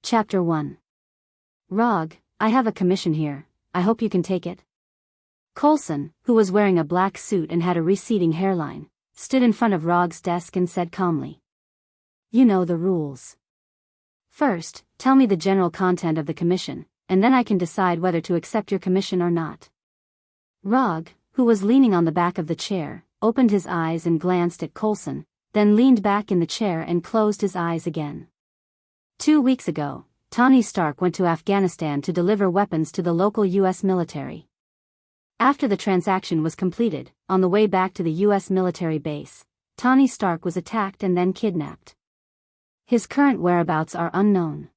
Chapter 1. Rog, I have a commission here, I hope you can take it. Coulson, who was wearing a black suit and had a receding hairline, stood in front of Rog's desk and said calmly. You know the rules. First, tell me the general content of the commission, and then I can decide whether to accept your commission or not. Rog, who was leaning on the back of the chair, opened his eyes and glanced at Coulson, then leaned back in the chair and closed his eyes again. 2 weeks ago, Tony Stark went to Afghanistan to deliver weapons to the local U.S. military. After the transaction was completed, on the way back to the U.S. military base, Tony Stark was attacked and then kidnapped. His current whereabouts are unknown.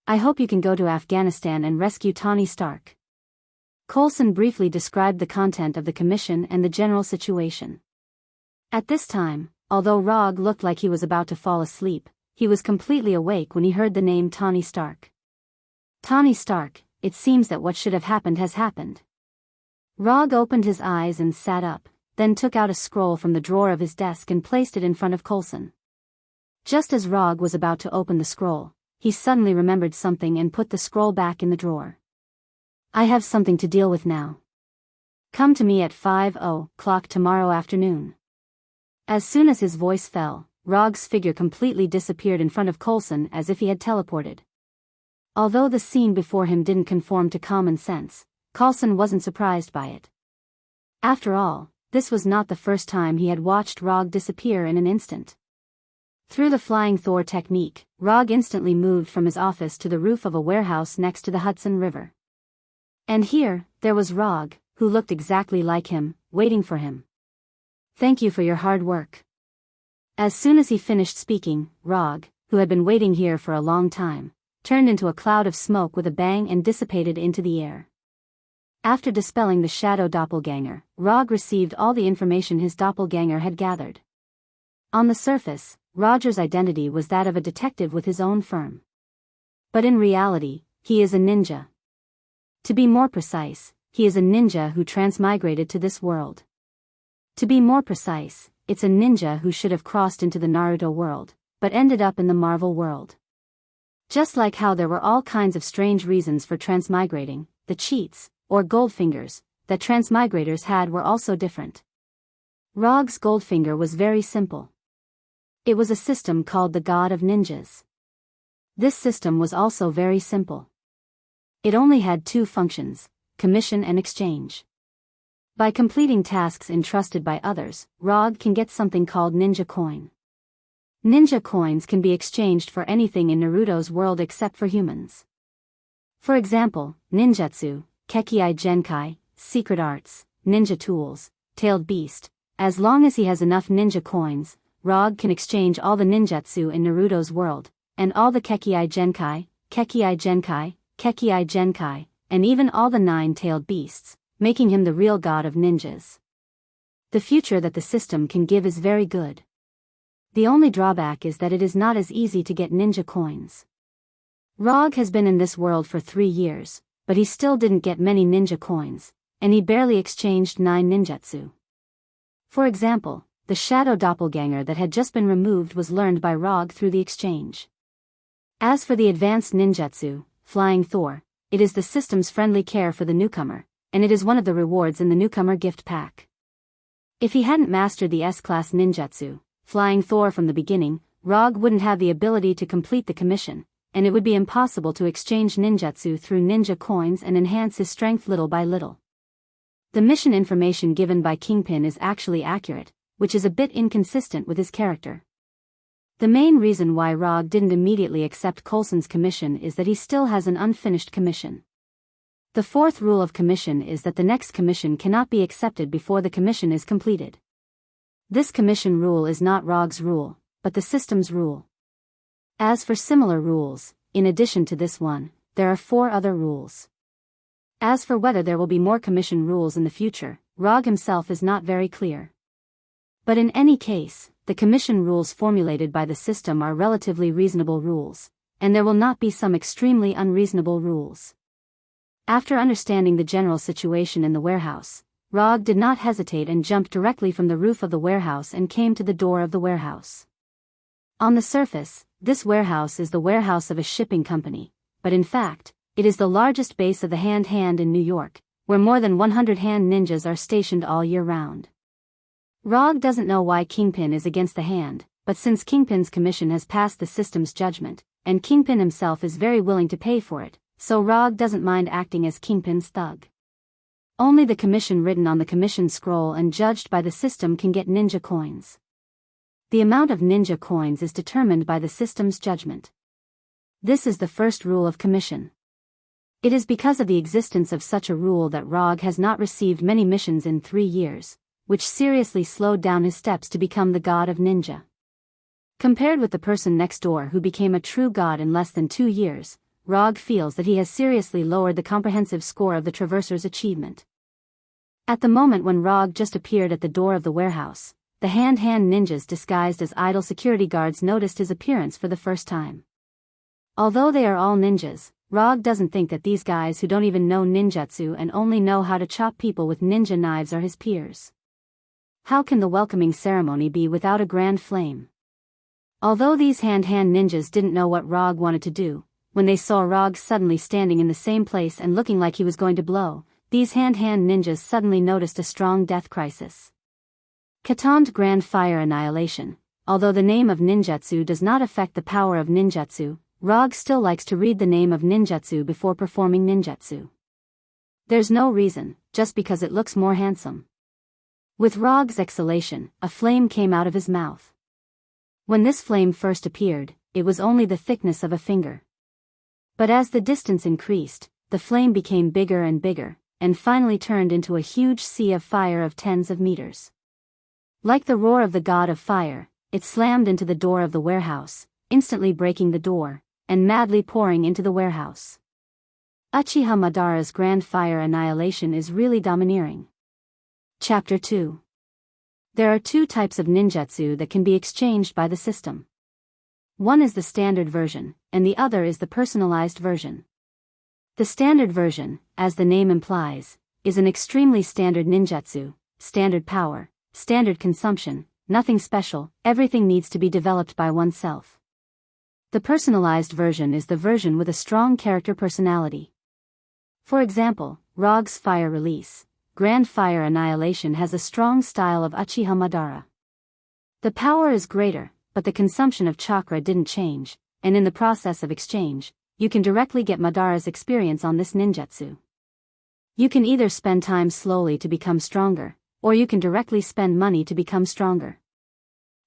I hope you can go to Afghanistan and rescue Tony Stark. Coulson briefly described the content of the commission and the general situation. At this time, although Rog looked like he was about to fall asleep, he was completely awake when he heard the name Tony Stark. Tony Stark, it seems that what should have happened has happened. Rog opened his eyes and sat up, then took out a scroll from the drawer of his desk and placed it in front of Coulson. Just as Rog was about to open the scroll, he suddenly remembered something and put the scroll back in the drawer. I have something to deal with now. Come to me at 5:00 tomorrow afternoon. As soon as his voice fell, Rog's figure completely disappeared in front of Coulson as if he had teleported. Although the scene before him didn't conform to common sense, Coulson wasn't surprised by it. After all, this was not the first time he had watched Rog disappear in an instant. Through the Flying Thor technique, Rog instantly moved from his office to the roof of a warehouse next to the Hudson River. And here, there was Rog, who looked exactly like him, waiting for him. Thank you for your hard work. As soon as he finished speaking, Rog, who had been waiting here for a long time, turned into a cloud of smoke with a bang and dissipated into the air. After dispelling the shadow doppelganger, Rog received all the information his doppelganger had gathered. On the surface, Roger's identity was that of a detective with his own firm. But in reality, he is a ninja. To be more precise, he is a ninja who transmigrated to this world. To be more precise, it's a ninja who should have crossed into the Naruto world, but ended up in the Marvel world. Just like how there were all kinds of strange reasons for transmigrating, the cheats, or goldfingers, that transmigrators had were also different. Rog's goldfinger was very simple. It was a system called the God of Ninjas. This system was also very simple. It only had 2 functions, commission and exchange. By completing tasks entrusted by others, Rog can get something called Ninja Coin. Ninja coins can be exchanged for anything in Naruto's world except for humans. For example, ninjutsu, Kekkai Genkai, secret arts, ninja tools, tailed beast. As long as he has enough ninja coins, Rog can exchange all the ninjutsu in Naruto's world, and all the Kekkai Genkai, Kekkai Genkai, Kekkai Genkai, and even all the 9-tailed beasts, making him the real god of ninjas. The future that the system can give is very good. The only drawback is that it is not as easy to get ninja coins. Rog has been in this world for 3 years, but he still didn't get many ninja coins, and he barely exchanged 9 ninjutsu. For example, the shadow doppelganger that had just been removed was learned by Rog through the exchange. As for the advanced ninjutsu, Flying Thor, it is the system's friendly care for the newcomer, and it is one of the rewards in the newcomer gift pack. If he hadn't mastered the S-class ninjutsu, Flying Thor from the beginning, Rog wouldn't have the ability to complete the commission, and it would be impossible to exchange ninjutsu through ninja coins and enhance his strength little by little. The mission information given by Kingpin is actually accurate, which is a bit inconsistent with his character. The main reason why Rog didn't immediately accept Coulson's commission is that he still has an unfinished commission. The 4th rule of commission is that the next commission cannot be accepted before the commission is completed. This commission rule is not Rog's rule, but the system's rule. As for similar rules, in addition to this one, there are 4 other rules. As for whether there will be more commission rules in the future, Rog himself is not very clear. But in any case, the commission rules formulated by the system are relatively reasonable rules, and there will not be some extremely unreasonable rules. After understanding the general situation in the warehouse, Rog did not hesitate and jumped directly from the roof of the warehouse and came to the door of the warehouse. On the surface, this warehouse is the warehouse of a shipping company, but in fact, it is the largest base of the hand in New York, where more than 100 hand ninjas are stationed all year round. Rog doesn't know why Kingpin is against the hand, but since Kingpin's commission has passed the system's judgment, and Kingpin himself is very willing to pay for it, so Rog doesn't mind acting as Kingpin's thug. Only the commission written on the commission scroll and judged by the system can get ninja coins. The amount of ninja coins is determined by the system's judgment. This is the first rule of commission. It is because of the existence of such a rule that Rog has not received many missions in 3 years, which seriously slowed down his steps to become the god of ninja. Compared with the person next door who became a true god in less than 2 years, Rog feels that he has seriously lowered the comprehensive score of the Traverser's achievement. At the moment when Rog just appeared at the door of the warehouse, the hand ninjas disguised as idle security guards noticed his appearance for the first time. Although they are all ninjas, Rog doesn't think that these guys who don't even know ninjutsu and only know how to chop people with ninja knives are his peers. How can the welcoming ceremony be without a grand flame? Although these hand ninjas didn't know what Rog wanted to do, when they saw Rog suddenly standing in the same place and looking like he was going to blow, these hand ninjas suddenly noticed a strong death crisis. Katan's Grand Fire Annihilation. Although the name of ninjutsu does not affect the power of ninjutsu, Rog still likes to read the name of ninjutsu before performing ninjutsu. There's no reason, just because it looks more handsome. With Rog's exhalation, a flame came out of his mouth. When this flame first appeared, it was only the thickness of a finger. But as the distance increased, the flame became bigger and bigger, and finally turned into a huge sea of fire of tens of meters. Like the roar of the god of fire, it slammed into the door of the warehouse, instantly breaking the door, and madly pouring into the warehouse. Uchiha Madara's Grand Fire Annihilation is really domineering. Chapter 2. There are 2 types of ninjutsu that can be exchanged by the system. One is the standard version, and the other is the personalized version. The standard version, as the name implies, is an extremely standard ninjutsu, standard power, standard consumption, nothing special, everything needs to be developed by oneself. The personalized version is the version with a strong character personality. For example, Rog's Fire Release, Grand Fire Annihilation has a strong style of Uchiha Madara. The power is greater, but the consumption of chakra didn't change, and in the process of exchange, you can directly get Madara's experience on this ninjutsu. You can either spend time slowly to become stronger, or you can directly spend money to become stronger.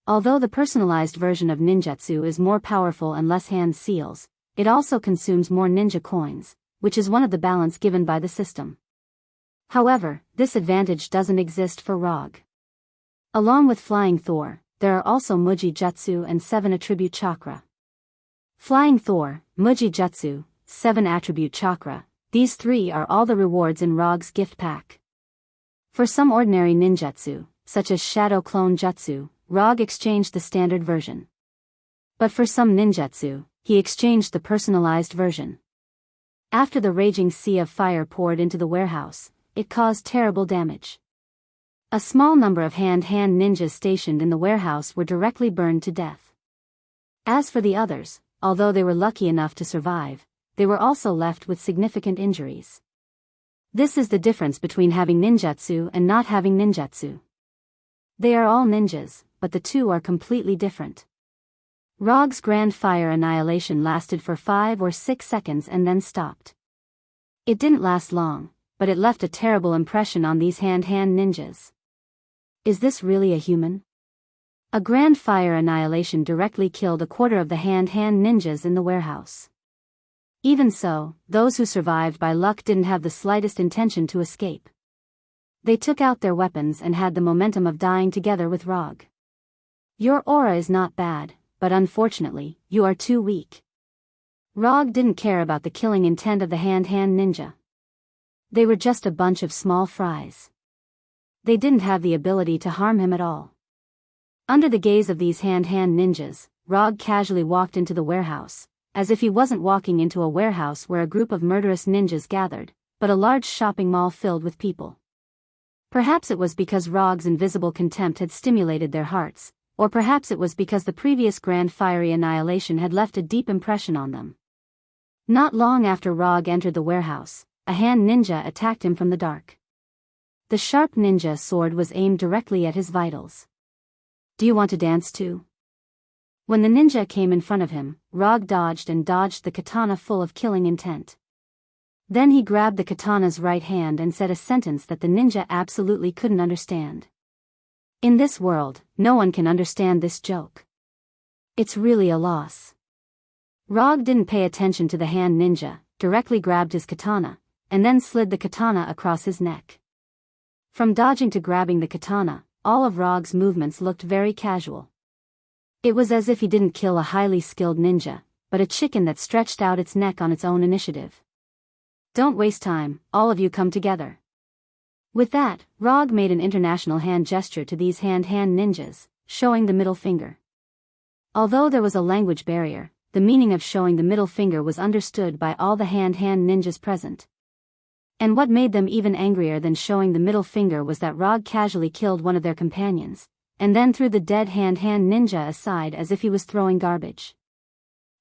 Although the personalized version of ninjutsu is more powerful and less hand seals, it also consumes more ninja coins, which is one of the balance given by the system. However, this advantage doesn't exist for Rog. Along with Flying Thor, there are also Muji Jutsu and 7 Attribute Chakra. Flying Thor, Muji Jutsu, 7 Attribute Chakra, these 3 are all the rewards in Rog's gift pack. For some ordinary ninjutsu, such as Shadow Clone Jutsu, Rog exchanged the standard version. But for some ninjutsu, he exchanged the personalized version. After the raging sea of fire poured into the warehouse, it caused terrible damage. A small number of hand ninjas stationed in the warehouse were directly burned to death. As for the others, although they were lucky enough to survive, they were also left with significant injuries. This is the difference between having ninjutsu and not having ninjutsu. They are all ninjas, but the 2 are completely different. Rog's Grand Fire Annihilation lasted for 5 or 6 seconds and then stopped. It didn't last long, but it left a terrible impression on these hand ninjas. Is this really a human? A Grand Fire Annihilation directly killed a quarter of the hand ninjas in the warehouse. Even so, those who survived by luck didn't have the slightest intention to escape. They took out their weapons and had the momentum of dying together with Rog. Your aura is not bad, but unfortunately, you are too weak. Rog didn't care about the killing intent of the hand ninja. They were just a bunch of small fries. They didn't have the ability to harm him at all. Under the gaze of these hand ninjas, Rog casually walked into the warehouse, as if he wasn't walking into a warehouse where a group of murderous ninjas gathered, but a large shopping mall filled with people. Perhaps it was because Rog's invisible contempt had stimulated their hearts, Or perhaps it was because the previous grand fiery annihilation had left a deep impression on them. Not long after Rog entered the warehouse, a hand ninja attacked him from the dark. The sharp ninja sword was aimed directly at his vitals. "Do you want to dance too?" When the ninja came in front of him, Rog dodged the katana full of killing intent. Then he grabbed the katana's right hand and said a sentence that the ninja absolutely couldn't understand. "In this world, no one can understand this joke. It's really a loss." Rog didn't pay attention to the hand ninja, directly grabbed his katana, and then slid the katana across his neck. From dodging to grabbing the katana, all of Rog's movements looked very casual. It was as if he didn't kill a highly skilled ninja, but a chicken that stretched out its neck on its own initiative. "Don't waste time, all of you come together." With that, Rog made an international hand gesture to these hand ninjas, showing the middle finger. Although there was a language barrier, the meaning of showing the middle finger was understood by all the hand ninjas present. And what made them even angrier than showing the middle finger was that Rog casually killed one of their companions, and then threw the dead hand ninja aside as if he was throwing garbage.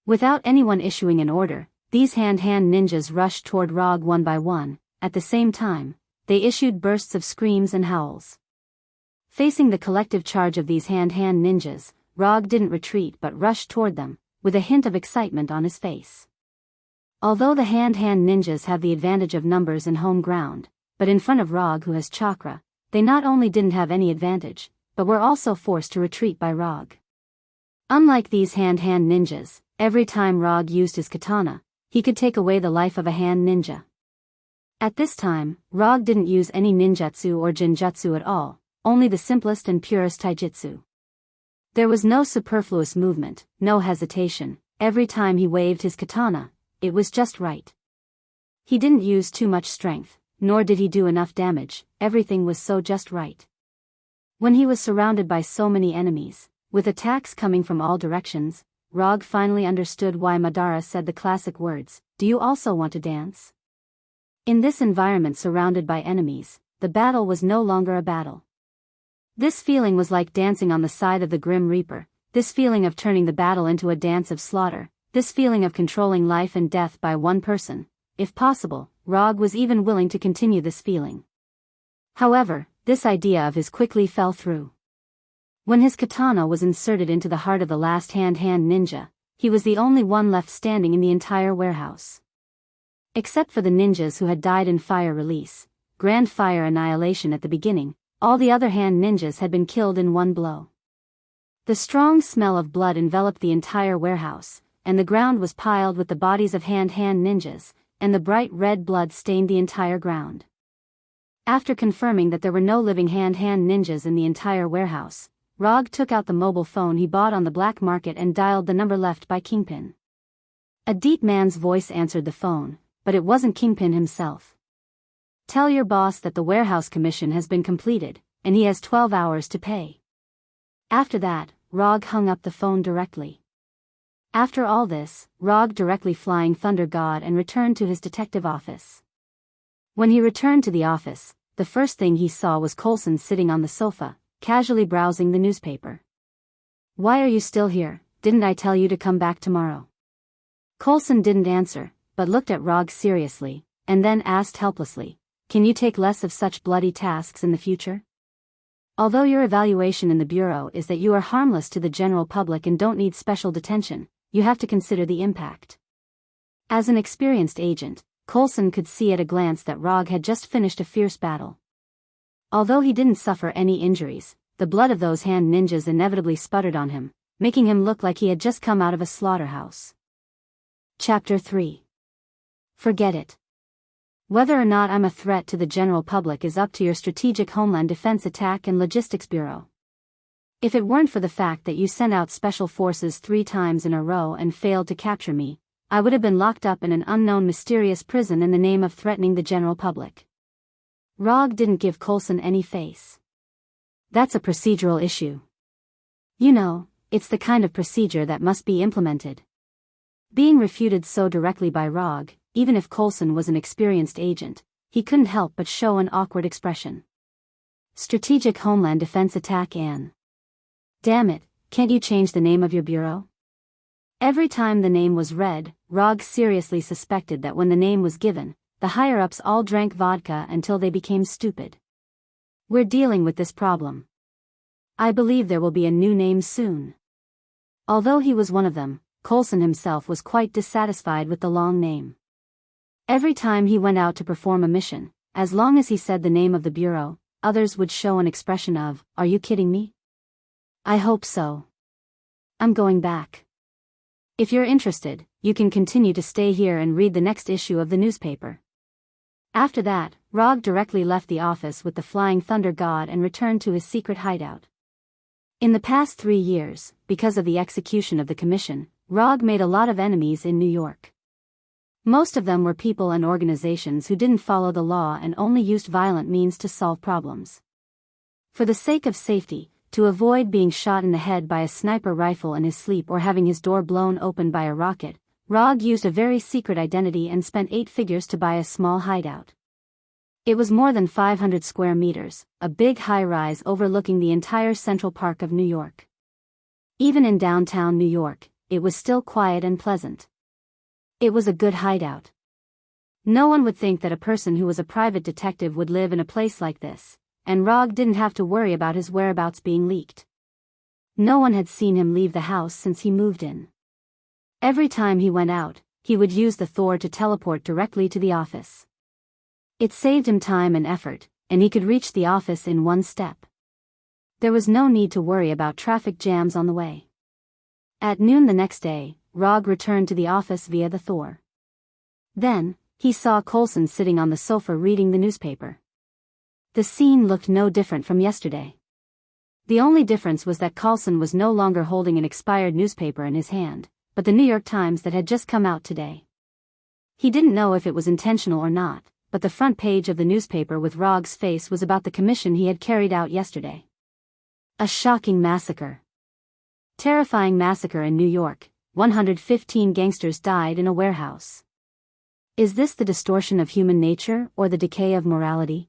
Without anyone issuing an order, these hand ninjas rushed toward Rog one by one. At the same time, they issued bursts of screams and howls. Facing the collective charge of these hand ninjas, Rog didn't retreat but rushed toward them, with a hint of excitement on his face. Although the hand ninjas have the advantage of numbers and home ground, but in front of Rog who has chakra, they not only didn't have any advantage, but were also forced to retreat by Rog. Unlike these hand ninjas, every time Rog used his katana, he could take away the life of a hand ninja. At this time, Rog didn't use any ninjutsu or jinjutsu at all, only the simplest and purest taijutsu. There was no superfluous movement, no hesitation. Every time he waved his katana, it was just right. He didn't use too much strength, nor did he do enough damage. Everything was so just right. When he was surrounded by so many enemies, with attacks coming from all directions, Rog finally understood why Madara said the classic words, "Do you also want to dance?" In this environment surrounded by enemies, the battle was no longer a battle. This feeling was like dancing on the side of the Grim Reaper, this feeling of turning the battle into a dance of slaughter, this feeling of controlling life and death by one person. If possible, Rog was even willing to continue this feeling. However, this idea of his quickly fell through. When his katana was inserted into the heart of the last hand ninja, he was the only one left standing in the entire warehouse. Except for the ninjas who had died in fire release, grand fire annihilation at the beginning, all the other hand ninjas had been killed in one blow. The strong smell of blood enveloped the entire warehouse, and the ground was piled with the bodies of hand ninjas, and the bright red blood stained the entire ground. After confirming that there were no living hand ninjas in the entire warehouse, Rog took out the mobile phone he bought on the black market and dialed the number left by Kingpin. A deep man's voice answered the phone, but it wasn't Kingpin himself. "Tell your boss that the warehouse commission has been completed, and he has 12 hours to pay." After that, Rog hung up the phone directly. After all this, Rog directly flying Thunder God and returned to his detective office. When he returned to the office, the first thing he saw was Coulson sitting on the sofa, casually browsing the newspaper. "Why are you still here? Didn't I tell you to come back tomorrow?" Coulson didn't answer, but looked at Rog seriously, and then asked helplessly, "Can you take less of such bloody tasks in the future? Although your evaluation in the Bureau is that you are harmless to the general public and don't need special detention, you have to consider the impact." As an experienced agent, Coulson could see at a glance that Rog had just finished a fierce battle. Although he didn't suffer any injuries, the blood of those hand ninjas inevitably sputtered on him, making him look like he had just come out of a slaughterhouse. Chapter 3. Forget it. Whether or not I'm a threat to the general public is up to your Strategic Homeland Defense Attack and Logistics Bureau. If it weren't for the fact that you sent out special forces 3 times in a row and failed to capture me, I would have been locked up in an unknown mysterious prison in the name of threatening the general public. Rog didn't give Coulson any face. That's a procedural issue. You know, it's the kind of procedure that must be implemented. Being refuted so directly by Rog, even if Coulson was an experienced agent, he couldn't help but show an awkward expression. Strategic Homeland Defense Attack and... Damn it, can't you change the name of your bureau? Every time the name was read, Rog seriously suspected that when the name was given, the higher-ups all drank vodka until they became stupid. We're dealing with this problem. I believe there will be a new name soon. Although he was one of them, Coulson himself was quite dissatisfied with the long name. Every time he went out to perform a mission, as long as he said the name of the bureau, others would show an expression of, "Are you kidding me? I hope so. I'm going back." If you're interested, you can continue to stay here and read the next issue of the newspaper. After that, Rog directly left the office with the Flying Thunder God and returned to his secret hideout. In the past 3 years, because of the execution of the commission, Rog made a lot of enemies in New York. Most of them were people and organizations who didn't follow the law and only used violent means to solve problems. For the sake of safety, to avoid being shot in the head by a sniper rifle in his sleep or having his door blown open by a rocket, Rog used a very secret identity and spent 8 figures to buy a small hideout. It was more than 500 square meters, a big high-rise overlooking the entire Central Park of New York. Even in downtown New York, it was still quiet and pleasant. It was a good hideout. No one would think that a person who was a private detective would live in a place like this, and Rog didn't have to worry about his whereabouts being leaked. No one had seen him leave the house since he moved in. Every time he went out, he would use the Thor to teleport directly to the office. It saved him time and effort, and he could reach the office in 1 step. There was no need to worry about traffic jams on the way. At noon the next day, Rog returned to the office via the Thor. Then, he saw Coulson sitting on the sofa reading the newspaper. The scene looked no different from yesterday. The only difference was that Coulson was no longer holding an expired newspaper in his hand, but the New York Times that had just come out today. He didn't know if it was intentional or not, but the front page of the newspaper with Rog's face was about the commission he had carried out yesterday. A shocking massacre. Terrifying massacre in New York, 115 gangsters died in a warehouse. Is this the distortion of human nature or the decay of morality?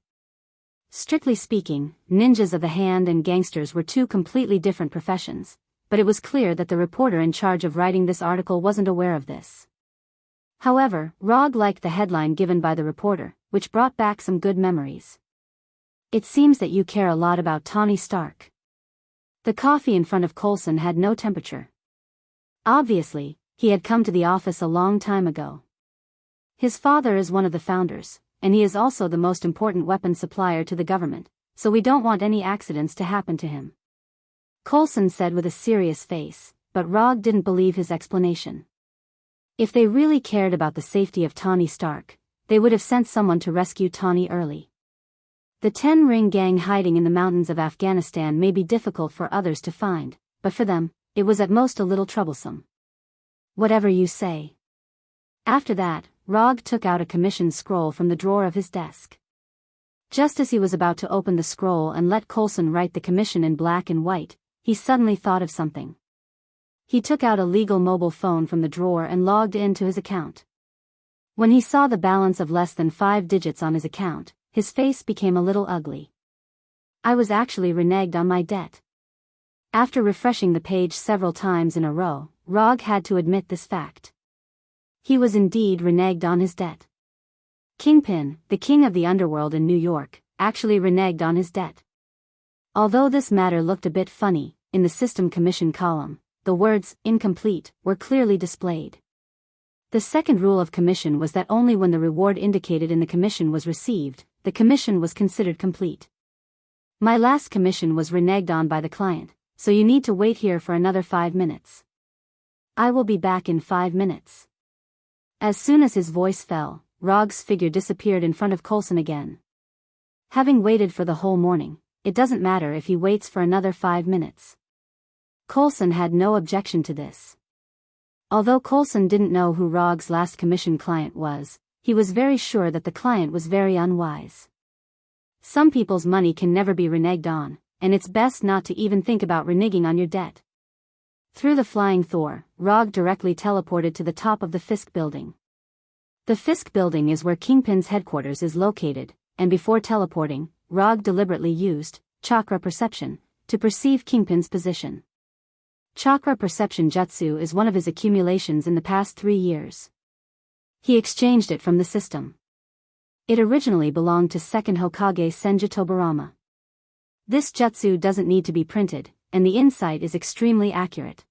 Strictly speaking, ninjas of the hand and gangsters were 2 completely different professions, but it was clear that the reporter in charge of writing this article wasn't aware of this. However, Rog liked the headline given by the reporter, which brought back some good memories. "It seems that you care a lot about Tony Stark." The coffee in front of Coulson had no temperature. Obviously, he had come to the office a long time ago. His father is one of the founders, and he is also the most important weapon supplier to the government, so we don't want any accidents to happen to him. Coulson said with a serious face, but Rog didn't believe his explanation. If they really cared about the safety of Tony Stark, they would have sent someone to rescue Tony early. The 10-ring gang hiding in the mountains of Afghanistan may be difficult for others to find, but for them, it was at most a little troublesome. "Whatever you say." After that, Rog took out a commission scroll from the drawer of his desk. Just as he was about to open the scroll and let Coulson write the commission in black and white, he suddenly thought of something. He took out a legal mobile phone from the drawer and logged into his account. When he saw the balance of less than 5 digits on his account, his face became a little ugly. "I was actually reneged on my debt." After refreshing the page several times in a row, Rog had to admit this fact. He was indeed reneged on his debt. Kingpin, the king of the underworld in New York, actually reneged on his debt. Although this matter looked a bit funny, in the System Commission column, the words, "incomplete," were clearly displayed. The second rule of commission was that only when the reward indicated in the commission was received, the commission was considered complete. "My last commission was reneged on by the client, so you need to wait here for another 5 minutes. I will be back in 5 minutes." As soon as his voice fell, Rog's figure disappeared in front of Coulson again. Having waited for the whole morning, it doesn't matter if he waits for another 5 minutes. Coulson had no objection to this. Although Coulson didn't know who Rog's last commission client was, he was very sure that the client was very unwise. Some people's money can never be reneged on, and it's best not to even think about reneging on your debt. Through the flying Thor, Rog directly teleported to the top of the Fisk building. The Fisk building is where Kingpin's headquarters is located, and before teleporting, Rog deliberately used chakra perception to perceive Kingpin's position. Chakra perception jutsu is one of his accumulations in the past 3 years. He exchanged it from the system. It originally belonged to second Hokage Senju Tobarama. This jutsu doesn't need to be printed, and the insight is extremely accurate.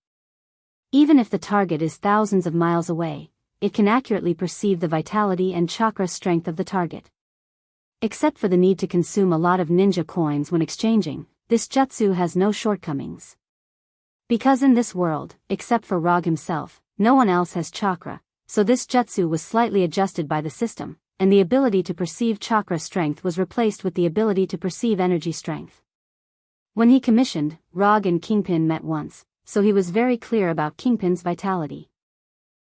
Even if the target is thousands of miles away, it can accurately perceive the vitality and chakra strength of the target. Except for the need to consume a lot of ninja coins when exchanging, this jutsu has no shortcomings. Because in this world, except for Rog himself, no one else has chakra, so this jutsu was slightly adjusted by the system, and the ability to perceive chakra strength was replaced with the ability to perceive energy strength. When he commissioned, Rog and Kingpin met once, so he was very clear about Kingpin's vitality.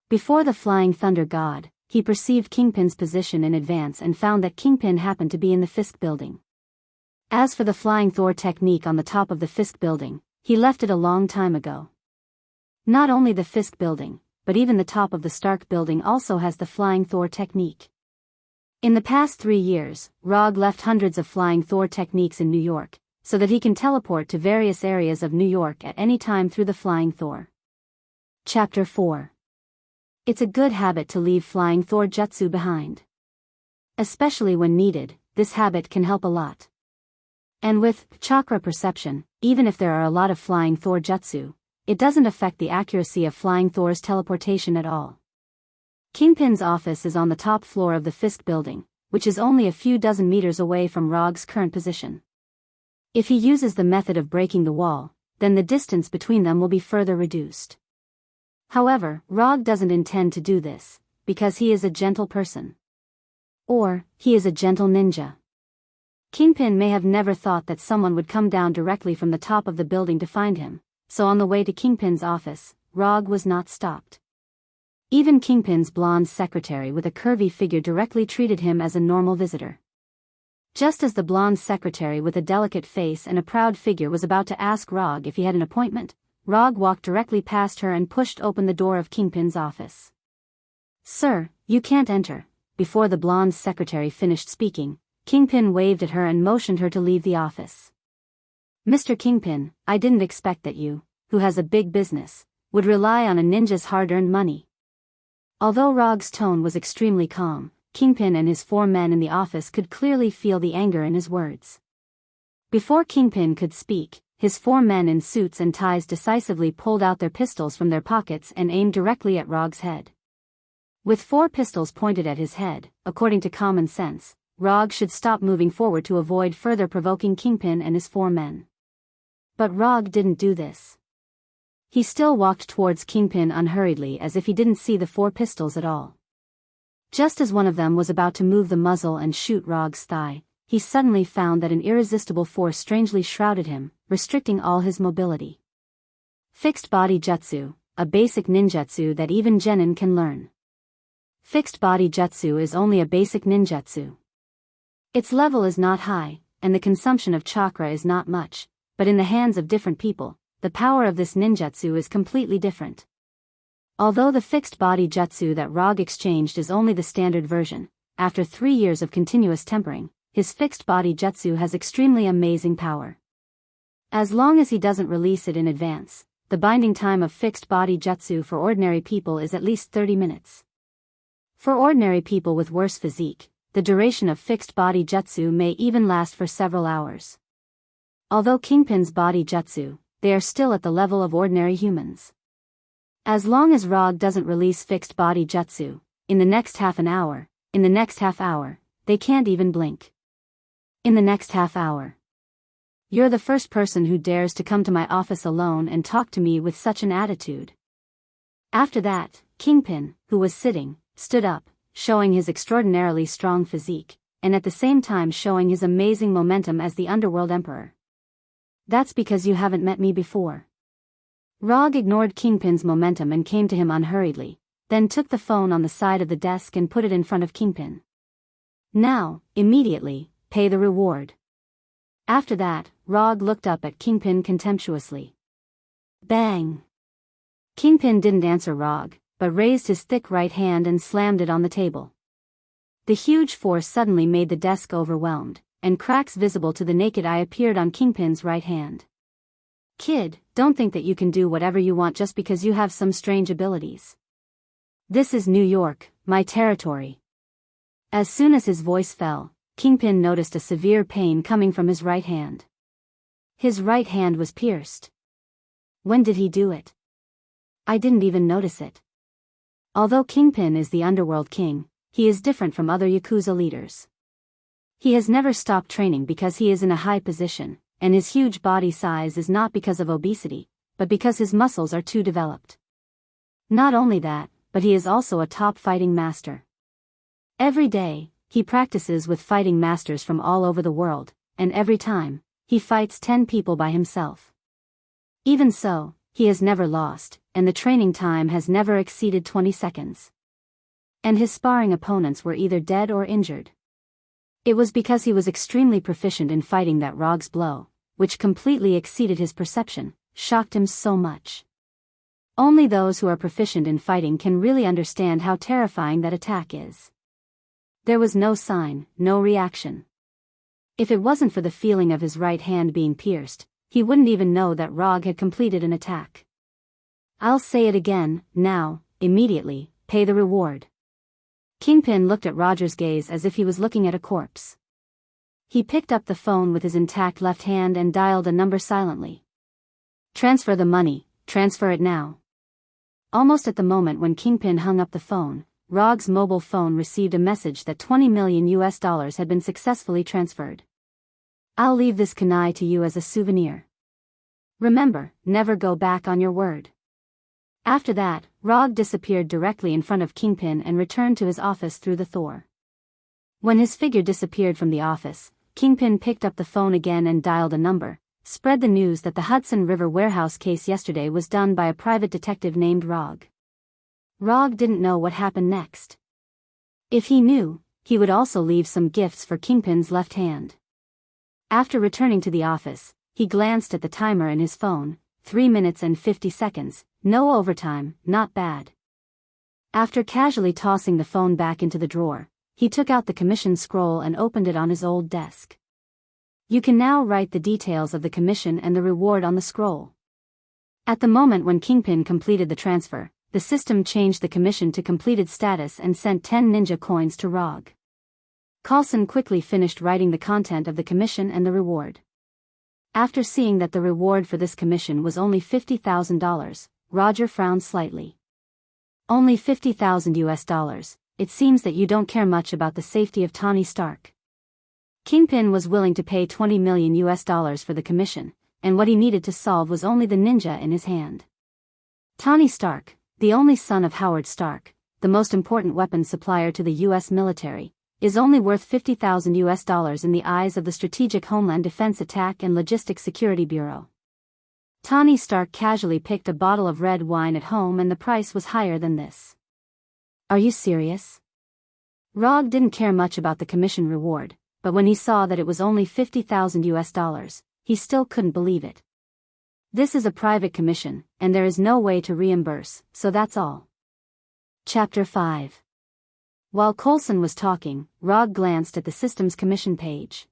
Before the Flying Thunder God, he perceived Kingpin's position in advance and found that Kingpin happened to be in the Fisk building. As for the Flying Thor technique on the top of the Fisk building, he left it a long time ago. Not only the Fisk building, but even the top of the Stark building also has the Flying Thor technique. In the past 3 years, Rog left hundreds of Flying Thor techniques in New York, so that he can teleport to various areas of New York at any time through the Flying Thor. Chapter 4. It's a good habit to leave Flying Thor jutsu behind. Especially when needed, this habit can help a lot. And with chakra perception, even if there are a lot of Flying Thor jutsu, it doesn't affect the accuracy of Flying Thor's teleportation at all. Kingpin's office is on the top floor of the Fisk building, which is only a few dozen meters away from Rog's current position. If he uses the method of breaking the wall, then the distance between them will be further reduced. However, Rog doesn't intend to do this, because he is a gentle person. Or, he is a gentle ninja. Kingpin may have never thought that someone would come down directly from the top of the building to find him, so on the way to Kingpin's office, Rog was not stopped. Even Kingpin's blonde secretary with a curvy figure directly treated him as a normal visitor. Just as the blonde secretary with a delicate face and a proud figure was about to ask Rog if he had an appointment, Rog walked directly past her and pushed open the door of Kingpin's office. "Sir, you can't enter." Before the blonde secretary finished speaking, Kingpin waved at her and motioned her to leave the office. "Mr. Kingpin, I didn't expect that you, who has a big business, would rely on a ninja's hard-earned money." Although Rog's tone was extremely calm, Kingpin and his 4 men in the office could clearly feel the anger in his words. Before Kingpin could speak, his 4 men in suits and ties decisively pulled out their pistols from their pockets and aimed directly at Rog's head. With 4 pistols pointed at his head, according to common sense, Rog should stop moving forward to avoid further provoking Kingpin and his 4 men. But Rog didn't do this. He still walked towards Kingpin unhurriedly as if he didn't see the 4 pistols at all. Just as one of them was about to move the muzzle and shoot Rog's thigh, he suddenly found that an irresistible force strangely shrouded him, restricting all his mobility. Fixed body jutsu, a basic ninjutsu that even genin can learn. Fixed body jutsu is only a basic ninjutsu. Its level is not high, and the consumption of chakra is not much, but in the hands of different people, the power of this ninjutsu is completely different. Although the fixed body jutsu that Rog exchanged is only the standard version, after 3 years of continuous tempering, his fixed body jutsu has extremely amazing power. As long as he doesn't release it in advance, the binding time of fixed body jutsu for ordinary people is at least 30 minutes. For ordinary people with worse physique, the duration of fixed body jutsu may even last for several hours. Although Kingpin's body jutsu, they are still at the level of ordinary humans. As long as Rog doesn't release fixed body jutsu, in the next half hour, they can't even blink. In the next half hour. You're the first person who dares to come to my office alone and talk to me with such an attitude. After that, Kingpin, who was sitting, stood up, showing his extraordinarily strong physique, and at the same time showing his amazing momentum as the Underworld Emperor. "That's because you haven't met me before." Rog ignored Kingpin's momentum and came to him unhurriedly, then took the phone on the side of the desk and put it in front of Kingpin. "Now, immediately, pay the reward." After that, Rog looked up at Kingpin contemptuously. Bang! Kingpin didn't answer Rog, but raised his thick right hand and slammed it on the table. The huge force suddenly made the desk overwhelmed, and cracks visible to the naked eye appeared on Kingpin's right hand. "Kid, don't think that you can do whatever you want just because you have some strange abilities. This is New York, my territory. As soon as his voice fell, Kingpin noticed a severe pain coming from his right hand. His right hand was pierced. When did he do it? I didn't even notice it. Although Kingpin is the underworld king, he is different from other Yakuza leaders. He has never stopped training because he is in a high position, and his huge body size is not because of obesity, but because his muscles are too developed. Not only that, but he is also a top fighting master. Every day, he practices with fighting masters from all over the world, and every time, he fights 10 people by himself. Even so, he has never lost, and the training time has never exceeded 20 seconds. And his sparring opponents were either dead or injured. It was because he was extremely proficient in fighting that Rog's blow, which completely exceeded his perception, shocked him so much. Only those who are proficient in fighting can really understand how terrifying that attack is. There was no sign, no reaction. If it wasn't for the feeling of his right hand being pierced, he wouldn't even know that Rog had completed an attack. I'll say it again, now, immediately, pay the reward. Kingpin looked at Roger's gaze as if he was looking at a corpse. He picked up the phone with his intact left hand and dialed a number silently. Transfer the money, transfer it now. Almost at the moment when Kingpin hung up the phone, Rog's mobile phone received a message that $20 million had been successfully transferred. I'll leave this kunai to you as a souvenir. Remember, never go back on your word. After that, Rog disappeared directly in front of Kingpin and returned to his office through the door. When his figure disappeared from the office, Kingpin picked up the phone again and dialed a number, spread the news that the Hudson River warehouse case yesterday was done by a private detective named Rog. Rog didn't know what happened next. If he knew, he would also leave some gifts for Kingpin's left hand. After returning to the office, he glanced at the timer in his phone, 3 minutes and 50 seconds, no overtime, not bad. After casually tossing the phone back into the drawer, he took out the commission scroll and opened it on his old desk. You can now write the details of the commission and the reward on the scroll. At the moment when Kingpin completed the transfer, the system changed the commission to completed status and sent 10 ninja coins to Rog. Coulson quickly finished writing the content of the commission and the reward. After seeing that the reward for this commission was only $50,000, Roger frowned slightly. Only $50,000, it seems that you don't care much about the safety of Tony Stark. Kingpin was willing to pay $20 million for the commission, and what he needed to solve was only the ninja in his hand. Tony Stark, the only son of Howard Stark, the most important weapons supplier to the U.S. military, is only worth $50,000 in the eyes of the Strategic Homeland Defense Attack and Logistics Security Bureau. Tony Stark casually picked a bottle of red wine at home and the price was higher than this. Are you serious? Rog didn't care much about the commission reward, but when he saw that it was only $50,000, he still couldn't believe it. This is a private commission, and there is no way to reimburse, so that's all. Chapter 5. While Coulson was talking, Rog glanced at the system's commission page.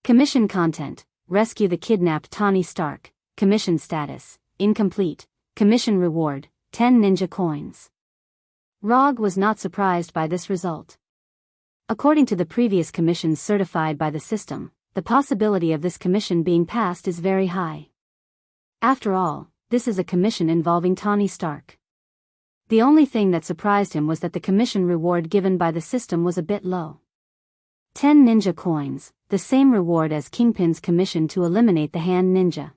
Commission content: rescue the kidnapped Tony Stark. Commission status: incomplete. Commission reward: 10 ninja coins. Rog was not surprised by this result. According to the previous commissions certified by the system, the possibility of this commission being passed is very high. After all, this is a commission involving Tony Stark. The only thing that surprised him was that the commission reward given by the system was a bit low. 10 ninja coins, the same reward as Kingpin's commission to eliminate the hand ninja.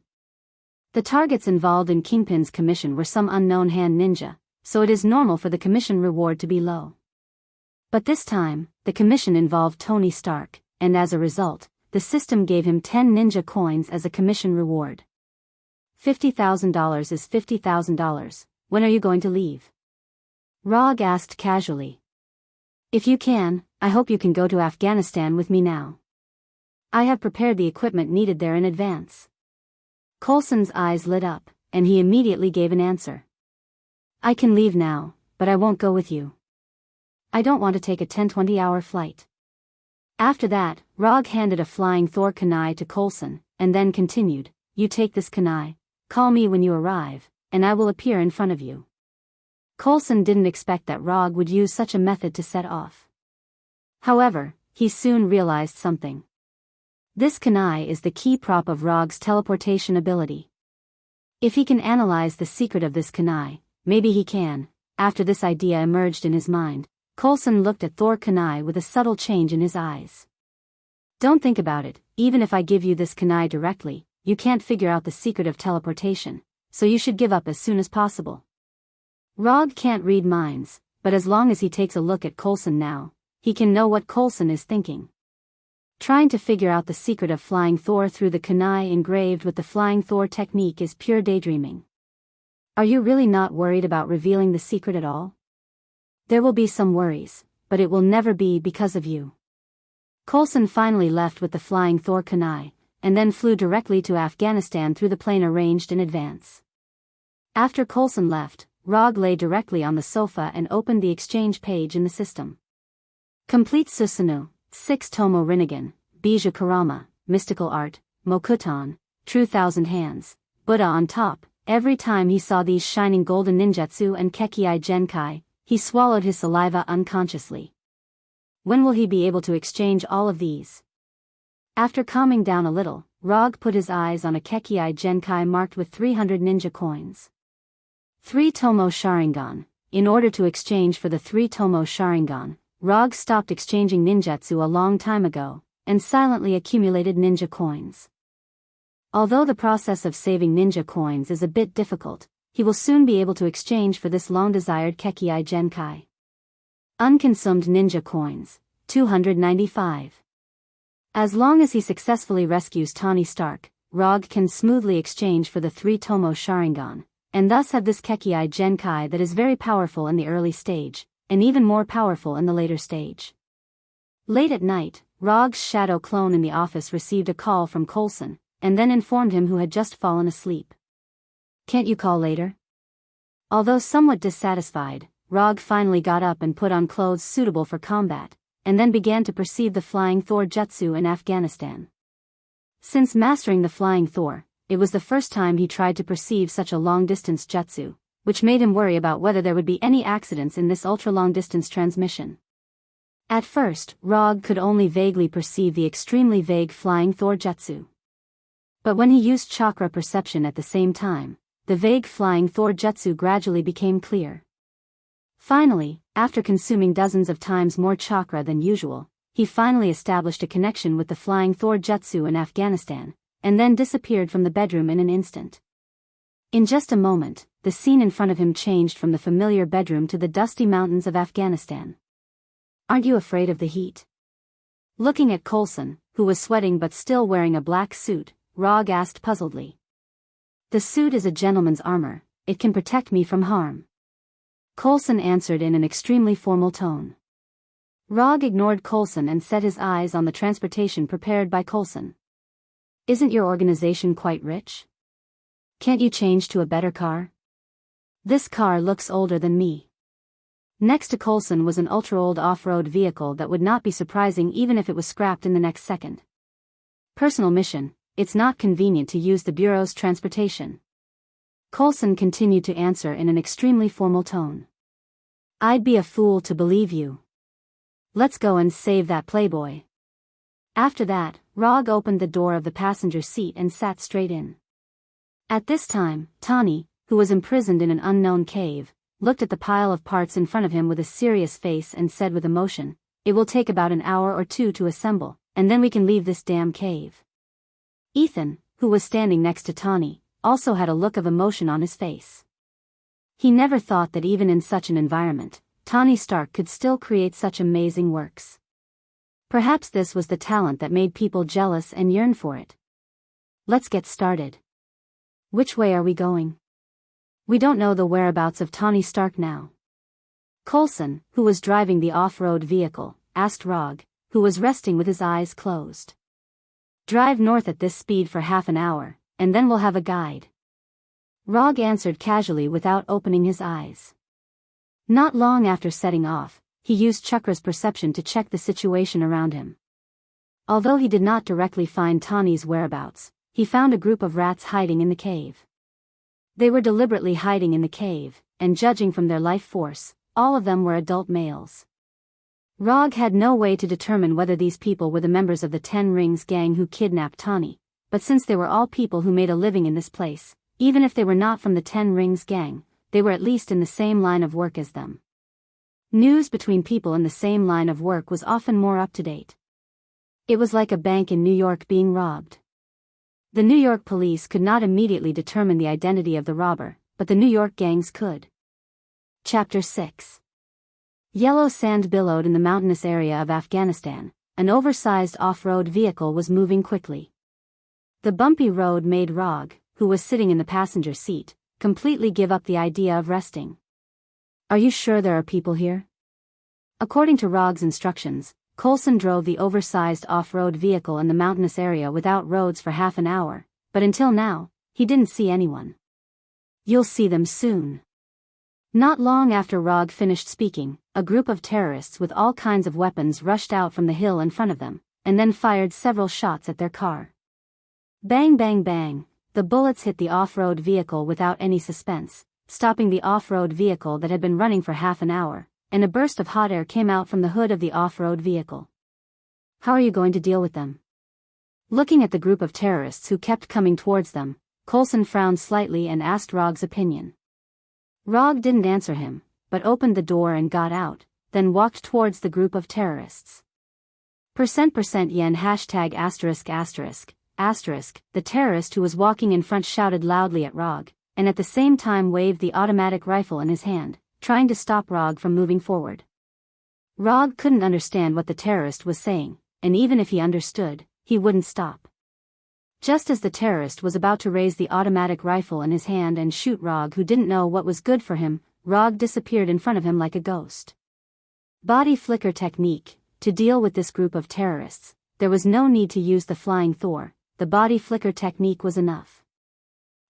The targets involved in Kingpin's commission were some unknown hand ninja, so it is normal for the commission reward to be low. But this time, the commission involved Tony Stark, and as a result, the system gave him 10 ninja coins as a commission reward. $50,000 is $50,000, when are you going to leave? Rog asked casually. If you can, I hope you can go to Afghanistan with me now. I have prepared the equipment needed there in advance. Coulson's eyes lit up, and he immediately gave an answer. I can leave now, but I won't go with you. I don't want to take a 10-20-hour flight. After that, Rog handed a flying Thor kunai to Coulson, and then continued, you take this kunai, Call me when you arrive, and I will appear in front of you. Coulson didn't expect that Rog would use such a method to set off. However, he soon realized something. This kunai is the key prop of Rog's teleportation ability. If he can analyze the secret of this kunai, maybe he can. After this idea emerged in his mind, Coulson looked at Thor kunai with a subtle change in his eyes. Don't think about it, even if I give you this kunai directly, you can't figure out the secret of teleportation, so you should give up as soon as possible. Rog can't read minds, but as long as he takes a look at Coulson now, he can know what Coulson is thinking. Trying to figure out the secret of flying Thor through the kunai engraved with the flying Thor technique is pure daydreaming. Are you really not worried about revealing the secret at all? There will be some worries, but it will never be because of you. Coulson finally left with the flying Thor kunai, and then flew directly to Afghanistan through the plane arranged in advance. After Coulson left, Rog lay directly on the sofa and opened the exchange page in the system. Complete Susanoo, 6 Tomo Rinnegan, Bija Karama, Mystical Art, Mokuton, True Thousand Hands, Buddha on top. Every time he saw these shining golden ninjutsu and Kekkai Genkai, he swallowed his saliva unconsciously. When will he be able to exchange all of these? After calming down a little, Rog put his eyes on a Kekkai Genkai marked with 300 ninja coins. 3 Tomo Sharingan. In order to exchange for the 3 Tomo Sharingan, Rog stopped exchanging ninjutsu a long time ago, and silently accumulated ninja coins. Although the process of saving ninja coins is a bit difficult, he will soon be able to exchange for this long-desired Kekkai Genkai. Unconsumed ninja coins, 295. As long as he successfully rescues Tony Stark, Rog can smoothly exchange for the 3 Tomo Sharingan, and thus have this Kekkai Genkai that is very powerful in the early stage, and even more powerful in the later stage. Late at night, Rog's shadow clone in the office received a call from Coulson, and then informed him who had just fallen asleep. Can't you call later? Although somewhat dissatisfied, Rog finally got up and put on clothes suitable for combat, and then began to perceive the flying Thor jutsu in Afghanistan. Since mastering the flying Thor, it was the first time he tried to perceive such a long-distance jutsu, which made him worry about whether there would be any accidents in this ultra-long-distance transmission. At first, Rog could only vaguely perceive the extremely vague flying Thor jutsu. But when he used chakra perception at the same time, the vague flying Thor jutsu gradually became clear. Finally, after consuming dozens of times more chakra than usual, he finally established a connection with the flying Thor jutsu in Afghanistan, and then disappeared from the bedroom in an instant. In just a moment, the scene in front of him changed from the familiar bedroom to the dusty mountains of Afghanistan. Aren't you afraid of the heat? Looking at Coulson, who was sweating but still wearing a black suit, Rog asked puzzledly. The suit is a gentleman's armor, it can protect me from harm. Coulson answered in an extremely formal tone. Rog ignored Coulson and set his eyes on the transportation prepared by Coulson. Isn't your organization quite rich? Can't you change to a better car? This car looks older than me. Next to Coulson was an ultra-old off-road vehicle that would not be surprising even if it was scrapped in the next second. Personal mission, it's not convenient to use the Bureau's transportation. Coulson continued to answer in an extremely formal tone. I'd be a fool to believe you. Let's go and save that playboy. After that, Rog opened the door of the passenger seat and sat straight in. At this time, Tani, who was imprisoned in an unknown cave, looked at the pile of parts in front of him with a serious face and said with emotion, "It will take about an hour or two to assemble, and then we can leave this damn cave." Ethan, who was standing next to Tani, also had a look of emotion on his face. He never thought that even in such an environment, Tony Stark could still create such amazing works. Perhaps this was the talent that made people jealous and yearn for it. Let's get started. Which way are we going? We don't know the whereabouts of Tony Stark now. Coulson, who was driving the off-road vehicle, asked Rog, who was resting with his eyes closed. Drive north at this speed for half an hour, and then we'll have a guide. Rog answered casually without opening his eyes. Not long after setting off, he used Chakra's perception to check the situation around him. Although he did not directly find Tani's whereabouts, he found a group of rats hiding in the cave. They were deliberately hiding in the cave, and judging from their life force, all of them were adult males. Rog had no way to determine whether these people were the members of the Ten Rings gang who kidnapped Tawny, but since they were all people who made a living in this place, even if they were not from the Ten Rings gang, they were at least in the same line of work as them. News between people in the same line of work was often more up-to-date. It was like a bank in New York being robbed. The New York police could not immediately determine the identity of the robber, but the New York gangs could. Chapter 6. Yellow sand billowed in the mountainous area of Afghanistan. An oversized off-road vehicle was moving quickly. The bumpy road made Rog, who was sitting in the passenger seat, completely give up the idea of resting. Are you sure there are people here? According to Rog's instructions, Coulson drove the oversized off-road vehicle in the mountainous area without roads for half an hour, but until now, he didn't see anyone. You'll see them soon. Not long after Rog finished speaking, a group of terrorists with all kinds of weapons rushed out from the hill in front of them, and then fired several shots at their car. Bang bang bang, the bullets hit the off-road vehicle without any suspense, stopping the off-road vehicle that had been running for half an hour, and a burst of hot air came out from the hood of the off-road vehicle. How are you going to deal with them? Looking at the group of terrorists who kept coming towards them, Coulson frowned slightly and asked Rog's opinion. Rog didn't answer him, but opened the door and got out, then walked towards the group of terrorists. %yen *******. The terrorist who was walking in front shouted loudly at Rog, and at the same time waved the automatic rifle in his hand, trying to stop Rog from moving forward. Rog couldn't understand what the terrorist was saying, and even if he understood, he wouldn't stop. Just as the terrorist was about to raise the automatic rifle in his hand and shoot Rog, who didn't know what was good for him, Rog disappeared in front of him like a ghost. Body flicker technique. To deal with this group of terrorists, there was no need to use the flying Thor, the body flicker technique was enough.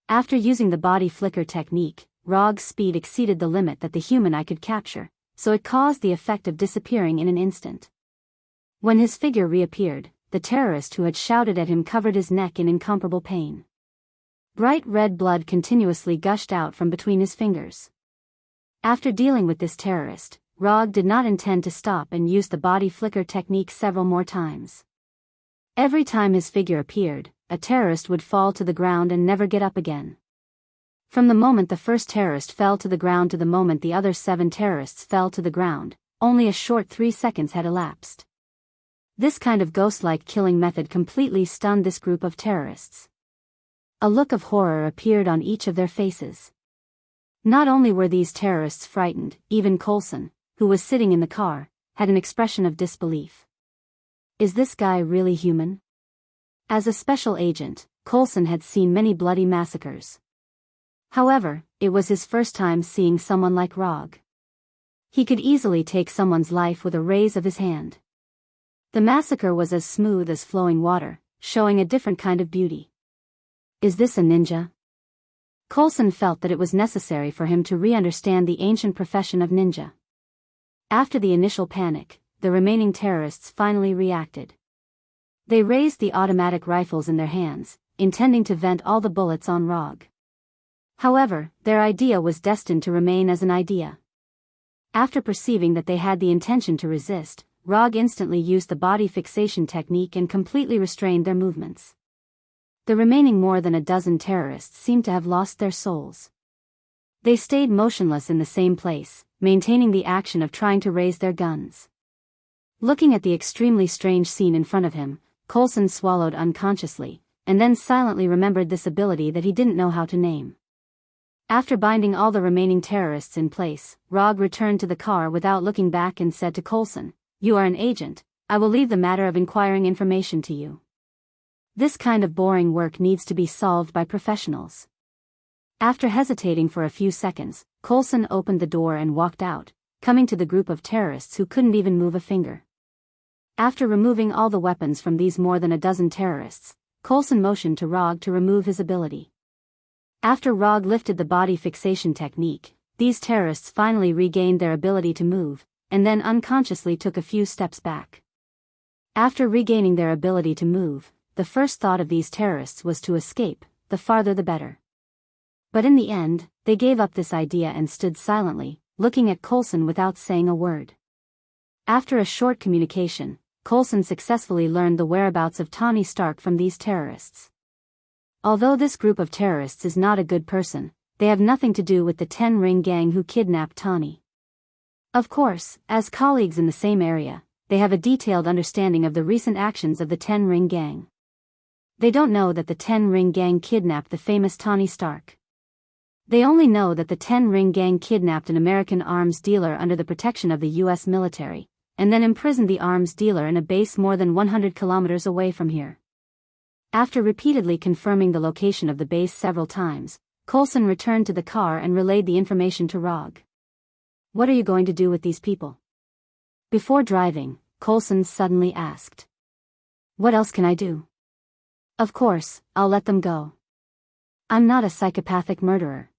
After using the body flicker technique, Rog's speed exceeded the limit that the human eye could capture, so it caused the effect of disappearing in an instant. When his figure reappeared, the terrorist who had shouted at him covered his neck in incomparable pain. Bright red blood continuously gushed out from between his fingers. After dealing with this terrorist, Rog did not intend to stop and used the body flicker technique several more times. Every time his figure appeared, a terrorist would fall to the ground and never get up again. From the moment the first terrorist fell to the ground to the moment the other 7 terrorists fell to the ground, only a short 3 seconds had elapsed. This kind of ghost-like killing method completely stunned this group of terrorists. A look of horror appeared on each of their faces. Not only were these terrorists frightened, even Coulson, who was sitting in the car, had an expression of disbelief. Is this guy really human? As a special agent, Coulson had seen many bloody massacres. However, it was his first time seeing someone like Rog. He could easily take someone's life with a raise of his hand. The massacre was as smooth as flowing water, showing a different kind of beauty. Is this a ninja? Coulson felt that it was necessary for him to re-understand the ancient profession of ninja. After the initial panic, the remaining terrorists finally reacted. They raised the automatic rifles in their hands, intending to vent all the bullets on Rog. However, their idea was destined to remain as an idea. After perceiving that they had the intention to resist, Rog instantly used the body fixation technique and completely restrained their movements. The remaining more than a dozen terrorists seemed to have lost their souls. They stayed motionless in the same place, maintaining the action of trying to raise their guns. Looking at the extremely strange scene in front of him, Coulson swallowed unconsciously, and then silently remembered this ability that he didn't know how to name. After binding all the remaining terrorists in place, Rog returned to the car without looking back and said to Coulson, "You are an agent, I will leave the matter of inquiring information to you. This kind of boring work needs to be solved by professionals." After hesitating for a few seconds, Coulson opened the door and walked out, coming to the group of terrorists who couldn't even move a finger. After removing all the weapons from these more than a dozen terrorists, Coulson motioned to Rog to remove his ability. After Rog lifted the body fixation technique, these terrorists finally regained their ability to move, and then unconsciously took a few steps back. After regaining their ability to move, the first thought of these terrorists was to escape, the farther the better. But in the end, they gave up this idea and stood silently, looking at Coulson without saying a word. After a short communication, Coulson successfully learned the whereabouts of Tony Stark from these terrorists. Although this group of terrorists is not a good person, they have nothing to do with the Ten Ring Gang who kidnapped Tony. Of course, as colleagues in the same area, they have a detailed understanding of the recent actions of the Ten Ring Gang. They don't know that the Ten Ring Gang kidnapped the famous Tony Stark. They only know that the Ten Ring Gang kidnapped an American arms dealer under the protection of the U.S. military, and then imprisoned the arms dealer in a base more than 100 kilometers away from here. After repeatedly confirming the location of the base several times, Coulson returned to the car and relayed the information to Rog. "What are you going to do with these people?" Before driving, Coulson suddenly asked. "What else can I do? Of course, I'll let them go. I'm not a psychopathic murderer."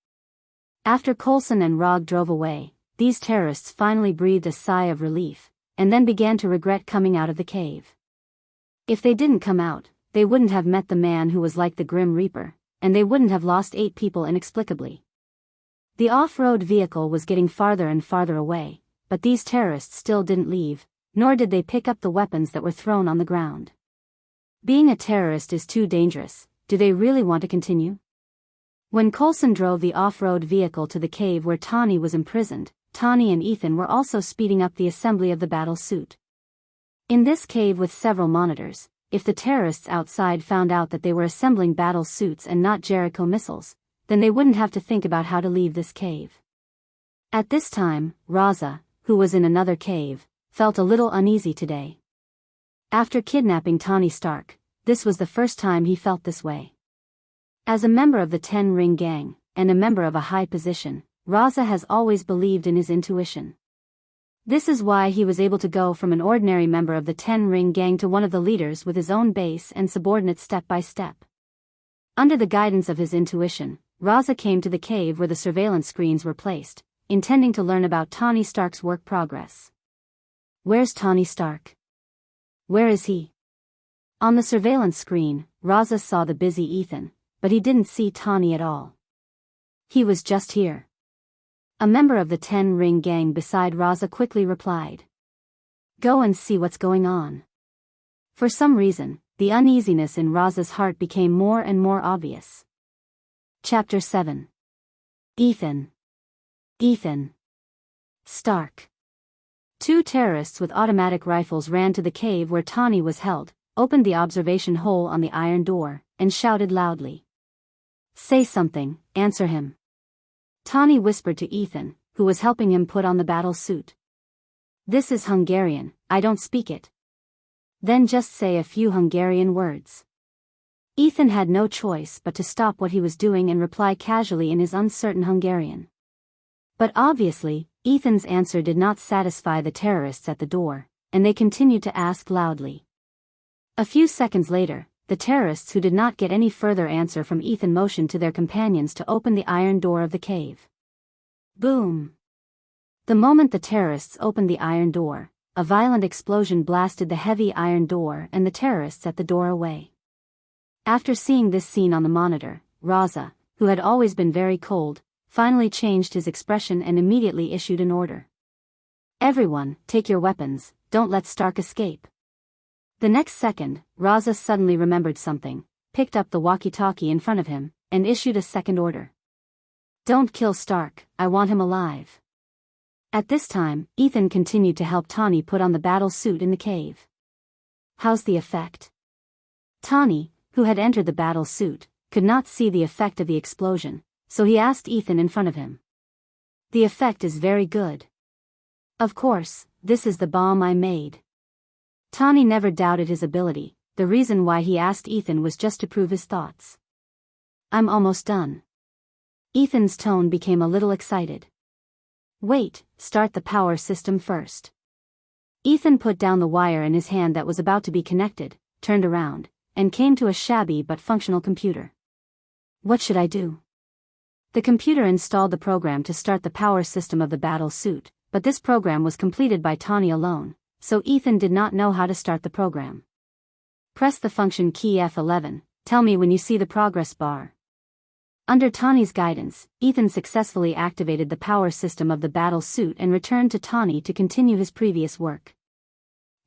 After Coulson and Rog drove away, these terrorists finally breathed a sigh of relief, and then began to regret coming out of the cave. If they didn't come out, they wouldn't have met the man who was like the Grim Reaper, and they wouldn't have lost 8 people inexplicably. The off-road vehicle was getting farther and farther away, but these terrorists still didn't leave, nor did they pick up the weapons that were thrown on the ground. Being a terrorist is too dangerous. Do they really want to continue? When Coulson drove the off-road vehicle to the cave where Tony was imprisoned, Tony and Ethan were also speeding up the assembly of the battle suit. In this cave with several monitors, if the terrorists outside found out that they were assembling battle suits and not Jericho missiles, then they wouldn't have to think about how to leave this cave. At this time, Raza, who was in another cave, felt a little uneasy today. After kidnapping Tony Stark, this was the first time he felt this way. As a member of the Ten Ring Gang, and a member of a high position, Raza has always believed in his intuition. This is why he was able to go from an ordinary member of the Ten Ring Gang to one of the leaders with his own base and subordinates step by step. Under the guidance of his intuition, Raza came to the cave where the surveillance screens were placed, intending to learn about Tony Stark's work progress. Where's Tony Stark? Where is he? On the surveillance screen, Raza saw the busy Ethan, but he didn't see Tony at all. He was just here. A member of the Ten Ring Gang beside Raza quickly replied. Go and see what's going on. For some reason, the uneasiness in Raza's heart became more and more obvious. Chapter 7. Ethan Stark. 2 terrorists with automatic rifles ran to the cave where Tony was held, opened the observation hole on the iron door, and shouted loudly. Say something, answer him. Tony whispered to Ethan, who was helping him put on the battle suit. This is Hungarian, I don't speak it. Then just say a few Hungarian words. Ethan had no choice but to stop what he was doing and reply casually in his uncertain Hungarian. But obviously, Ethan's answer did not satisfy the terrorists at the door, and they continued to ask loudly. A few seconds later, the terrorists who did not get any further answer from Ethan motioned to their companions to open the iron door of the cave. Boom! The moment the terrorists opened the iron door, a violent explosion blasted the heavy iron door and the terrorists at the door away. After seeing this scene on the monitor, Raza, who had always been very cold, finally changed his expression and immediately issued an order. Everyone, take your weapons, don't let Stark escape. The next second, Raza suddenly remembered something, picked up the walkie-talkie in front of him, and issued a second order. Don't kill Stark, I want him alive. At this time, Ethan continued to help Tony put on the battle suit in the cave. How's the effect? Tony, who had entered the battle suit, could not see the effect of the explosion, so he asked Ethan in front of him. The effect is very good. Of course, this is the bomb I made. Tony never doubted his ability, the reason why he asked Ethan was just to prove his thoughts. I'm almost done. Ethan's tone became a little excited. Wait, start the power system first. Ethan put down the wire in his hand that was about to be connected, turned around, and came to a shabby but functional computer. What should I do? The computer installed the program to start the power system of the battle suit, but this program was completed by Tony alone, so Ethan did not know how to start the program. Press the function key F11, tell me when you see the progress bar. Under Tawny's guidance, Ethan successfully activated the power system of the battle suit and returned to Tawny to continue his previous work.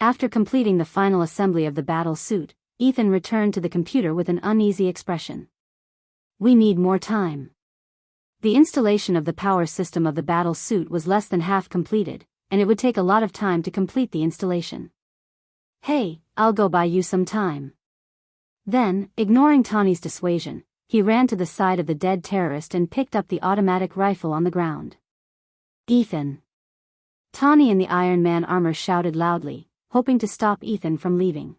After completing the final assembly of the battle suit, Ethan returned to the computer with an uneasy expression. We need more time. The installation of the power system of the battle suit was less than half completed, and it would take a lot of time to complete the installation. Hey, I'll go buy you some time. Then, ignoring Tawny's dissuasion, he ran to the side of the dead terrorist and picked up the automatic rifle on the ground. Ethan! Tawny in the Iron Man armor shouted loudly, hoping to stop Ethan from leaving.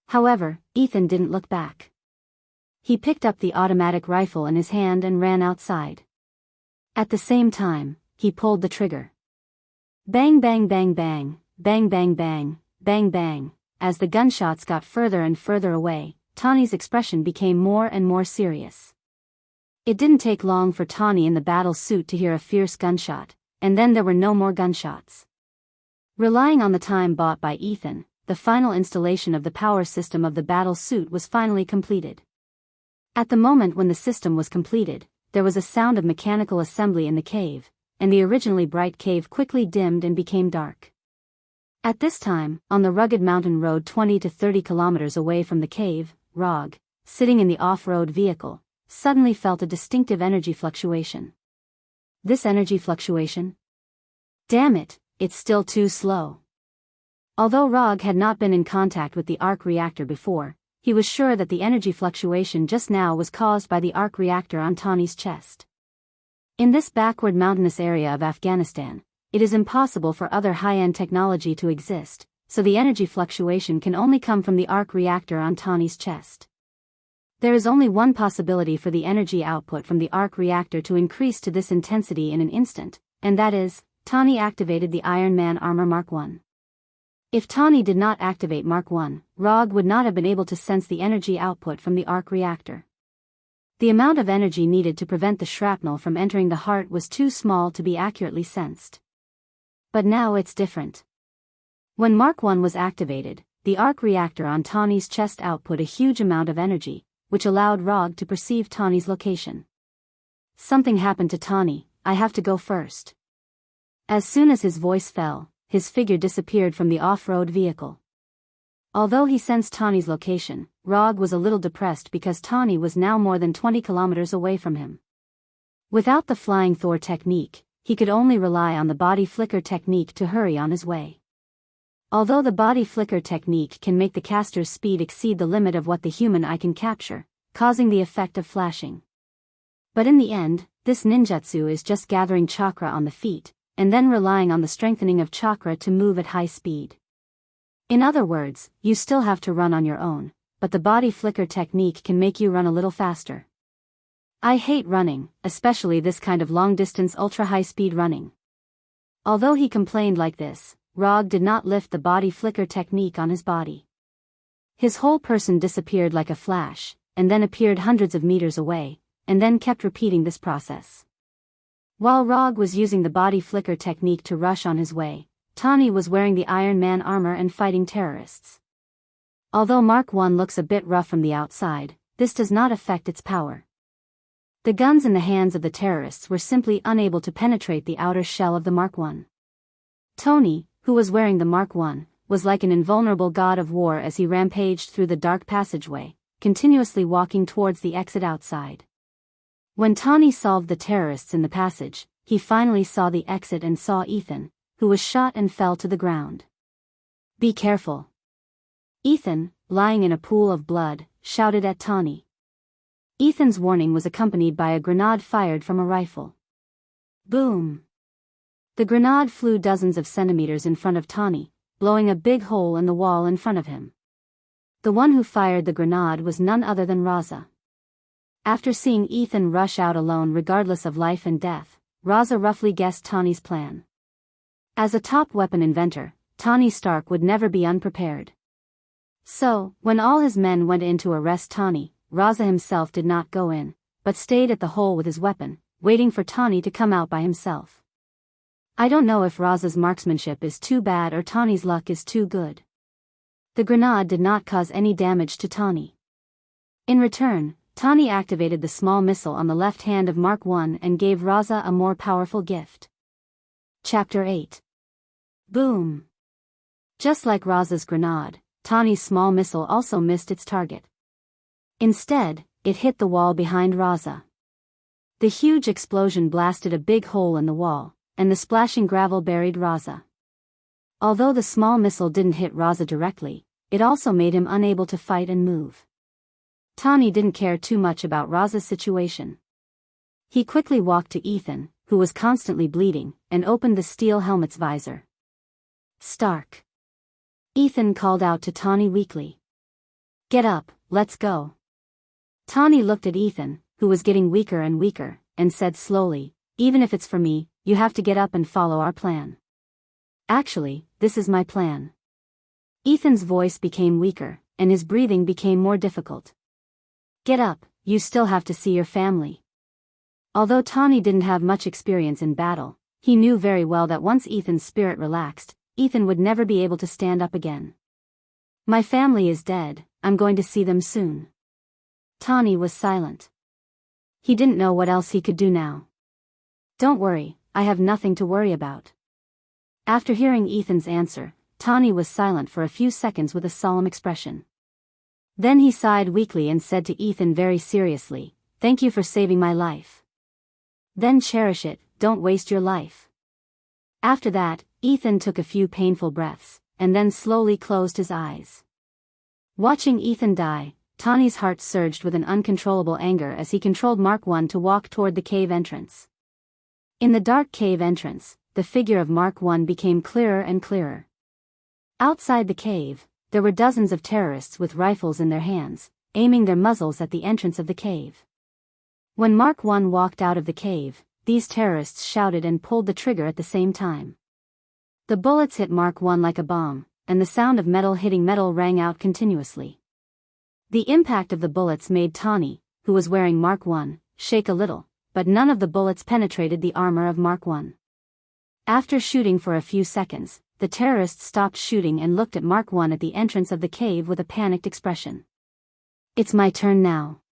However, Ethan didn't look back. He picked up the automatic rifle in his hand and ran outside. At the same time, he pulled the trigger. Bang bang bang bang, bang bang bang, bang bang. As the gunshots got further and further away, Tawny's expression became more and more serious. It didn't take long for Tawny in the battle suit to hear a fierce gunshot, and then there were no more gunshots. Relying on the time bought by Ethan, the final installation of the power system of the battle suit was finally completed. At the moment when the system was completed, there was a sound of mechanical assembly in the cave, and the originally bright cave quickly dimmed and became dark. At this time, on the rugged mountain road 20 to 30 kilometers away from the cave, Rog, sitting in the off-road vehicle, suddenly felt a distinctive energy fluctuation. This energy fluctuation? Damn it, it's still too slow. Although Rog had not been in contact with the arc reactor before, he was sure that the energy fluctuation just now was caused by the arc reactor on Tawny's chest. In this backward mountainous area of Afghanistan, it is impossible for other high-end technology to exist, so the energy fluctuation can only come from the arc reactor on Tawny's chest. There is only one possibility for the energy output from the arc reactor to increase to this intensity in an instant, and that is, Tawny activated the Iron Man armor Mark I. If Tawny did not activate Mark I, Rog would not have been able to sense the energy output from the arc reactor. The amount of energy needed to prevent the shrapnel from entering the heart was too small to be accurately sensed. But now it's different. When Mark I was activated, the arc reactor on Tawny's chest output a huge amount of energy, which allowed Rog to perceive Tawny's location. Something happened to Tawny, I have to go first. As soon as his voice fell, his figure disappeared from the off-road vehicle. Although he sensed Tawny's location, Rog was a little depressed because Tawny was now more than 20 kilometers away from him. Without the Flying Thor technique, he could only rely on the body flicker technique to hurry on his way. Although the body flicker technique can make the caster's speed exceed the limit of what the human eye can capture, causing the effect of flashing. But in the end, this ninjutsu is just gathering chakra on the feet, and then relying on the strengthening of chakra to move at high speed. In other words, you still have to run on your own, but the body flicker technique can make you run a little faster. I hate running, especially this kind of long-distance ultra-high-speed running. Although he complained like this, Rog did not lift the body flicker technique on his body. His whole person disappeared like a flash, and then appeared hundreds of meters away, and then kept repeating this process. While Rog was using the body flicker technique to rush on his way, Tawny was wearing the Iron Man armor and fighting terrorists. Although Mark I looks a bit rough from the outside, this does not affect its power. The guns in the hands of the terrorists were simply unable to penetrate the outer shell of the Mark I. Tawny, who was wearing the Mark I, was like an invulnerable god of war as he rampaged through the dark passageway, continuously walking towards the exit outside. When Tawny solved the terrorists in the passage, he finally saw the exit and saw Ethan, who was shot and fell to the ground. Be careful. Ethan, lying in a pool of blood, shouted at Tawny. Ethan's warning was accompanied by a grenade fired from a rifle. Boom! The grenade flew dozens of centimeters in front of Tawny, blowing a big hole in the wall in front of him. The one who fired the grenade was none other than Raza. After seeing Ethan rush out alone regardless of life and death, Raza roughly guessed Tawny's plan. As a top weapon inventor, Tawny Stark would never be unprepared. So, when all his men went in to arrest Tawny, Raza himself did not go in, but stayed at the hole with his weapon, waiting for Tawny to come out by himself. I don't know if Raza's marksmanship is too bad or Tawny's luck is too good. The grenade did not cause any damage to Tawny. In return, Tani activated the small missile on the left hand of Mark 1 and gave Raza a more powerful gift. Chapter 8. Boom! Just like Raza's grenade, Tani's small missile also missed its target. Instead, it hit the wall behind Raza. The huge explosion blasted a big hole in the wall, and the splashing gravel buried Raza. Although the small missile didn't hit Raza directly, it also made him unable to fight and move. Tani didn't care too much about Raza's situation. He quickly walked to Ethan, who was constantly bleeding, and opened the steel helmet's visor. Stark. Ethan called out to Tani weakly. Get up, let's go. Tani looked at Ethan, who was getting weaker and weaker, and said slowly, even if it's for me, you have to get up and follow our plan. Actually, this is my plan. Ethan's voice became weaker, and his breathing became more difficult. Get up, you still have to see your family. Although Tani didn't have much experience in battle, he knew very well that once Ethan's spirit relaxed, Ethan would never be able to stand up again. My family is dead, I'm going to see them soon. Tani was silent. He didn't know what else he could do now. Don't worry, I have nothing to worry about. After hearing Ethan's answer, Tani was silent for a few seconds with a solemn expression. Then he sighed weakly and said to Ethan very seriously, thank you for saving my life. Then cherish it, don't waste your life. After that, Ethan took a few painful breaths, and then slowly closed his eyes. Watching Ethan die, Tani's heart surged with an uncontrollable anger as he controlled Mark 1 to walk toward the cave entrance. In the dark cave entrance, the figure of Mark 1 became clearer and clearer. Outside the cave, there were dozens of terrorists with rifles in their hands, aiming their muzzles at the entrance of the cave. When Mark 1 walked out of the cave, these terrorists shouted and pulled the trigger at the same time. The bullets hit Mark 1 like a bomb, and the sound of metal hitting metal rang out continuously. The impact of the bullets made Tani, who was wearing Mark 1, shake a little, but none of the bullets penetrated the armor of Mark 1. After shooting for a few seconds, the terrorists stopped shooting and looked at Mark 1 at the entrance of the cave with a panicked expression. It's my turn now.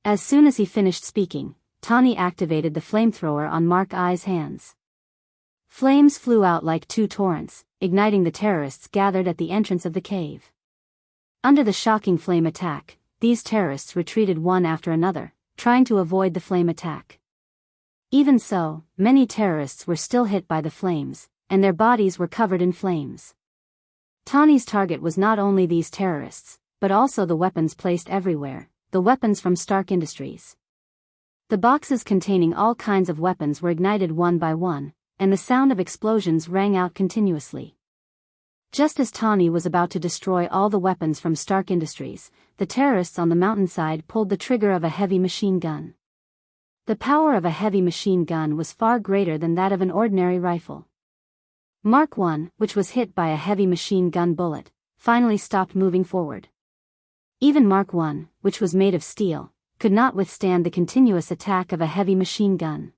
As soon as he finished speaking, Tani activated the flamethrower on Mark I's hands. Flames flew out like two torrents, igniting the terrorists gathered at the entrance of the cave. Under the shocking flame attack, these terrorists retreated one after another, trying to avoid the flame attack. Even so, many terrorists were still hit by the flames, and their bodies were covered in flames. Tani's target was not only these terrorists, but also the weapons placed everywhere, the weapons from Stark Industries. The boxes containing all kinds of weapons were ignited one by one, and the sound of explosions rang out continuously. Just as Tani was about to destroy all the weapons from Stark Industries, the terrorists on the mountainside pulled the trigger of a heavy machine gun. The power of a heavy machine gun was far greater than that of an ordinary rifle. Mark 1, which was hit by a heavy machine gun bullet, finally stopped moving forward. Even Mark 1, which was made of steel, could not withstand the continuous attack of a heavy machine gun.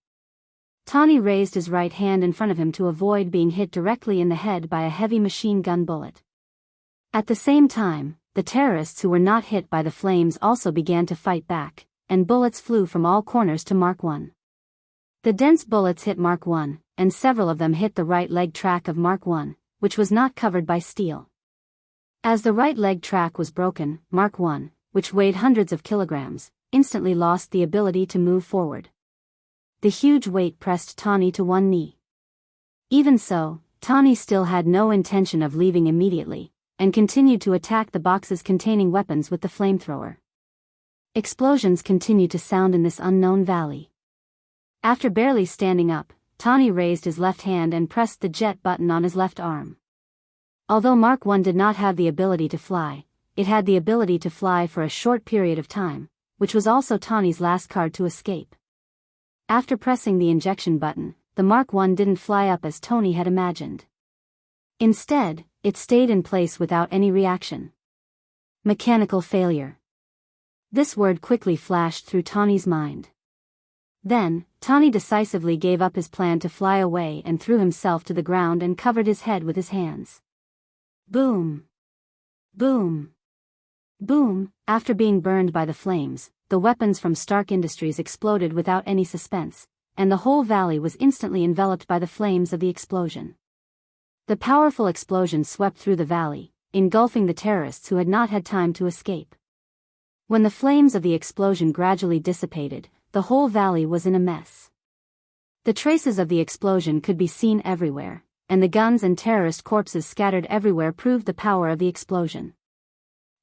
Tani raised his right hand in front of him to avoid being hit directly in the head by a heavy machine gun bullet. At the same time, the terrorists who were not hit by the flames also began to fight back, and bullets flew from all corners to Mark 1. The dense bullets hit Mark 1, and several of them hit the right leg track of Mark 1, which was not covered by steel. As the right leg track was broken, Mark 1, which weighed hundreds of kilograms, instantly lost the ability to move forward. The huge weight pressed Tani to one knee. Even so, Tani still had no intention of leaving immediately, and continued to attack the boxes containing weapons with the flamethrower. Explosions continued to sound in this unknown valley. After barely standing up, Tani raised his left hand and pressed the jet button on his left arm. Although Mark 1 did not have the ability to fly, it had the ability to fly for a short period of time, which was also Tani's last card to escape. After pressing the injection button, the Mark 1 didn't fly up as Tani had imagined. Instead, it stayed in place without any reaction. Mechanical failure. This word quickly flashed through Tani's mind. Then, Tani decisively gave up his plan to fly away and threw himself to the ground and covered his head with his hands. Boom! Boom! Boom! After being burned by the flames, the weapons from Stark Industries exploded without any suspense, and the whole valley was instantly enveloped by the flames of the explosion. The powerful explosion swept through the valley, engulfing the terrorists who had not had time to escape. When the flames of the explosion gradually dissipated, the whole valley was in a mess. The traces of the explosion could be seen everywhere, and the guns and terrorist corpses scattered everywhere proved the power of the explosion.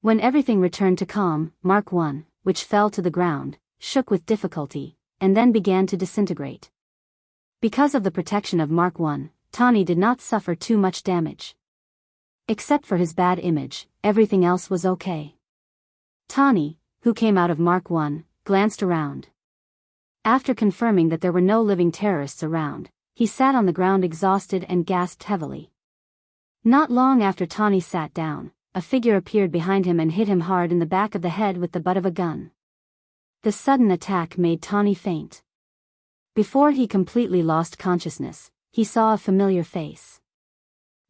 When everything returned to calm, Mark I, which fell to the ground, shook with difficulty, and then began to disintegrate. Because of the protection of Mark I, Tawny did not suffer too much damage. Except for his bad image, everything else was okay. Tawny, who came out of Mark I, glanced around. After confirming that there were no living terrorists around, he sat on the ground exhausted and gasped heavily. Not long after Tawny sat down, a figure appeared behind him and hit him hard in the back of the head with the butt of a gun. The sudden attack made Tawny faint. Before he completely lost consciousness, he saw a familiar face.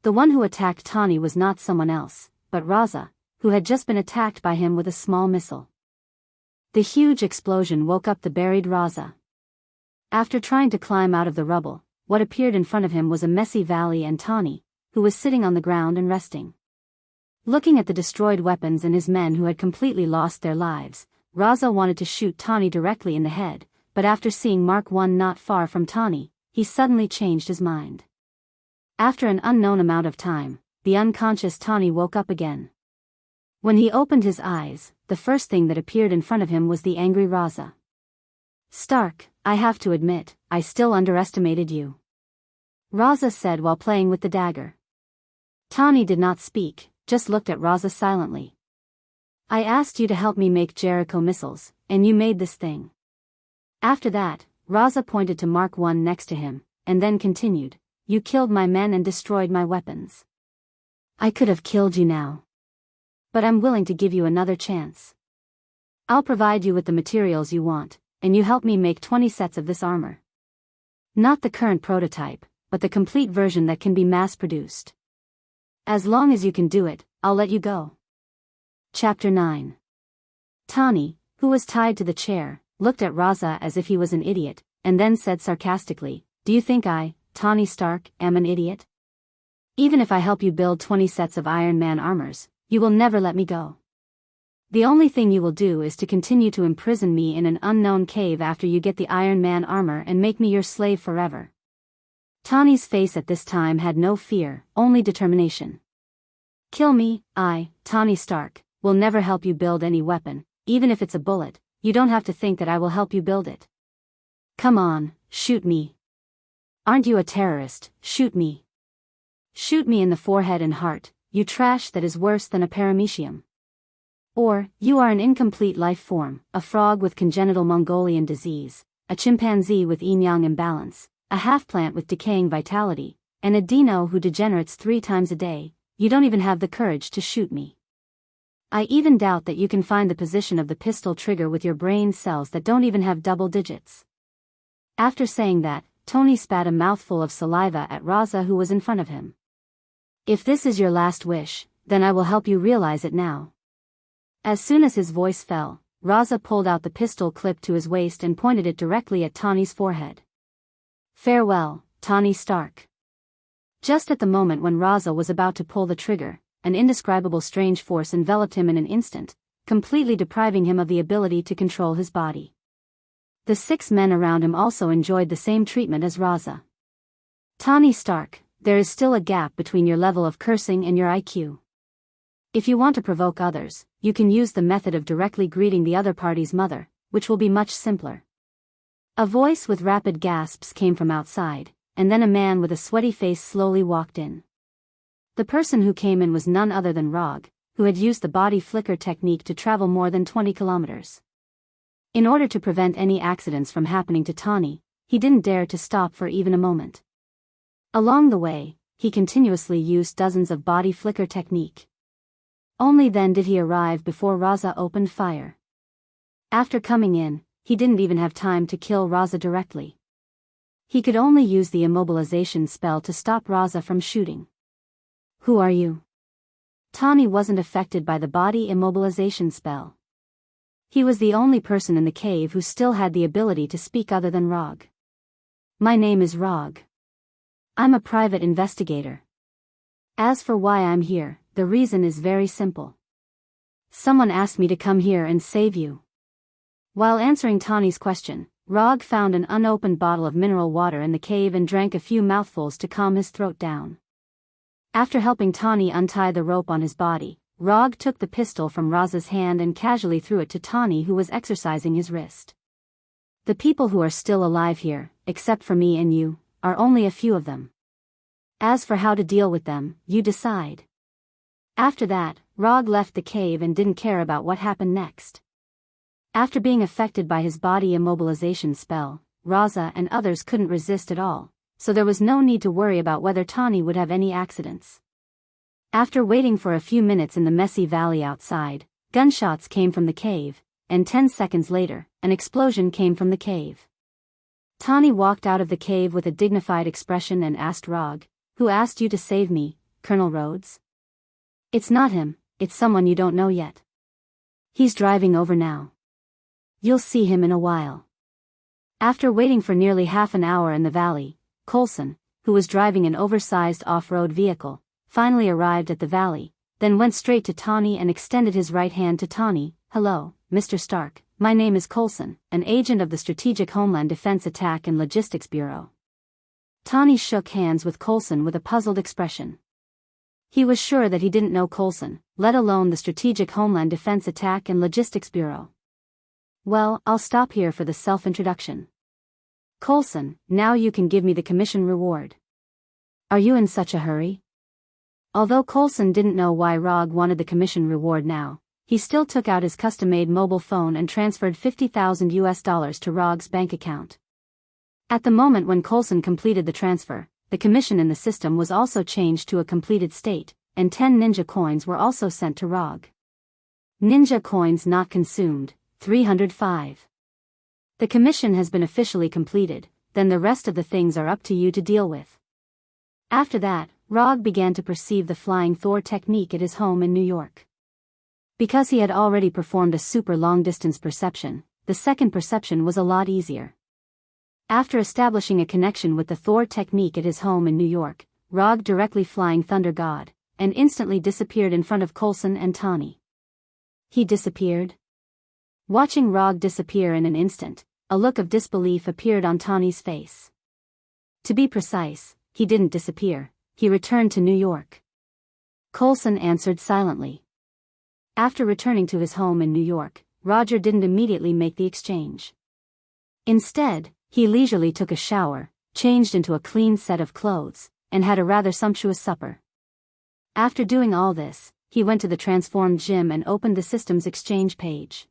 The one who attacked Tawny was not someone else, but Raza, who had just been attacked by him with a small missile. The huge explosion woke up the buried Raza. After trying to climb out of the rubble, what appeared in front of him was a messy valley and Tawny, who was sitting on the ground and resting. Looking at the destroyed weapons and his men who had completely lost their lives, Raza wanted to shoot Tawny directly in the head, but after seeing Mark I not far from Tawny, he suddenly changed his mind. After an unknown amount of time, the unconscious Tawny woke up again. When he opened his eyes, the first thing that appeared in front of him was the angry Raza. "Stark, I have to admit, I still underestimated you," Raza said while playing with the dagger. Tawny did not speak, just looked at Raza silently. "I asked you to help me make Jericho missiles, and you made this thing." After that, Raza pointed to Mark I next to him, and then continued, "You killed my men and destroyed my weapons. I could have killed you now. But I'm willing to give you another chance. I'll provide you with the materials you want, and you help me make 20 sets of this armor. Not the current prototype, but the complete version that can be mass-produced. As long as you can do it, I'll let you go." Chapter 9. Tawny, who was tied to the chair, looked at Raza as if he was an idiot, and then said sarcastically, "Do you think I, Tawny Stark, am an idiot? Even if I help you build 20 sets of Iron Man armors, you will never let me go. The only thing you will do is to continue to imprison me in an unknown cave after you get the Iron Man armor and make me your slave forever." Tawny's face at this time had no fear, only determination. "Kill me, I, Tawny Stark, will never help you build any weapon, even if it's a bullet. You don't have to think that I will help you build it. Come on, shoot me. Aren't you a terrorist? Shoot me. Shoot me in the forehead and heart, you trash that is worse than a paramecium. Or, you are an incomplete life form, a frog with congenital Mongolian disease, a chimpanzee with yin-yang imbalance, a half-plant with decaying vitality, and a dino who degenerates 3 times a day. You don't even have the courage to shoot me. I even doubt that you can find the position of the pistol trigger with your brain cells that don't even have double digits." After saying that, Tawny spat a mouthful of saliva at Raza who was in front of him. "If this is your last wish, then I will help you realize it now." As soon as his voice fell, Raza pulled out the pistol clip to his waist and pointed it directly at Tawny's forehead. "Farewell, Tawny Stark." Just at the moment when Raza was about to pull the trigger, an indescribable strange force enveloped him in an instant, completely depriving him of the ability to control his body. The 6 men around him also enjoyed the same treatment as Raza. "Tawny Stark, there is still a gap between your level of cursing and your IQ. If you want to provoke others, you can use the method of directly greeting the other party's mother, which will be much simpler." A voice with rapid gasps came from outside, and then a man with a sweaty face slowly walked in. The person who came in was none other than Rog, who had used the body flicker technique to travel more than 20 kilometers. In order to prevent any accidents from happening to Tawny, he didn't dare to stop for even a moment. Along the way, he continuously used dozens of body flicker technique. Only then did he arrive before Raza opened fire. After coming in, he didn't even have time to kill Raza directly. He could only use the immobilization spell to stop Raza from shooting. "Who are you?" Tani wasn't affected by the body immobilization spell. He was the only person in the cave who still had the ability to speak other than Rog. My name is Rog. I'm a private investigator. As for why I'm here, the reason is very simple. Someone asked me to come here and save you. While answering Tani's question, Rog found an unopened bottle of mineral water in the cave and drank a few mouthfuls to calm his throat down. After helping Tani untie the rope on his body, Rog took the pistol from Raza's hand and casually threw it to Tani, who was exercising his wrist. The people who are still alive here, except for me and you, are only a few of them. As for how to deal with them, you decide. After that, Rog left the cave and didn't care about what happened next. After being affected by his body immobilization spell, Raza and others couldn't resist at all, so there was no need to worry about whether Tani would have any accidents. After waiting for a few minutes in the messy valley outside, gunshots came from the cave, and 10 seconds later, an explosion came from the cave. Tani walked out of the cave with a dignified expression and asked Rog, "Who asked you to save me, Colonel Rhodes?" "It's not him, it's someone you don't know yet. He's driving over now. You'll see him in a while." After waiting for nearly half an hour in the valley, Coulson, who was driving an oversized off-road vehicle, finally arrived at the valley, then went straight to Tani and extended his right hand to Tani. "Hello, Mr. Stark, my name is Coulson, an agent of the Strategic Homeland Defense Attack and Logistics Bureau." Tani shook hands with Coulson with a puzzled expression. He was sure that he didn't know Coulson, let alone the Strategic Homeland Defense Attack and Logistics Bureau. "Well, I'll stop here for the self-introduction. Coulson, now you can give me the commission reward." "Are you in such a hurry?" Although Coulson didn't know why Rog wanted the commission reward now, he still took out his custom-made mobile phone and transferred $50,000 to Rog's bank account. At the moment when Coulson completed the transfer, the commission in the system was also changed to a completed state, and 10 ninja coins were also sent to Rog. Ninja coins not consumed, 305. The commission has been officially completed, then the rest of the things are up to you to deal with. After that, Rog began to perceive the flying Thor technique at his home in New York. Because he had already performed a super long-distance perception, the second perception was a lot easier. After establishing a connection with the Thor technique at his home in New York, Rog directly flying Thunder God, and instantly disappeared in front of Coulson and Tani. He disappeared? Watching Rog disappear in an instant, a look of disbelief appeared on Tani's face. To be precise, he didn't disappear, he returned to New York. Coulson answered silently. After returning to his home in New York, Roger didn't immediately make the exchange. Instead, he leisurely took a shower, changed into a clean set of clothes, and had a rather sumptuous supper. After doing all this, he went to the transformed gym and opened the system's exchange page.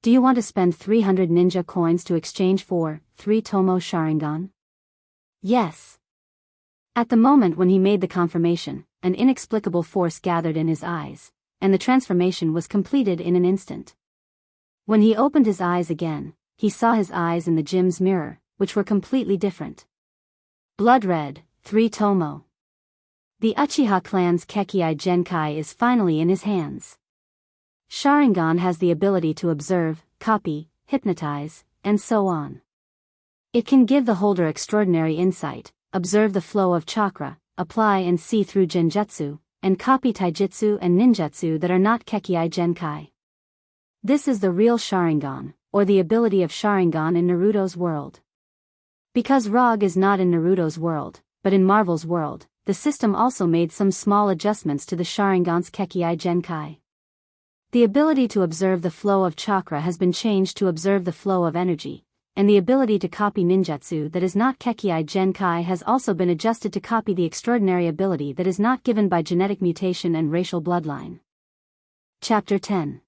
"Do you want to spend 300 ninja coins to exchange for 3 Tomo Sharingan?" "Yes." At the moment when he made the confirmation, an inexplicable force gathered in his eyes, and the transformation was completed in an instant. When he opened his eyes again, he saw his eyes in the gym's mirror, which were completely different. Blood red, 3 Tomo. The Uchiha clan's Kekkei Genkai is finally in his hands. Sharingan has the ability to observe, copy, hypnotize, and so on. It can give the holder extraordinary insight, observe the flow of chakra, apply and see through genjutsu, and copy taijutsu and ninjutsu that are not Kekkei Genkai. This is the real Sharingan, or the ability of Sharingan in Naruto's world. Because Rog is not in Naruto's world, but in Marvel's world, the system also made some small adjustments to the Sharingan's Kekkei Genkai. The ability to observe the flow of chakra has been changed to observe the flow of energy, and the ability to copy ninjutsu that is not Kekkei Genkai has also been adjusted to copy the extraordinary ability that is not given by genetic mutation and racial bloodline. Chapter 10.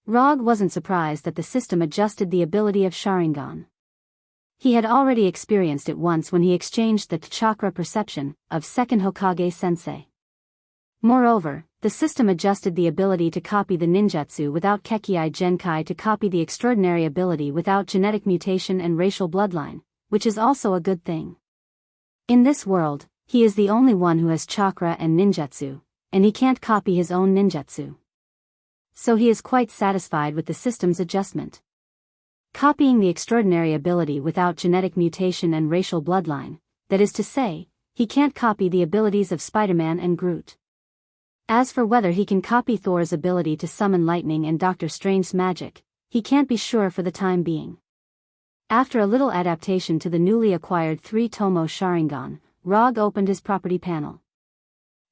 Rog wasn't surprised that the system adjusted the ability of Sharingan. He had already experienced it once when he exchanged the chakra perception of second Hokage Sensei. Moreover, the system adjusted the ability to copy the ninjutsu without Kekkei Genkai to copy the extraordinary ability without genetic mutation and racial bloodline, which is also a good thing. In this world, he is the only one who has chakra and ninjutsu, and he can't copy his own ninjutsu. So he is quite satisfied with the system's adjustment. Copying the extraordinary ability without genetic mutation and racial bloodline, that is to say, he can't copy the abilities of Spider-Man and Groot. As for whether he can copy Thor's ability to summon lightning and Doctor Strange's magic, he can't be sure for the time being. After a little adaptation to the newly acquired 3-Tomo Sharingan, Rog opened his property panel.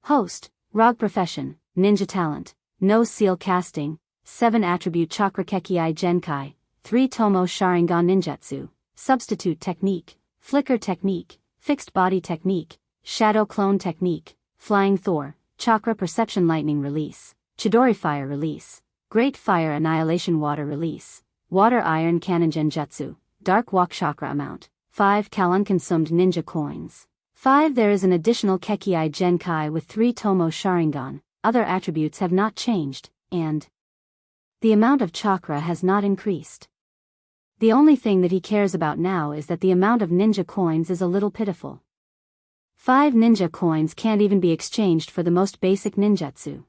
Host, Rog profession, ninja talent, no seal casting, 7 attribute chakra Kekii Genkai, 3-Tomo Sharingan ninjutsu, substitute technique, flicker technique, fixed body technique, shadow clone technique, flying Thor, chakra perception lightning release, Chidori fire release, great fire annihilation water release, water iron cannon genjutsu, dark walk chakra amount, 5 Cal unconsumed ninja coins. 5 There is an additional Kekii Genkai with 3-Tomo Sharingan, other attributes have not changed, and the amount of chakra has not increased. The only thing that he cares about now is that the amount of ninja coins is a little pitiful. 5 ninja coins can't even be exchanged for the most basic ninjutsu.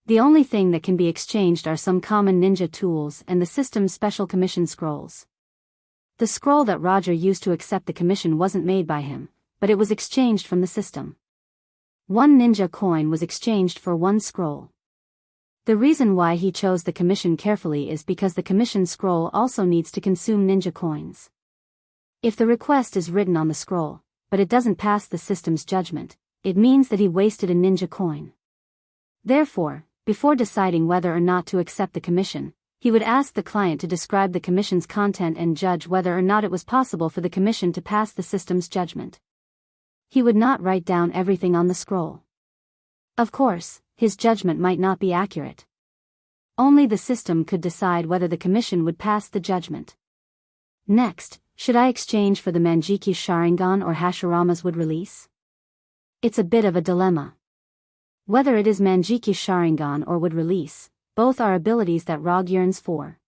The only thing that can be exchanged are some common ninja tools and the system's special commission scrolls. The scroll that Roger used to accept the commission wasn't made by him, but it was exchanged from the system. 1 ninja coin was exchanged for 1 scroll. The reason why he chose the commission carefully is because the commission scroll also needs to consume ninja coins. If the request is written on the scroll, but it doesn't pass the system's judgment, it means that he wasted a ninja coin. Therefore, before deciding whether or not to accept the commission, he would ask the client to describe the commission's content and judge whether or not it was possible for the commission to pass the system's judgment. He would not write down everything on the scroll. Of course, his judgment might not be accurate. Only the system could decide whether the commission would pass the judgment. Next, should I exchange for the Manjiki Sharingan or Hashirama's wood release? It's a bit of a dilemma. Whether it is Manjiki Sharingan or wood release, both are abilities that Rog yearns for.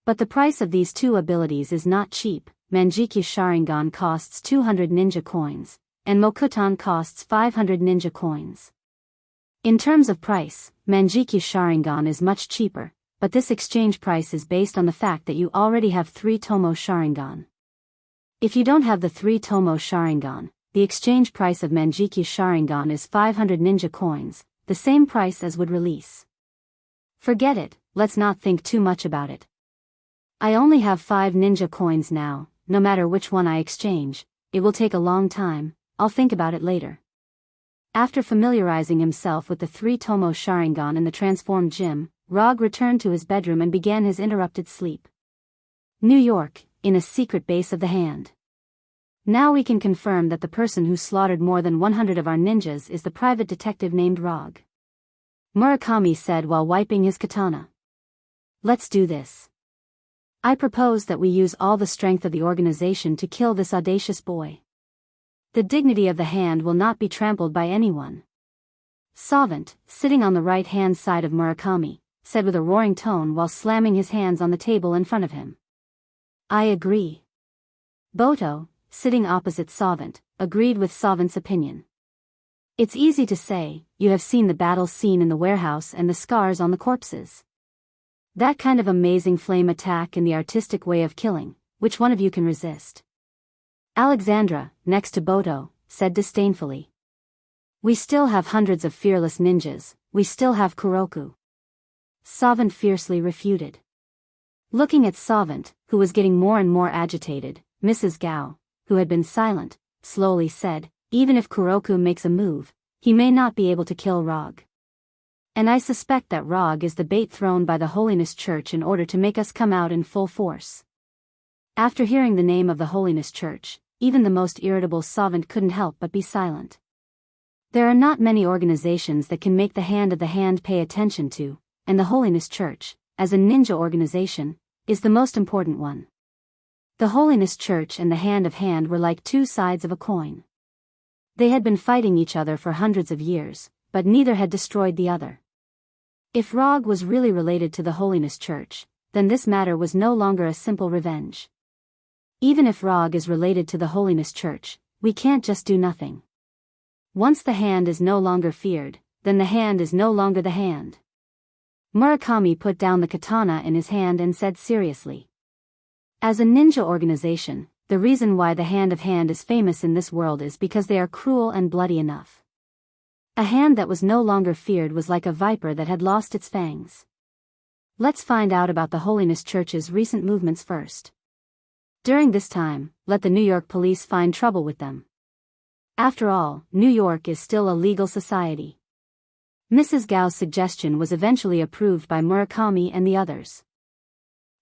But the price of these 2 abilities is not cheap. Manjiki Sharingan costs 200 ninja coins, and Mokuton costs 500 ninja coins. In terms of price, Manjiki Sharingan is much cheaper, but this exchange price is based on the fact that you already have 3-Tomo Sharingan. If you don't have the 3-Tomo Sharingan, the exchange price of Manjiki Sharingan is 500 ninja coins, the same price as would release. Forget it, let's not think too much about it. I only have 5 ninja coins now, no matter which one I exchange, it will take a long time, I'll think about it later. After familiarizing himself with the 3-Tomo Sharingan in the transformed gym, Rog returned to his bedroom and began his interrupted sleep. New York, in a secret base of the hand. Now we can confirm that the person who slaughtered more than 100 of our ninjas is the private detective named Rog. Murakami said while wiping his katana. Let's do this. I propose that we use all the strength of the organization to kill this audacious boy. The dignity of the hand will not be trampled by anyone. Savant, sitting on the right-hand side of Murakami, said with a roaring tone while slamming his hands on the table in front of him. I agree. Boto, sitting opposite Savant, agreed with Savant's opinion. It's easy to say, you have seen the battle scene in the warehouse and the scars on the corpses. That kind of amazing flame attack and the artistic way of killing, which one of you can resist? Alexandra, next to Boto, said disdainfully. We still have hundreds of fearless ninjas, we still have Kuroku. Savant fiercely refuted. Looking at Savant, who was getting more and more agitated, Mrs. Gao, who had been silent, slowly said, even if Kuroku makes a move, he may not be able to kill Rog. And I suspect that Rog is the bait thrown by the Holiness Church in order to make us come out in full force. After hearing the name of the Holiness Church, even the most irritable Savant couldn't help but be silent. There are not many organizations that can make the hand of the hand pay attention to, and the Holiness Church, as a ninja organization, is the most important one. The Holiness Church and the Hand of Hand were like 2 sides of a coin. They had been fighting each other for hundreds of years, but neither had destroyed the other. If Rog was really related to the Holiness Church, then this matter was no longer a simple revenge. Even if Rog is related to the Holiness Church, we can't just do nothing. Once the hand is no longer feared, then the hand is no longer the hand. Murakami put down the katana in his hand and said seriously. As a ninja organization, the reason why the Hand of Hand is famous in this world is because they are cruel and bloody enough. A hand that was no longer feared was like a viper that had lost its fangs. Let's find out about the Holiness Church's recent movements first. During this time, let the New York police find trouble with them. After all, New York is still a legal society. Mrs. Gao's suggestion was eventually approved by Murakami and the others.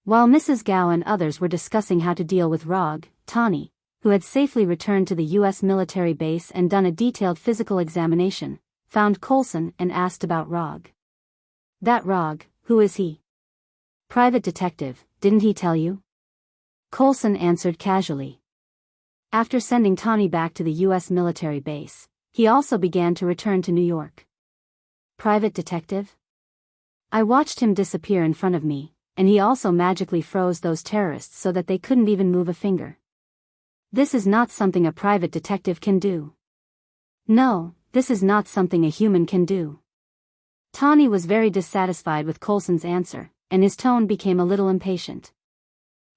While Mrs. Gao and others were discussing how to deal with Rog, Tani, who had safely returned to the U.S. military base and done a detailed physical examination, found Coulson and asked about Rog. That Rog, who is he? Private detective, didn't he tell you? Coulson answered casually. After sending Tani back to the U.S. military base, he also began to return to New York. Private detective? I watched him disappear in front of me, and he also magically froze those terrorists so that they couldn't even move a finger. This is not something a private detective can do. No, this is not something a human can do. Tani was very dissatisfied with Coulson's answer, and his tone became a little impatient.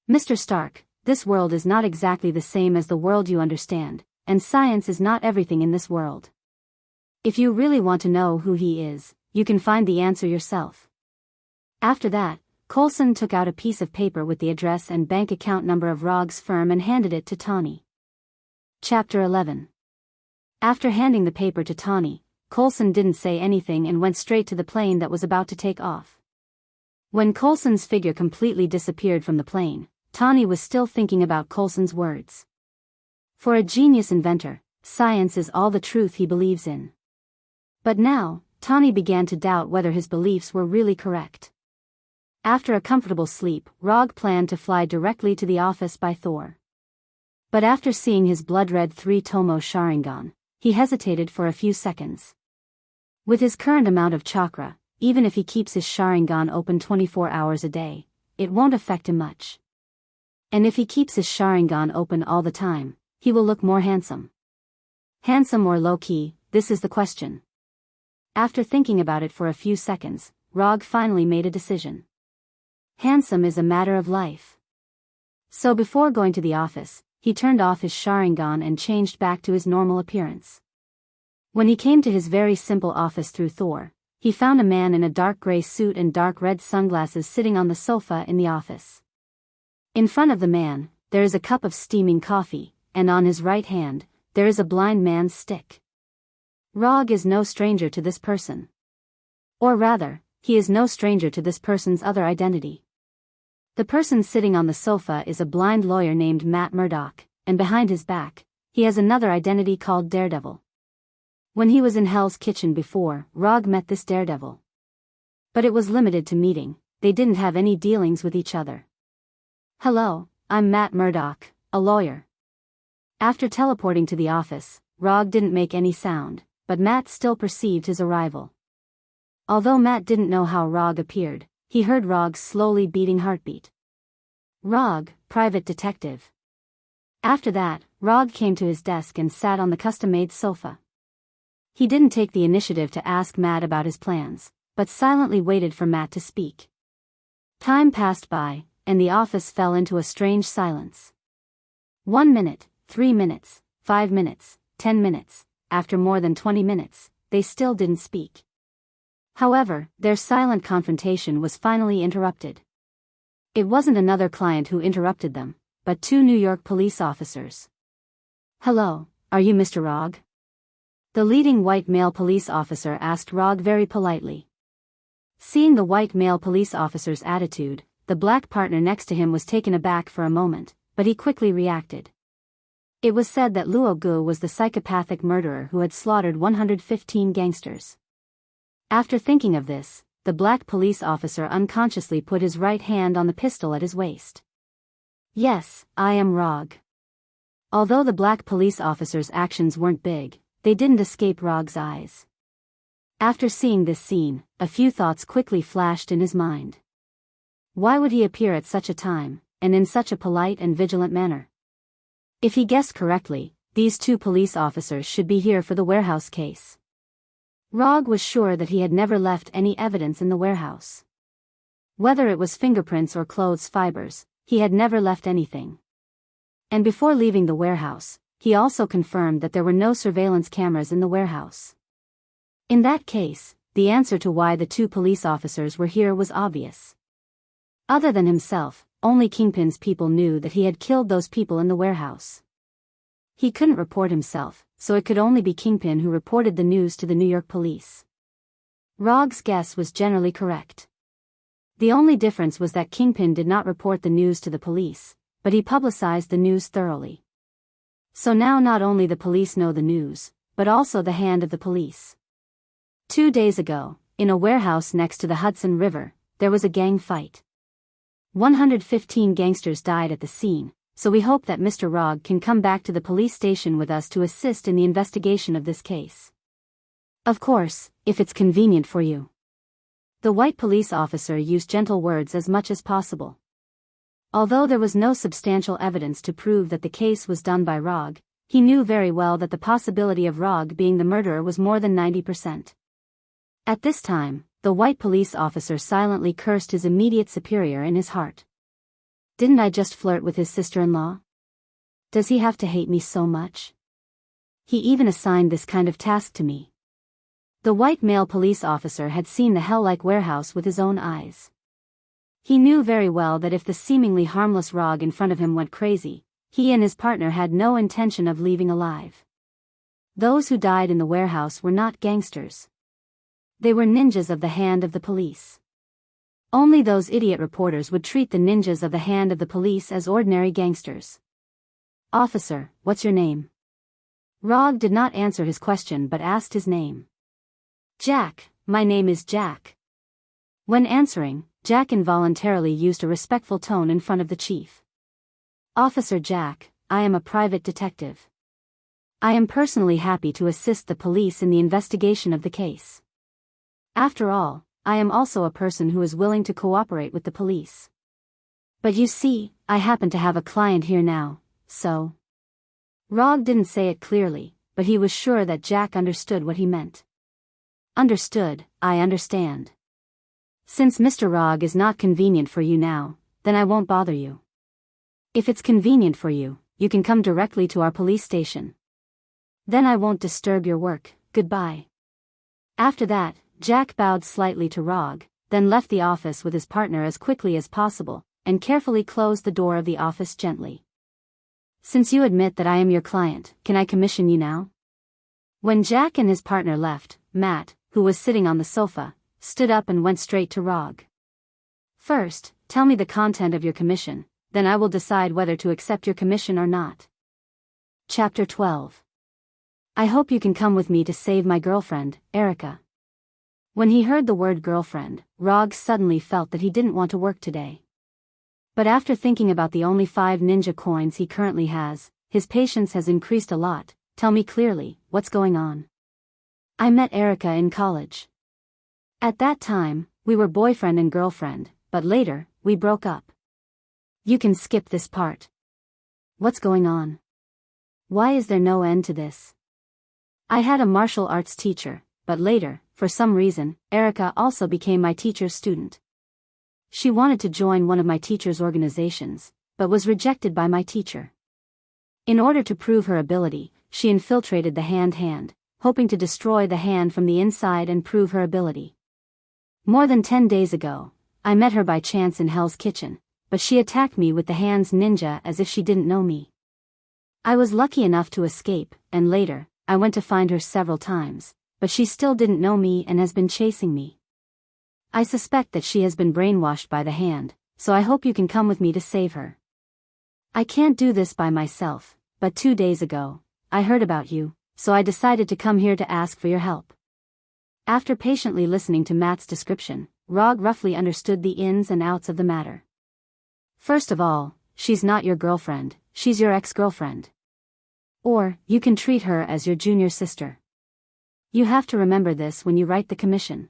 Mr. Stark, this world is not exactly the same as the world you understand, and science is not everything in this world. If you really want to know who he is, you can find the answer yourself. After that, Coulson took out a piece of paper with the address and bank account number of Rog's firm and handed it to Tani. Chapter 11. After handing the paper to Tani, Coulson didn't say anything and went straight to the plane that was about to take off. When Coulson's figure completely disappeared from the plane, Tani was still thinking about Coulson's words. For a genius inventor, science is all the truth he believes in. But now, Tani began to doubt whether his beliefs were really correct. After a comfortable sleep, Rog planned to fly directly to the office by Thor. But after seeing his blood-red 3-tomo Sharingan, he hesitated for a few seconds. With his current amount of chakra, even if he keeps his Sharingan open 24 hours a day, it won't affect him much. And if he keeps his Sharingan open all the time, he will look more handsome. Handsome or low-key, this is the question. After thinking about it for a few seconds, Rog finally made a decision. Handsome is a matter of life. So before going to the office, he turned off his Sharingan and changed back to his normal appearance. When he came to his very simple office through Thor, he found a man in a dark gray suit and dark red sunglasses sitting on the sofa in the office. In front of the man, there is a cup of steaming coffee, and on his right hand, there is a blind man's stick. Rog is no stranger to this person. Or rather, he is no stranger to this person's other identity. The person sitting on the sofa is a blind lawyer named Matt Murdock, and behind his back, he has another identity called Daredevil. When he was in Hell's Kitchen before, Rog met this Daredevil. But it was limited to meeting, they didn't have any dealings with each other. Hello, I'm Matt Murdock, a lawyer. After teleporting to the office, Rog didn't make any sound, but Matt still perceived his arrival. Although Matt didn't know how Rog appeared, he heard Rog's slowly beating heartbeat. Rog, private detective. After that, Rog came to his desk and sat on the custom-made sofa. He didn't take the initiative to ask Matt about his plans, but silently waited for Matt to speak. Time passed by, and the office fell into a strange silence. 1 minute, 3 minutes, 5 minutes, 10 minutes, after more than 20 minutes, they still didn't speak. However, their silent confrontation was finally interrupted. It wasn't another client who interrupted them, but 2 New York police officers. Hello, are you Mr. Rog? The leading white male police officer asked Rog very politely. Seeing the white male police officer's attitude, the black partner next to him was taken aback for a moment, but he quickly reacted. It was said that Luo Gu was the psychopathic murderer who had slaughtered 115 gangsters. After thinking of this, the black police officer unconsciously put his right hand on the pistol at his waist. Yes, I am Rog. Although the black police officer's actions weren't big, they didn't escape Rog's eyes. After seeing this scene, a few thoughts quickly flashed in his mind. Why would he appear at such a time, and in such a polite and vigilant manner? If he guessed correctly, these 2 police officers should be here for the warehouse case. Rog was sure that he had never left any evidence in the warehouse. Whether it was fingerprints or clothes fibers, he had never left anything. And before leaving the warehouse, he also confirmed that there were no surveillance cameras in the warehouse. In that case, the answer to why the two police officers were here was obvious. Other than himself, only Kingpin's people knew that he had killed those people in the warehouse. He couldn't report himself, so it could only be Kingpin who reported the news to the New York police. Rog's guess was generally correct. The only difference was that Kingpin did not report the news to the police, but he publicized the news thoroughly. So now not only the police know the news, but also the hand of the police. 2 days ago, in a warehouse next to the Hudson River, there was a gang fight. 115 gangsters died at the scene, so we hope that Mr. Rog can come back to the police station with us to assist in the investigation of this case. Of course, if it's convenient for you. The white police officer used gentle words as much as possible. Although there was no substantial evidence to prove that the case was done by Rog, he knew very well that the possibility of Rog being the murderer was more than 90%. At this time, the white police officer silently cursed his immediate superior in his heart. Didn't I just flirt with his sister-in-law? Does he have to hate me so much? He even assigned this kind of task to me. The white male police officer had seen the hell-like warehouse with his own eyes. He knew very well that if the seemingly harmless Rog in front of him went crazy, he and his partner had no intention of leaving alive. Those who died in the warehouse were not gangsters. They were ninjas of the hand of the police. Only those idiot reporters would treat the ninjas of the hand of the police as ordinary gangsters. "Officer, what's your name?" Rog did not answer his question but asked his name. "Jack, my name is Jack." When answering, Jack involuntarily used a respectful tone in front of the chief. "Officer Jack, I am a private detective. I am personally happy to assist the police in the investigation of the case. After all, I am also a person who is willing to cooperate with the police. But you see, I happen to have a client here now, so..." Rog didn't say it clearly, but he was sure that Jack understood what he meant. "Understood, I understand. Since Mr. Rog is not convenient for you now, then I won't bother you. If it's convenient for you, you can come directly to our police station. Then I won't disturb your work, goodbye." After that, Jack bowed slightly to Rog, then left the office with his partner as quickly as possible, and carefully closed the door of the office gently. "Since you admit that I am your client, can I commission you now?" When Jack and his partner left, Matt, who was sitting on the sofa, stood up and went straight to Rog. "First, tell me the content of your commission, then I will decide whether to accept your commission or not." Chapter 12. I hope you can come with me to save my girlfriend, Erica. When he heard the word girlfriend, Rog suddenly felt that he didn't want to work today. But after thinking about the only 5 ninja coins he currently has, his patience has increased a lot. "Tell me clearly, what's going on?" "I met Erica in college. At that time, we were boyfriend and girlfriend, but later, we broke up." "You can skip this part. What's going on? Why is there no end to this?" "I had a martial arts teacher, but later, for some reason, Erica also became my teacher's student. She wanted to join one of my teacher's organizations, but was rejected by my teacher. In order to prove her ability, she infiltrated the hand, hoping to destroy the hand from the inside and prove her ability. More than 10 days ago, I met her by chance in Hell's Kitchen, but she attacked me with the hand's ninja as if she didn't know me. I was lucky enough to escape, and later, I went to find her several times, but she still didn't know me and has been chasing me. I suspect that she has been brainwashed by the hand, so I hope you can come with me to save her. I can't do this by myself, but 2 days ago, I heard about you, so I decided to come here to ask for your help." After patiently listening to Matt's description, Rog roughly understood the ins and outs of the matter. "First of all, she's not your girlfriend, she's your ex-girlfriend. Or, you can treat her as your junior sister. You have to remember this when you write the commission.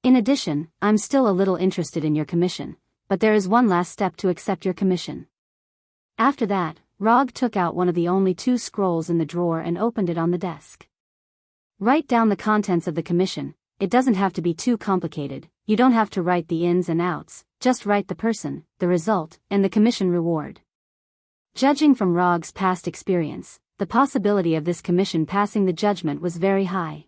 In addition, I'm still a little interested in your commission, but there is one last step to accept your commission." After that, Rog took out one of the only 2 scrolls in the drawer and opened it on the desk. Write down the contents of the commission. It doesn't have to be too complicated. You don't have to write the ins and outs, just write the person, the result, and the commission reward. Judging from Rog's past experience, the possibility of this commission passing the judgment was very high.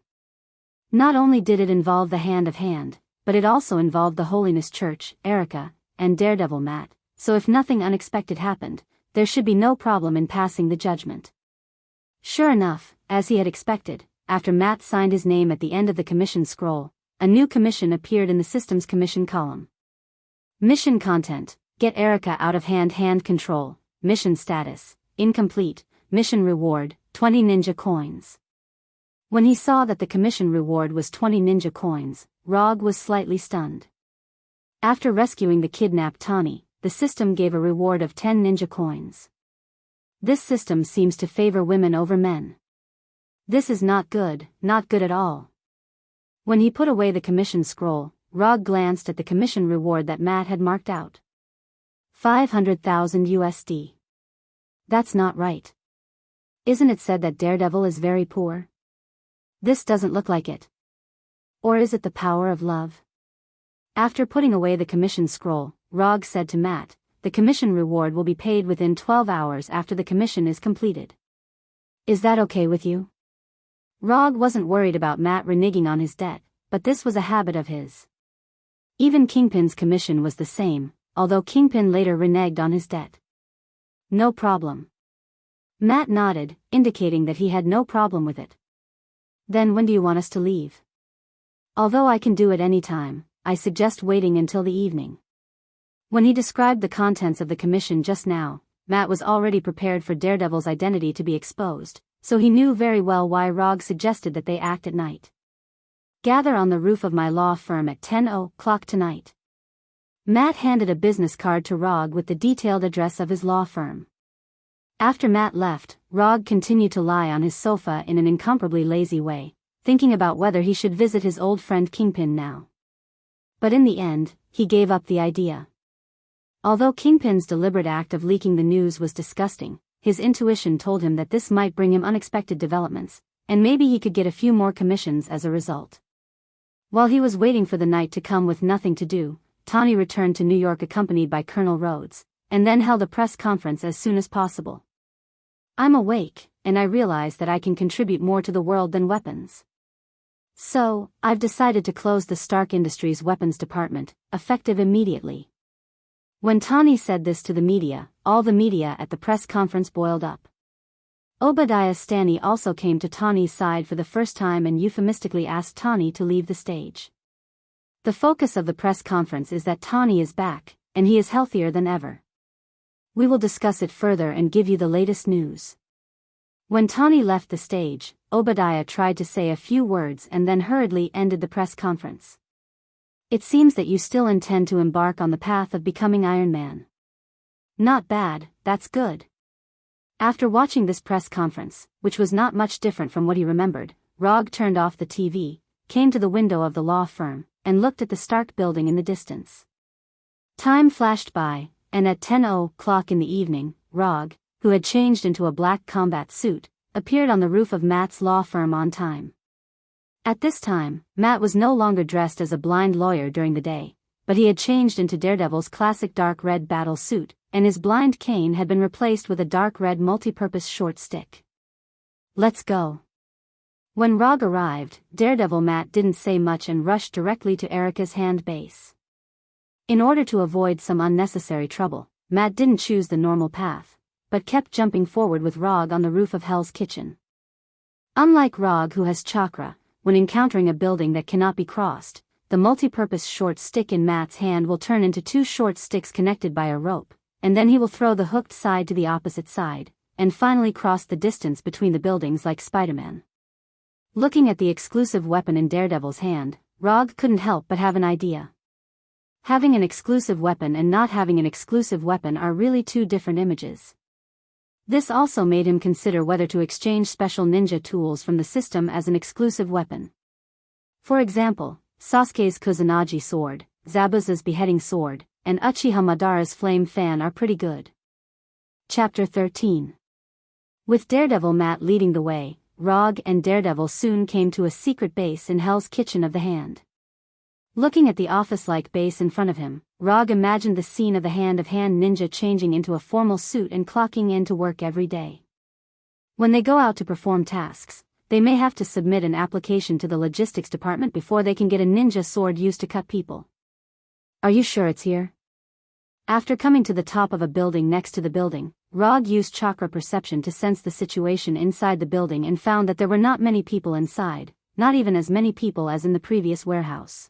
Not only did it involve the hand of hand, but it also involved the Holiness Church, Erica, and Daredevil Matt, so if nothing unexpected happened, there should be no problem in passing the judgment. Sure enough, as he had expected, after Matt signed his name at the end of the commission scroll, a new commission appeared in the system's commission column. Mission content: get Erica out of hand control. Mission status: incomplete. Mission reward: 20 ninja coins. When he saw that the commission reward was 20 ninja coins, Rog was slightly stunned. After rescuing the kidnapped Tawny, the system gave a reward of 10 ninja coins. This system seems to favor women over men. This is not good at all. When he put away the commission scroll, Rog glanced at the commission reward that Matt had marked out. 500,000 USD. That's not right. Isn't it said that Daredevil is very poor? This doesn't look like it. Or is it the power of love? After putting away the commission scroll, Rog said to Matt, the commission reward will be paid within 12 hours after the commission is completed. Is that okay with you? Rog wasn't worried about Matt reneging on his debt, but this was a habit of his. Even Kingpin's commission was the same, although Kingpin later reneged on his debt. No problem. Matt nodded, indicating that he had no problem with it. Then when do you want us to leave? Although I can do it any time, I suggest waiting until the evening. When he described the contents of the commission just now, Matt was already prepared for Daredevil's identity to be exposed, so he knew very well why Rog suggested that they act at night. Gather on the roof of my law firm at 10 o'clock tonight. Matt handed a business card to Rog with the detailed address of his law firm. After Matt left, Rog continued to lie on his sofa in an incomparably lazy way, thinking about whether he should visit his old friend Kingpin now. But in the end, he gave up the idea. Although Kingpin's deliberate act of leaking the news was disgusting, his intuition told him that this might bring him unexpected developments, and maybe he could get a few more commissions as a result. While he was waiting for the night to come with nothing to do, Tawny returned to New York accompanied by Colonel Rhodes, and then held a press conference as soon as possible. I'm awake, and I realize that I can contribute more to the world than weapons. So, I've decided to close the Stark Industries weapons department, effective immediately. When Tawny said this to the media, all the media at the press conference boiled up. Obadiah Stane also came to Tawny's side for the first time and euphemistically asked Tawny to leave the stage. The focus of the press conference is that Tawny is back, and he is healthier than ever. We will discuss it further and give you the latest news. When Tawny left the stage, Obadiah tried to say a few words and then hurriedly ended the press conference. It seems that you still intend to embark on the path of becoming Iron Man. Not bad, that's good. After watching this press conference, which was not much different from what he remembered, Rog turned off the TV, came to the window of the law firm, and looked at the Stark building in the distance. Time flashed by, and at 10 o'clock in the evening, Rog, who had changed into a black combat suit, appeared on the roof of Matt's law firm on time. At this time, Matt was no longer dressed as a blind lawyer during the day, but he had changed into Daredevil's classic dark red battle suit, and his blind cane had been replaced with a dark red multi-purpose short stick. Let's go. When Rog arrived, Daredevil Matt didn't say much and rushed directly to Erica's hand base. In order to avoid some unnecessary trouble, Matt didn't choose the normal path, but kept jumping forward with Rog on the roof of Hell's Kitchen. Unlike Rog, who has chakra, when encountering a building that cannot be crossed, the multi-purpose short stick in Matt's hand will turn into two short sticks connected by a rope, and then he will throw the hooked side to the opposite side, and finally cross the distance between the buildings like Spider-Man. Looking at the exclusive weapon in Daredevil's hand, Rog couldn't help but have an idea. Having an exclusive weapon and not having an exclusive weapon are really two different images. This also made him consider whether to exchange special ninja tools from the system as an exclusive weapon. For example, Sasuke's Kusanagi sword, Zabuza's beheading sword, and Uchiha Madara's flame fan are pretty good. Chapter 13. With Daredevil Matt leading the way, Rog and Daredevil soon came to a secret base in Hell's Kitchen of the Hand. Looking at the office-like base in front of him, Rog imagined the scene of the Hand Ninja changing into a formal suit and clocking in to work every day. When they go out to perform tasks, they may have to submit an application to the logistics department before they can get a ninja sword used to cut people. Are you sure it's here? After coming to the top of a building next to the building, Rog used chakra perception to sense the situation inside the building and found that there were not many people inside, not even as many people as in the previous warehouse.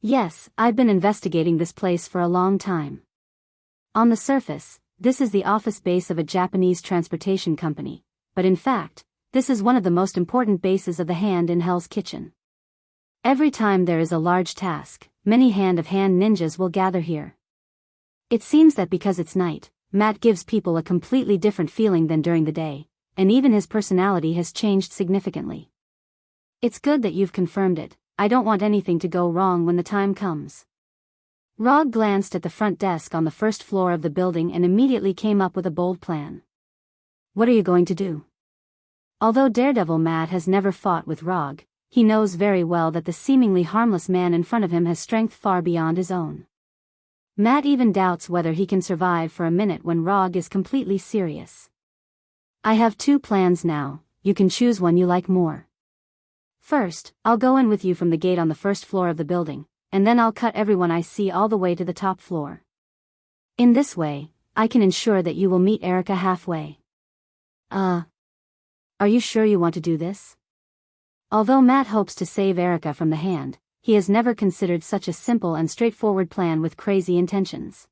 Yes, I've been investigating this place for a long time. On the surface, this is the office base of a Japanese transportation company, but in fact, this is one of the most important bases of the Hand in Hell's Kitchen. Every time there is a large task, many Hand ninjas will gather here. It seems that because it's night, Matt gives people a completely different feeling than during the day, and even his personality has changed significantly. It's good that you've confirmed it. I don't want anything to go wrong when the time comes. Rog glanced at the front desk on the first floor of the building and immediately came up with a bold plan. What are you going to do? Although Daredevil Matt has never fought with Rog, he knows very well that the seemingly harmless man in front of him has strength far beyond his own. Matt even doubts whether he can survive for a minute when Rog is completely serious. I have two plans now, you can choose one you like more. First, I'll go in with you from the gate on the first floor of the building, and then I'll cut everyone I see all the way to the top floor. In this way, I can ensure that you will meet Erica halfway. Are you sure you want to do this? Although Matt hopes to save Erica from the Hand, he has never considered such a simple and straightforward plan with crazy intentions.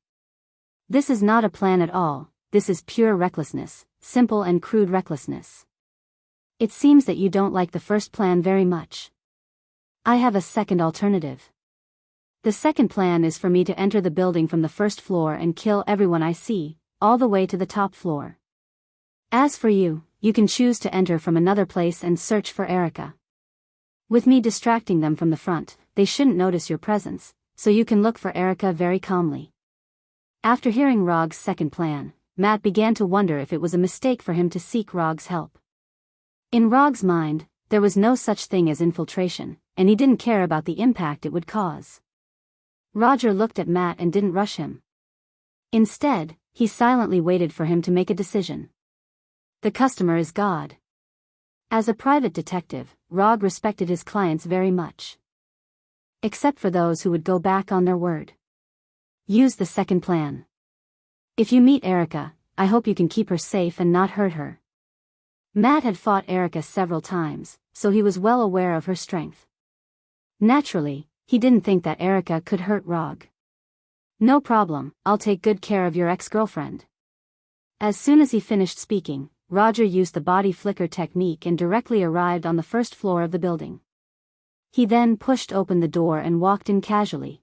This is not a plan at all, this is pure recklessness, simple and crude recklessness. It seems that you don't like the first plan very much. I have a second alternative. The second plan is for me to enter the building from the first floor and kill everyone I see, all the way to the top floor. As for you, you can choose to enter from another place and search for Erica. With me distracting them from the front, they shouldn't notice your presence, so you can look for Erica very calmly. After hearing Rog's second plan, Matt began to wonder if it was a mistake for him to seek Rog's help. In Rog's mind, there was no such thing as infiltration, and he didn't care about the impact it would cause. Roger looked at Matt and didn't rush him. Instead, he silently waited for him to make a decision. The customer is God. As a private detective, Rog respected his clients very much. Except for those who would go back on their word. Use the second plan. If you meet Erica, I hope you can keep her safe and not hurt her. Matt had fought Erica several times, so he was well aware of her strength. Naturally, he didn't think that Erica could hurt Rog. No problem, I'll take good care of your ex-girlfriend. As soon as he finished speaking, Roger used the body flicker technique and directly arrived on the first floor of the building. He then pushed open the door and walked in casually.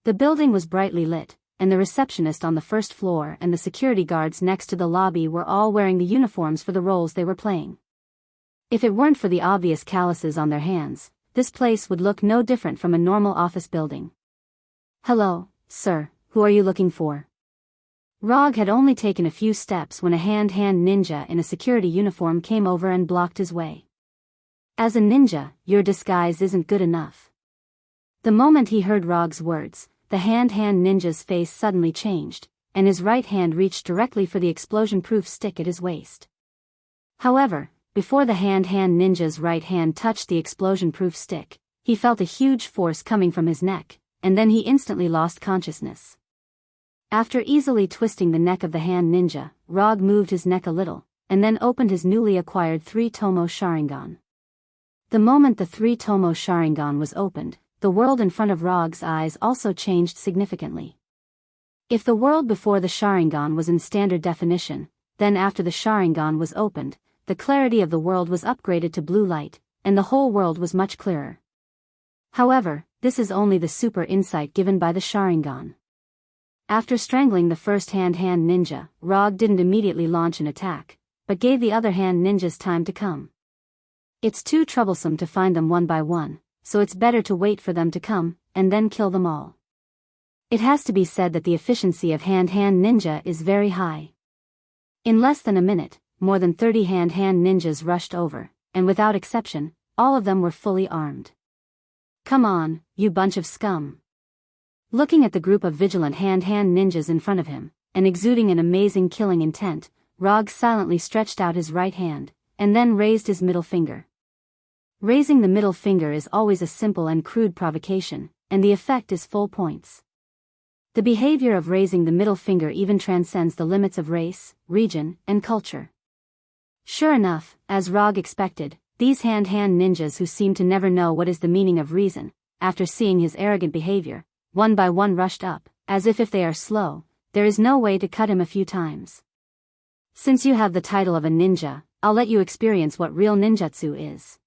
The building was brightly lit, and the receptionist on the first floor and the security guards next to the lobby were all wearing the uniforms for the roles they were playing. If it weren't for the obvious calluses on their hands, this place would look no different from a normal office building. Hello, sir, who are you looking for? Rog had only taken a few steps when a hand ninja in a security uniform came over and blocked his way. As a ninja, your disguise isn't good enough. The moment he heard Rog's words, the hand ninja's face suddenly changed, and his right hand reached directly for the explosion-proof stick at his waist. However, before the hand ninja's right hand touched the explosion-proof stick, he felt a huge force coming from his neck, and then he instantly lost consciousness. After easily twisting the neck of the hand ninja, Rog moved his neck a little, and then opened his newly acquired 3-Tomo Sharingan. The moment the 3-Tomo Sharingan was opened, the world in front of Rog's eyes also changed significantly. If the world before the Sharingan was in standard definition, then after the Sharingan was opened, the clarity of the world was upgraded to blue light, and the whole world was much clearer. However, this is only the super insight given by the Sharingan. After strangling the first hand ninja, Rog didn't immediately launch an attack, but gave the other hand ninjas time to come. It's too troublesome to find them one by one, so it's better to wait for them to come, and then kill them all. It has to be said that the efficiency of hand ninja is very high. In less than a minute, more than 30 hand-hand ninjas rushed over, and without exception, all of them were fully armed. "Come on, you bunch of scum." Looking at the group of vigilant hand-hand ninjas in front of him, and exuding an amazing killing intent, Rog silently stretched out his right hand, and then raised his middle finger. Raising the middle finger is always a simple and crude provocation, and the effect is full points. The behavior of raising the middle finger even transcends the limits of race, region, and culture. Sure enough, as Rog expected, these hand-hand ninjas who seem to never know what is the meaning of reason, after seeing his arrogant behavior, one by one rushed up, as if they are slow, there is no way to cut him a few times. "Since you have the title of a ninja, I'll let you experience what real ninjutsu is."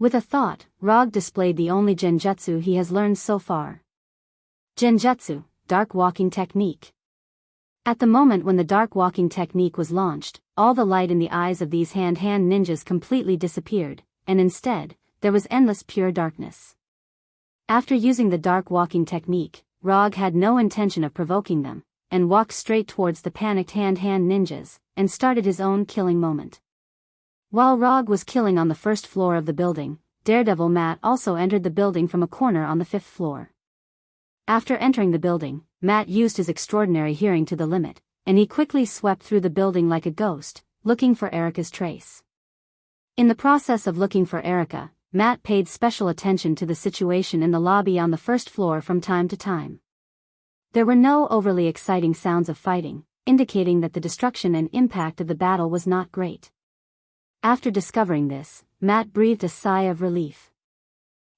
With a thought, Rog displayed the only genjutsu he has learned so far. Genjutsu, dark walking technique. At the moment when the dark walking technique was launched, all the light in the eyes of these hand-hand ninjas completely disappeared, and instead, there was endless pure darkness. After using the dark walking technique, Rog had no intention of provoking them, and walked straight towards the panicked hand-hand ninjas, and started his own killing moment. While Rog was killing on the first floor of the building, Daredevil Matt also entered the building from a corner on the 5th floor. After entering the building, Matt used his extraordinary hearing to the limit, and he quickly swept through the building like a ghost, looking for Erica's trace. In the process of looking for Erica, Matt paid special attention to the situation in the lobby on the 1st floor from time to time. There were no overly exciting sounds of fighting, indicating that the destruction and impact of the battle was not great. After discovering this, Matt breathed a sigh of relief.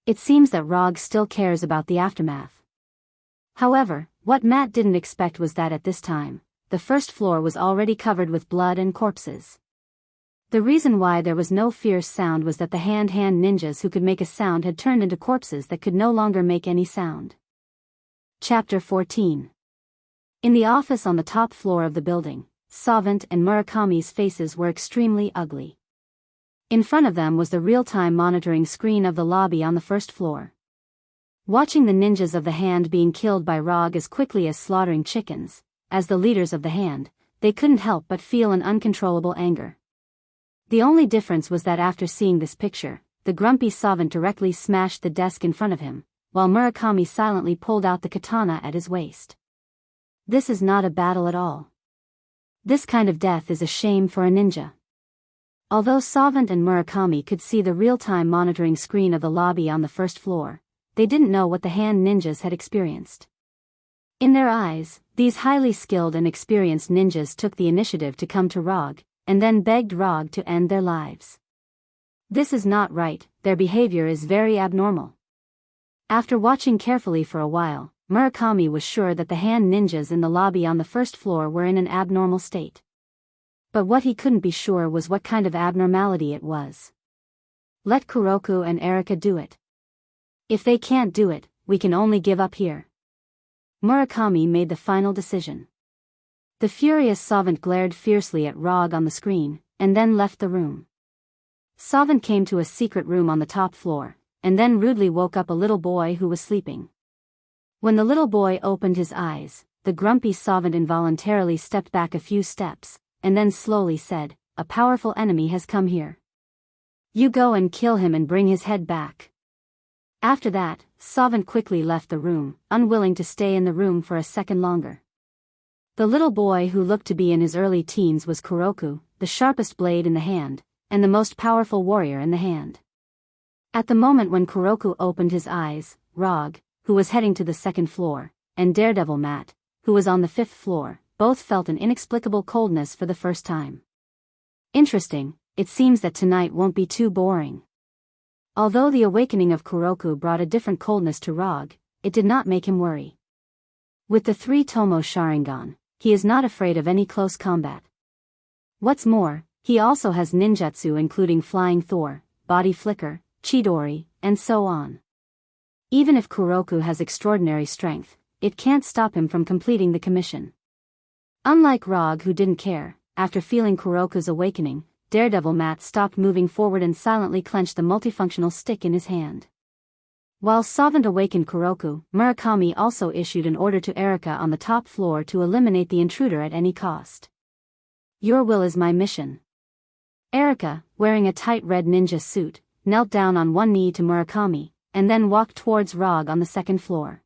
It seems that Rog still cares about the aftermath. However, what Matt didn't expect was that at this time, the 1st floor was already covered with blood and corpses. The reason why there was no fierce sound was that the hand-hand ninjas who could make a sound had turned into corpses that could no longer make any sound. Chapter 14. In the office on the top floor of the building, Savant and Murakami's faces were extremely ugly. In front of them was the real-time monitoring screen of the lobby on the 1st floor. Watching the ninjas of the hand being killed by Rog as quickly as slaughtering chickens, as the leaders of the hand, they couldn't help but feel an uncontrollable anger. The only difference was that after seeing this picture, the grumpy Savant directly smashed the desk in front of him, while Murakami silently pulled out the katana at his waist. This is not a battle at all. This kind of death is a shame for a ninja. Although Savant and Murakami could see the real-time monitoring screen of the lobby on the 1st floor, they didn't know what the hand ninjas had experienced. In their eyes, these highly skilled and experienced ninjas took the initiative to come to Rog, and then begged Rog to end their lives. This is not right, their behavior is very abnormal. After watching carefully for a while, Murakami was sure that the hand ninjas in the lobby on the 1st floor were in an abnormal state. But what he couldn't be sure was what kind of abnormality it was. Let Kuroko and Erika do it. If they can't do it, we can only give up here. Murakami made the final decision. The furious Savant glared fiercely at Rog on the screen, and then left the room. Savant came to a secret room on the top floor, and then rudely woke up a little boy who was sleeping. When the little boy opened his eyes, the grumpy Savant involuntarily stepped back a few steps, and then slowly said, "A powerful enemy has come here. You go and kill him and bring his head back." After that, Savant quickly left the room, unwilling to stay in the room for a second longer. The little boy who looked to be in his early teens was Kuroko, the sharpest blade in the hand, and the most powerful warrior in the hand. At the moment when Kuroko opened his eyes, Rog, who was heading to the 2nd floor, and Daredevil Matt, who was on the 5th floor, both felt an inexplicable coldness for the first time. Interesting, it seems that tonight won't be too boring. Although the awakening of Kuroko brought a different coldness to Rog, it did not make him worry. With the 3 Tomo Sharingan, he is not afraid of any close combat. What's more, he also has ninjutsu including Flying Thor, Body Flicker, Chidori, and so on. Even if Kuroko has extraordinary strength, it can't stop him from completing the commission. Unlike Rog who didn't care, after feeling Kuroko's awakening, Daredevil Matt stopped moving forward and silently clenched the multifunctional stick in his hand. While Savant awakened Kuroko, Murakami also issued an order to Erika on the top floor to eliminate the intruder at any cost. Your will is my mission. Erika, wearing a tight red ninja suit, knelt down on one knee to Murakami, and then walked towards Rog on the second floor.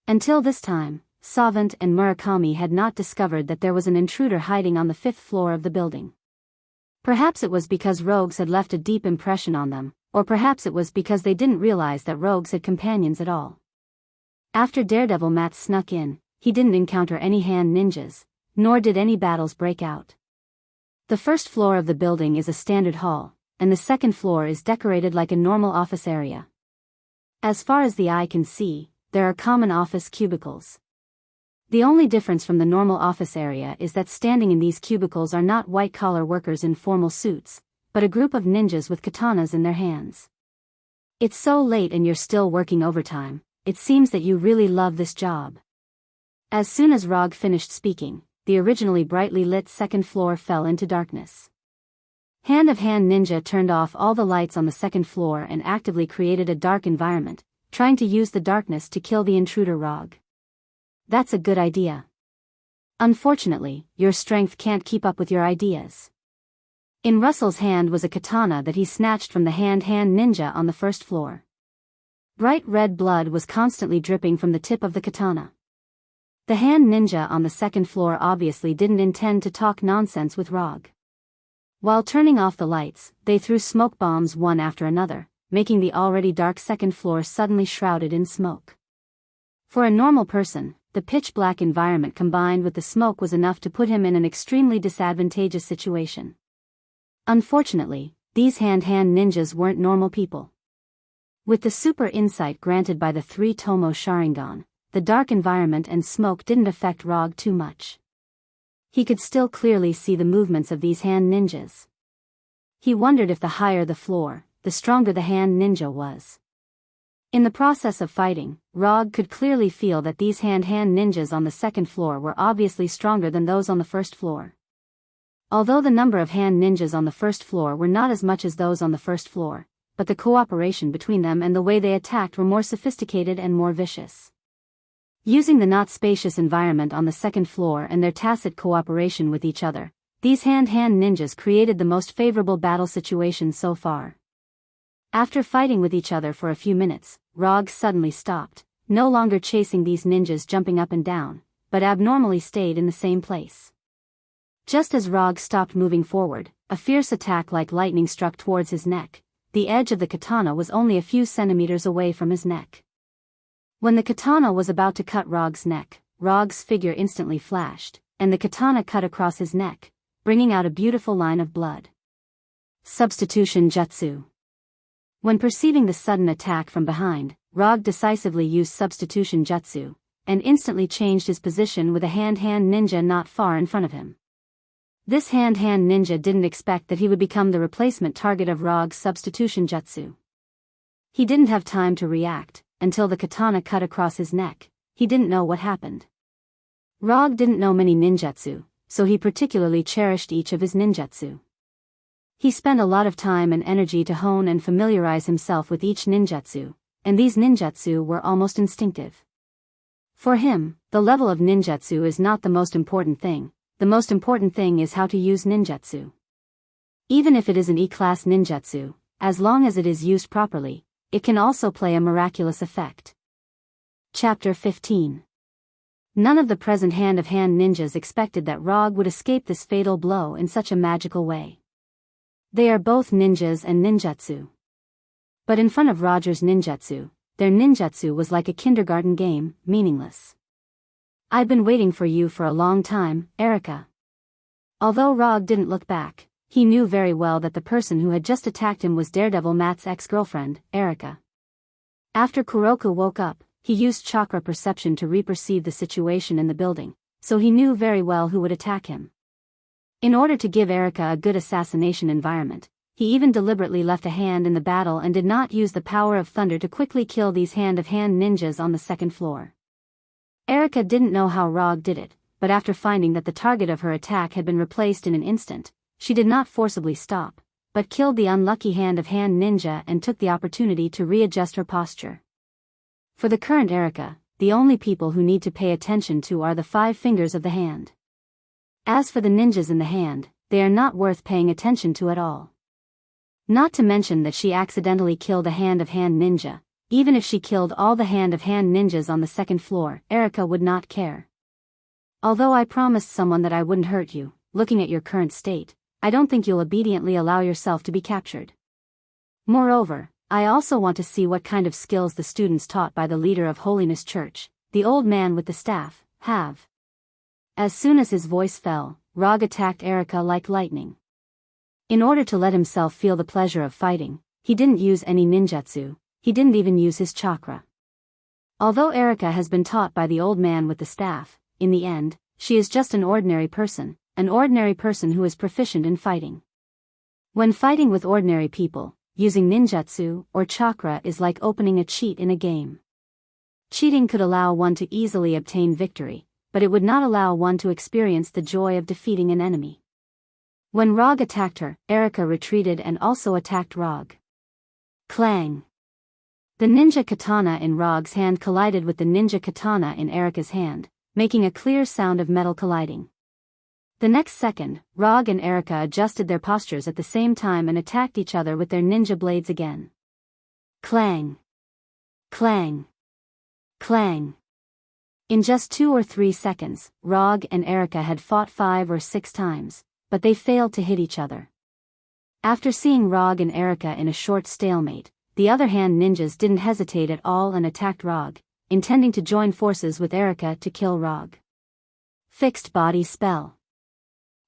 Until this time, Savant and Murakami had not discovered that there was an intruder hiding on the fifth floor of the building. Perhaps it was because rogues had left a deep impression on them, or perhaps it was because they didn't realize that rogues had companions at all. After Daredevil Matt snuck in, he didn't encounter any hand ninjas, nor did any battles break out. The first floor of the building is a standard hall, and the second floor is decorated like a normal office area. As far as the eye can see, there are common office cubicles. The only difference from the normal office area is that standing in these cubicles are not white-collar workers in formal suits, but a group of ninjas with katanas in their hands. It's so late and you're still working overtime, it seems that you really love this job. As soon as Rog finished speaking, the originally brightly lit second floor fell into darkness. Hand of Hand Ninja turned off all the lights on the second floor and actively created a dark environment, trying to use the darkness to kill the intruder Rog. That's a good idea. Unfortunately, your strength can't keep up with your ideas. In Russell's hand was a katana that he snatched from the Hand Ninja on the first floor. Bright red blood was constantly dripping from the tip of the katana. The Hand Ninja on the second floor obviously didn't intend to talk nonsense with Rog. While turning off the lights, they threw smoke bombs one after another, making the already dark second floor suddenly shrouded in smoke. For a normal person, the pitch-black environment combined with the smoke was enough to put him in an extremely disadvantageous situation. Unfortunately, these Hand Ninjas weren't normal people. With the super insight granted by the 3 Tomo Sharingan, the dark environment and smoke didn't affect Rog too much. He could still clearly see the movements of these Hand Ninjas. He wondered if the higher the floor, the stronger the Hand Ninja was. In the process of fighting, Rog could clearly feel that these Hand Ninjas on the second floor were obviously stronger than those on the first floor. Although the number of Hand Ninjas on the first floor were not as much as those on the first floor, but the cooperation between them and the way they attacked were more sophisticated and more vicious. Using the not spacious environment on the second floor and their tacit cooperation with each other, these Hand Ninjas created the most favorable battle situation so far. After fighting with each other for a few minutes, Rog suddenly stopped, no longer chasing these ninjas jumping up and down, but abnormally stayed in the same place. Just as Rog stopped moving forward, a fierce attack like lightning struck towards his neck. The edge of the katana was only a few centimeters away from his neck. When the katana was about to cut Rog's neck, Rog's figure instantly flashed, and the katana cut across his neck, bringing out a beautiful line of blood. Substitution Jutsu. When perceiving the sudden attack from behind, Rog decisively used Substitution Jutsu, and instantly changed his position with a Hand Ninja not far in front of him. This Hand Ninja didn't expect that he would become the replacement target of Rog's Substitution Jutsu. He didn't have time to react, until the katana cut across his neck. He didn't know what happened. Rog didn't know many ninjutsu, so he particularly cherished each of his ninjutsu. He spent a lot of time and energy to hone and familiarize himself with each ninjutsu, and these ninjutsu were almost instinctive. For him, the level of ninjutsu is not the most important thing. The most important thing is how to use ninjutsu. Even if it is an E-class ninjutsu, as long as it is used properly, it can also play a miraculous effect. Chapter 15. None of the present Hand ninjas expected that Rog would escape this fatal blow in such a magical way. They are both ninjas and ninjutsu. But in front of Roger's ninjutsu, their ninjutsu was like a kindergarten game, meaningless. I've been waiting for you for a long time, Erika. Although Rog didn't look back, he knew very well that the person who had just attacked him was Daredevil Matt's ex-girlfriend, Erika. After Kuroko woke up, he used chakra perception to re-perceive the situation in the building, so he knew very well who would attack him. In order to give Erika a good assassination environment, he even deliberately left a hand in the battle and did not use the power of thunder to quickly kill these Hand ninjas on the second floor. Erika didn't know how Rog did it, but after finding that the target of her attack had been replaced in an instant, she did not forcibly stop, but killed the unlucky Hand ninja and took the opportunity to readjust her posture. For the current Erika, the only people who need to pay attention to are the 5 fingers of the hand. As for the ninjas in the hand, they are not worth paying attention to at all. Not to mention that she accidentally killed a hand-of-hand ninja. Even if she killed all the hand-of-hand ninjas on the second floor, Erica would not care. Although I promised someone that I wouldn't hurt you, looking at your current state, I don't think you'll obediently allow yourself to be captured. Moreover, I also want to see what kind of skills the students taught by the leader of Holiness Church, the old man with the staff, have. As soon as his voice fell, Rog attacked Erica like lightning. In order to let himself feel the pleasure of fighting, he didn't use any ninjutsu. He didn't even use his chakra. Although Erica has been taught by the old man with the staff, in the end, she is just an ordinary person who is proficient in fighting. When fighting with ordinary people, using ninjutsu or chakra is like opening a cheat in a game. Cheating could allow one to easily obtain victory, but it would not allow one to experience the joy of defeating an enemy. When Rog attacked her, Erica retreated and also attacked Rog. Clang! The ninja katana in Rog's hand collided with the ninja katana in Erica's hand, making a clear sound of metal colliding. The next second, Rog and Erica adjusted their postures at the same time and attacked each other with their ninja blades again. Clang! Clang! Clang! In just 2 or 3 seconds, Rog and Erica had fought 5 or 6 times, but they failed to hit each other. After seeing Rog and Erica in a short stalemate, the other hand ninjas didn't hesitate at all and attacked Rog, intending to join forces with Erica to kill Rog. Fixed body spell.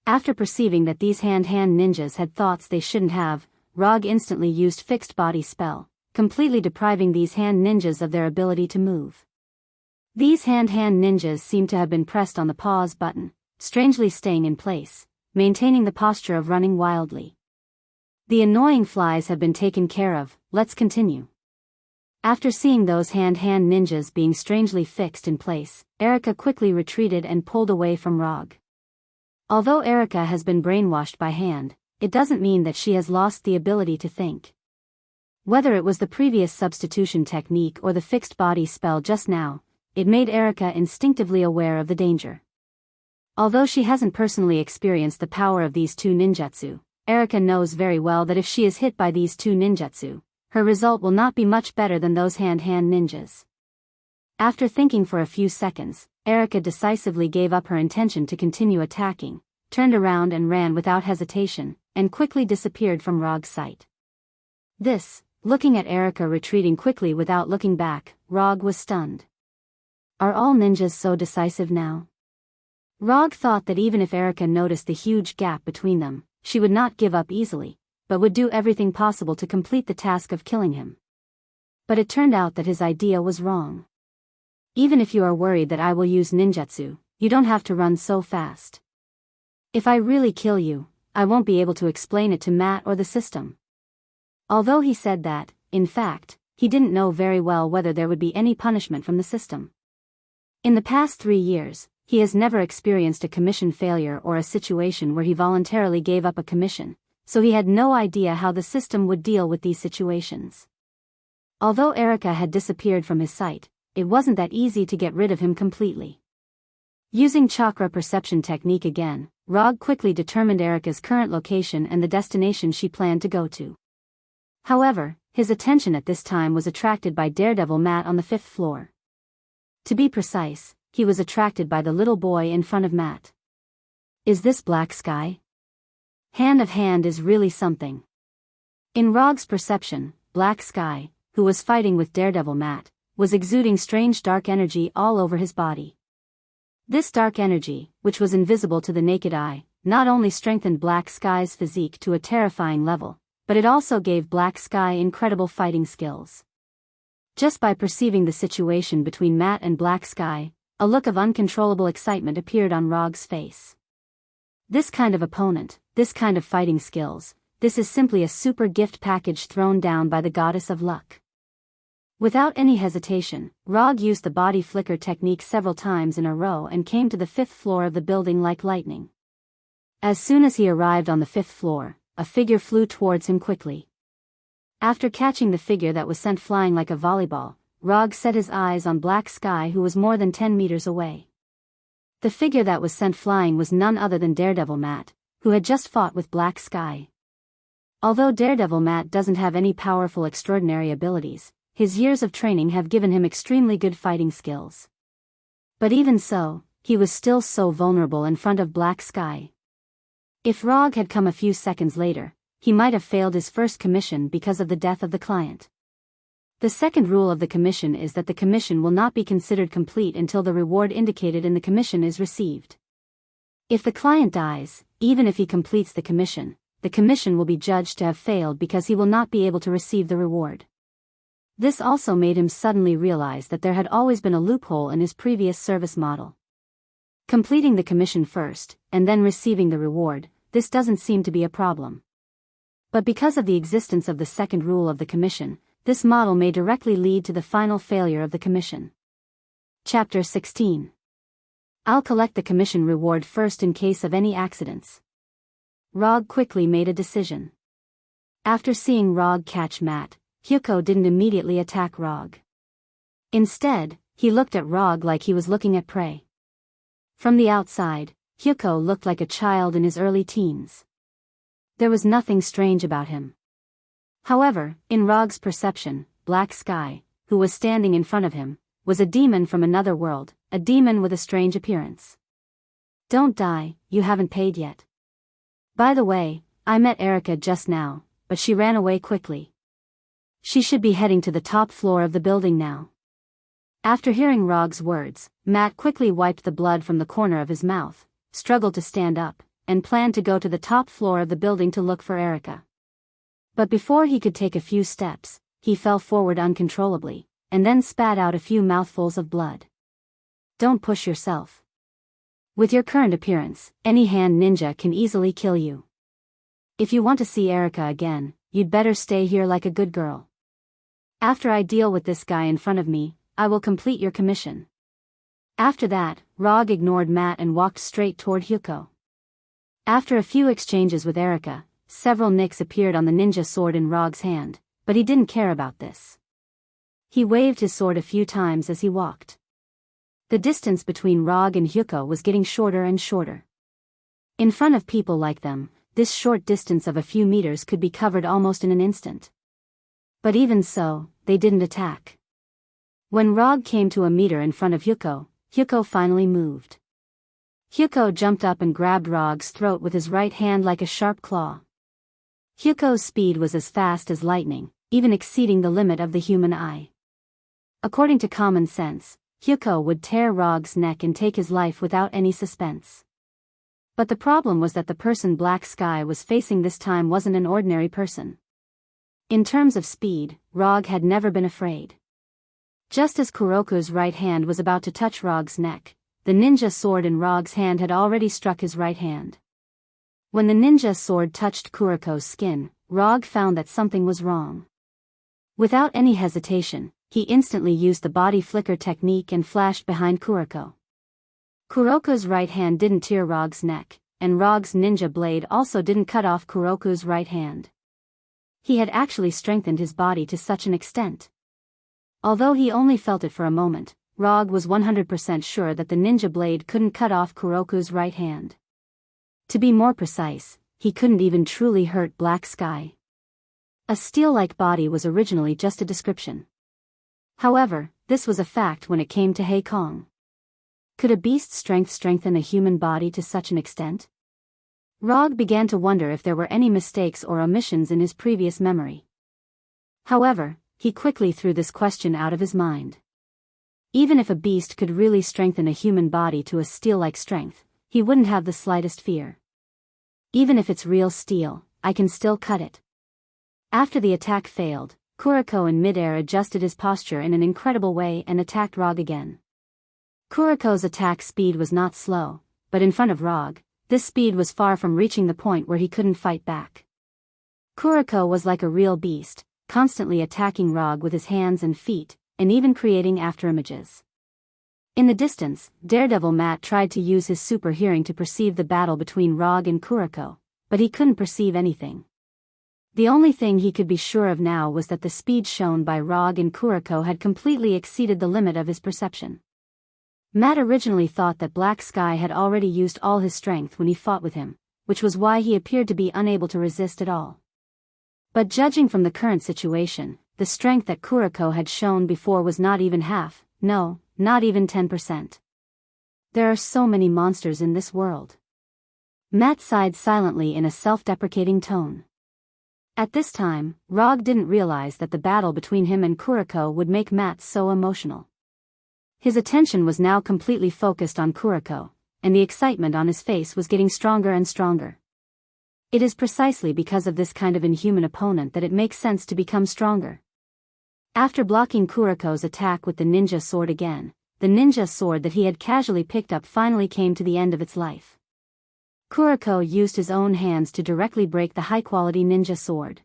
After perceiving that these hand ninjas had thoughts they shouldn't have, Rog instantly used fixed body spell, completely depriving these hand ninjas of their ability to move. These hand ninjas seem to have been pressed on the pause button, strangely staying in place, maintaining the posture of running wildly. The annoying flies have been taken care of, let's continue. After seeing those hand ninjas being strangely fixed in place, Erica quickly retreated and pulled away from Rog. Although Erica has been brainwashed by hand, it doesn't mean that she has lost the ability to think. Whether it was the previous substitution technique or the fixed body spell just now, it made Erica instinctively aware of the danger. Although she hasn't personally experienced the power of these 2 ninjutsu, Erica knows very well that if she is hit by these 2 ninjutsu, her result will not be much better than those hand ninjas. After thinking for a few seconds, Erica decisively gave up her intention to continue attacking, turned around and ran without hesitation, and quickly disappeared from Rog's sight. Looking at Erica retreating quickly without looking back, Rog was stunned. Are all ninjas so decisive now? Rog thought that even if Erica noticed the huge gap between them, she would not give up easily, but would do everything possible to complete the task of killing him. But it turned out that his idea was wrong. Even if you are worried that I will use ninjutsu, you don't have to run so fast. If I really kill you, I won't be able to explain it to Matt or the system. Although he said that, in fact, he didn't know very well whether there would be any punishment from the system. In the past 3 years, he has never experienced a commission failure or a situation where he voluntarily gave up a commission, so he had no idea how the system would deal with these situations. Although Erica had disappeared from his sight, it wasn't that easy to get rid of him completely. Using chakra perception technique again, Rog quickly determined Erica's current location and the destination she planned to go to. However, his attention at this time was attracted by Daredevil Matt on the 5th floor. To be precise, he was attracted by the little boy in front of Matt. Is this Black Sky? Hand of hand is really something. In Rog's perception, Black Sky, who was fighting with Daredevil Matt, was exuding strange dark energy all over his body. This dark energy, which was invisible to the naked eye, not only strengthened Black Sky's physique to a terrifying level, but it also gave Black Sky incredible fighting skills. Just by perceiving the situation between Matt and Black Sky, a look of uncontrollable excitement appeared on Rog's face. This kind of opponent, this kind of fighting skills, this is simply a super gift package thrown down by the goddess of luck. Without any hesitation, Rog used the body flicker technique several times in a row and came to the 5th floor of the building like lightning. As soon as he arrived on the 5th floor, a figure flew towards him quickly. After catching the figure that was sent flying like a volleyball, Rog set his eyes on Black Sky, who was more than 10 meters away. The figure that was sent flying was none other than Daredevil Matt, who had just fought with Black Sky. Although Daredevil Matt doesn't have any powerful extraordinary abilities, his years of training have given him extremely good fighting skills. But even so, he was still so vulnerable in front of Black Sky. If Rog had come a few seconds later, he might have failed his first commission because of the death of the client. The second rule of the commission is that the commission will not be considered complete until the reward indicated in the commission is received. If the client dies, even if he completes the commission will be judged to have failed because he will not be able to receive the reward. This also made him suddenly realize that there had always been a loophole in his previous service model. Completing the commission first, and then receiving the reward, this doesn't seem to be a problem. But because of the existence of the second rule of the commission, this model may directly lead to the final failure of the commission. Chapter 16. I'll collect the commission reward first in case of any accidents. Rog quickly made a decision. After seeing Rog catch Matt, Hyuko didn't immediately attack Rog. Instead, he looked at Rog like he was looking at prey. From the outside, Hyuko looked like a child in his early teens. There was nothing strange about him. However, in Rog's perception, Black Sky, who was standing in front of him, was a demon from another world, a demon with a strange appearance. Don't die, you haven't paid yet. By the way, I met Erica just now, but she ran away quickly. She should be heading to the top floor of the building now. After hearing Rog's words, Matt quickly wiped the blood from the corner of his mouth, struggled to stand up, and planned to go to the top floor of the building to look for Erica. But before he could take a few steps, he fell forward uncontrollably, and then spat out a few mouthfuls of blood. Don't push yourself. With your current appearance, any hand ninja can easily kill you. If you want to see Erica again, you'd better stay here like a good girl. After I deal with this guy in front of me, I will complete your commission. After that, Rog ignored Matt and walked straight toward Hyuko. After a few exchanges with Erica, several nicks appeared on the ninja sword in Rog's hand, but he didn't care about this. He waved his sword a few times as he walked. The distance between Rog and Hyuko was getting shorter and shorter. In front of people like them, this short distance of a few meters could be covered almost in an instant. But even so, they didn't attack. When Rog came to a meter in front of Hyuko, Hyuko finally moved. Hyuko jumped up and grabbed Rog's throat with his right hand like a sharp claw. Hyuko's speed was as fast as lightning, even exceeding the limit of the human eye. According to common sense, Hyuko would tear Rog's neck and take his life without any suspense. But the problem was that the person Black Sky was facing this time wasn't an ordinary person. In terms of speed, Rog had never been afraid. Just as Kuroko's right hand was about to touch Rog's neck, the ninja sword in Rog's hand had already struck his right hand. When the ninja sword touched Kuroko's skin, Rog found that something was wrong. Without any hesitation, he instantly used the body flicker technique and flashed behind Kuroko. Kuroko's right hand didn't tear Rog's neck, and Rog's ninja blade also didn't cut off Kuroko's right hand. He had actually strengthened his body to such an extent. Although he only felt it for a moment, Rog was 100% sure that the ninja blade couldn't cut off Kuroko's right hand. To be more precise, he couldn't even truly hurt Black Sky. A steel-like body was originally just a description. However, this was a fact when it came to Hei Kong. Could a beast's strength strengthen a human body to such an extent? Rog began to wonder if there were any mistakes or omissions in his previous memory. However, he quickly threw this question out of his mind. Even if a beast could really strengthen a human body to a steel-like strength, he wouldn't have the slightest fear. Even if it's real steel, I can still cut it. After the attack failed, Kuroko in midair adjusted his posture in an incredible way and attacked Rog again. Kuroko's attack speed was not slow, but in front of Rog, this speed was far from reaching the point where he couldn't fight back. Kuroko was like a real beast, constantly attacking Rog with his hands and feet, and even creating afterimages. In the distance, Daredevil Matt tried to use his super hearing to perceive the battle between Rog and Kuroko, but he couldn't perceive anything. The only thing he could be sure of now was that the speed shown by Rog and Kuroko had completely exceeded the limit of his perception. Matt originally thought that Black Sky had already used all his strength when he fought with him, which was why he appeared to be unable to resist at all. But judging from the current situation, the strength that Kuroko had shown before was not even half, no, not even 10%. There are so many monsters in this world. Matt sighed silently in a self-deprecating tone. At this time, Rog didn't realize that the battle between him and Kuroko would make Matt so emotional. His attention was now completely focused on Kuroko, and the excitement on his face was getting stronger and stronger. It is precisely because of this kind of inhuman opponent that it makes sense to become stronger. After blocking Kuroko's attack with the ninja sword again, the ninja sword that he had casually picked up finally came to the end of its life. Kuroko used his own hands to directly break the high-quality ninja sword.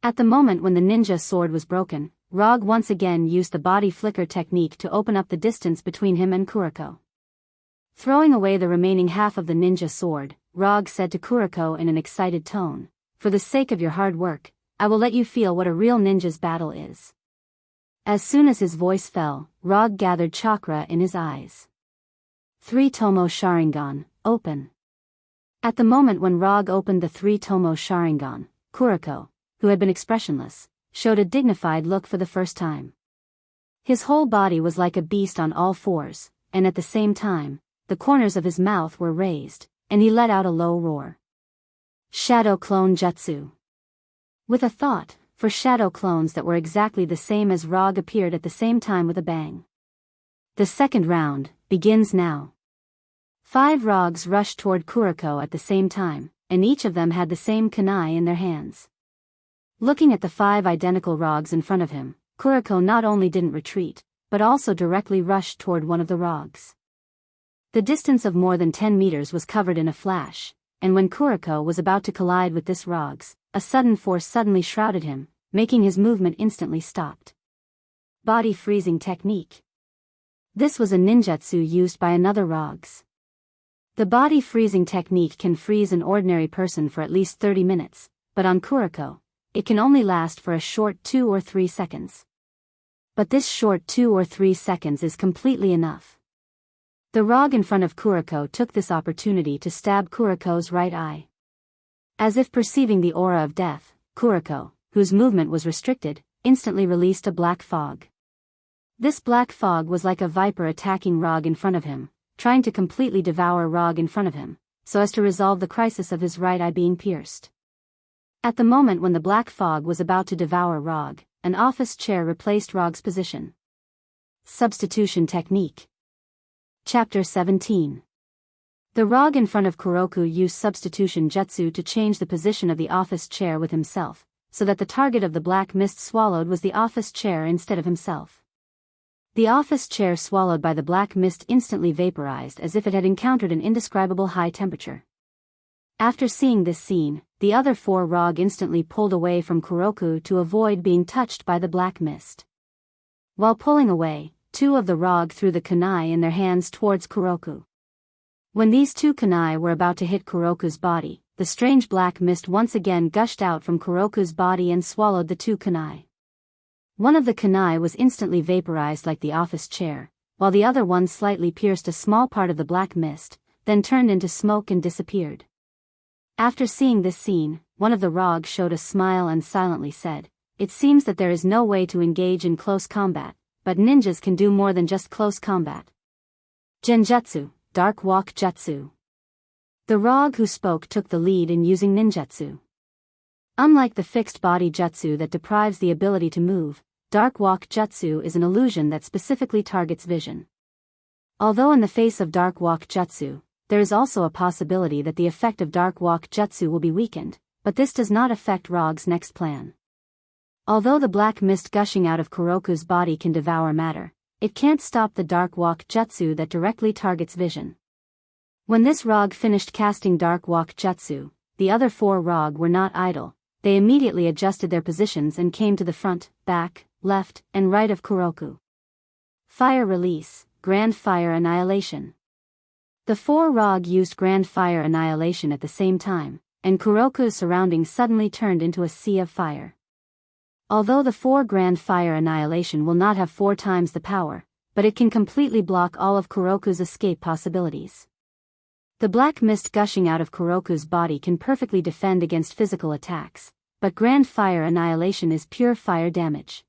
At the moment when the ninja sword was broken, Rog once again used the body flicker technique to open up the distance between him and Kuroko. Throwing away the remaining half of the ninja sword, Rog said to Kuroko in an excited tone, "For the sake of your hard work, I will let you feel what a real ninja's battle is." As soon as his voice fell, Rog gathered chakra in his eyes. 3-Tomo Sharingan, open. At the moment when Rog opened the 3-Tomo Sharingan, Kuroko, who had been expressionless, showed a dignified look for the first time. His whole body was like a beast on all fours, and at the same time, the corners of his mouth were raised, and he let out a low roar. Shadow Clone Jutsu. With a thought, for shadow clones that were exactly the same as Rog appeared at the same time with a bang. The second round begins now. 5 Rogs rushed toward Kuroko at the same time, and each of them had the same kunai in their hands. Looking at the 5 identical Rogs in front of him, Kuroko not only didn't retreat, but also directly rushed toward one of the Rogs. The distance of more than 10 meters was covered in a flash, and when Kuroko was about to collide with this Rogs, a sudden force suddenly shrouded him, making his movement instantly stopped. Body freezing technique. This was a ninjutsu used by another Rogs. The body freezing technique can freeze an ordinary person for at least 30 minutes, but on Kuroko, it can only last for a short 2 or 3 seconds. But this short 2 or 3 seconds is completely enough. The Rog in front of Kuroko took this opportunity to stab Kuroko's right eye. As if perceiving the aura of death, Kuroko, whose movement was restricted, instantly released a black fog. This black fog was like a viper attacking Rog in front of him, trying to completely devour Rog in front of him, so as to resolve the crisis of his right eye being pierced. At the moment when the black fog was about to devour Rog, an office chair replaced Rog's position. Substitution technique. Chapter 17. The Rog in front of Kuroko used substitution jutsu to change the position of the office chair with himself, so that the target of the black mist swallowed was the office chair instead of himself. The office chair swallowed by the black mist instantly vaporized as if it had encountered an indescribable high temperature. After seeing this scene, the other 4 Rog instantly pulled away from Kuroko to avoid being touched by the black mist. While pulling away, 2 of the Rog threw the kunai in their hands towards Kuroko. When these 2 kunai were about to hit Kuroko's body, the strange black mist once again gushed out from Kuroko's body and swallowed the 2 kunai. One of the kunai was instantly vaporized like the office chair, while the other one slightly pierced a small part of the black mist, then turned into smoke and disappeared. After seeing this scene, one of the Rog showed a smile and silently said, "It seems that there is no way to engage in close combat, but ninjas can do more than just close combat." Genjutsu, Dark Walk Jutsu. The Rog who spoke took the lead in using ninjutsu. Unlike the fixed body jutsu that deprives the ability to move, Dark Walk Jutsu is an illusion that specifically targets vision. Although in the face of Dark Walk Jutsu, there is also a possibility that the effect of Dark Walk Jutsu will be weakened, but this does not affect Rog's next plan. Although the black mist gushing out of Kuroko's body can devour matter, it can't stop the Dark Walk Jutsu that directly targets vision. When this Rog finished casting Dark Walk Jutsu, the other 4 Rog were not idle. They immediately adjusted their positions and came to the front, back, left, and right of Kuroko. Fire Release, Grand Fire Annihilation. The 4 Rog used Grand Fire Annihilation at the same time, and Kuroko's surroundings suddenly turned into a sea of fire. Although the 4 Grand Fire Annihilation will not have 4 times the power, but it can completely block all of Kuroku's escape possibilities. The black mist gushing out of Kuroku's body can perfectly defend against physical attacks, but Grand Fire Annihilation is pure fire damage.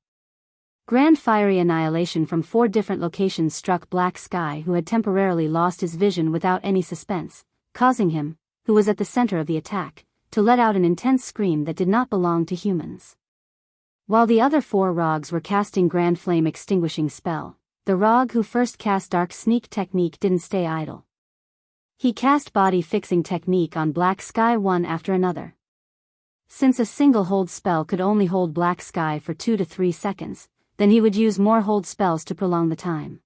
Grand Fiery Annihilation from 4 different locations struck Black Sky, who had temporarily lost his vision without any suspense, causing him, who was at the center of the attack, to let out an intense scream that did not belong to humans. While the other 4 Rogs were casting Grand Flame Extinguishing spell, the Rog who first cast Dark Sneak technique didn't stay idle. He cast Body Fixing technique on Black Sky one after another. Since a single hold spell could only hold Black Sky for 2 to 3 seconds, then he would use more hold spells to prolong the time.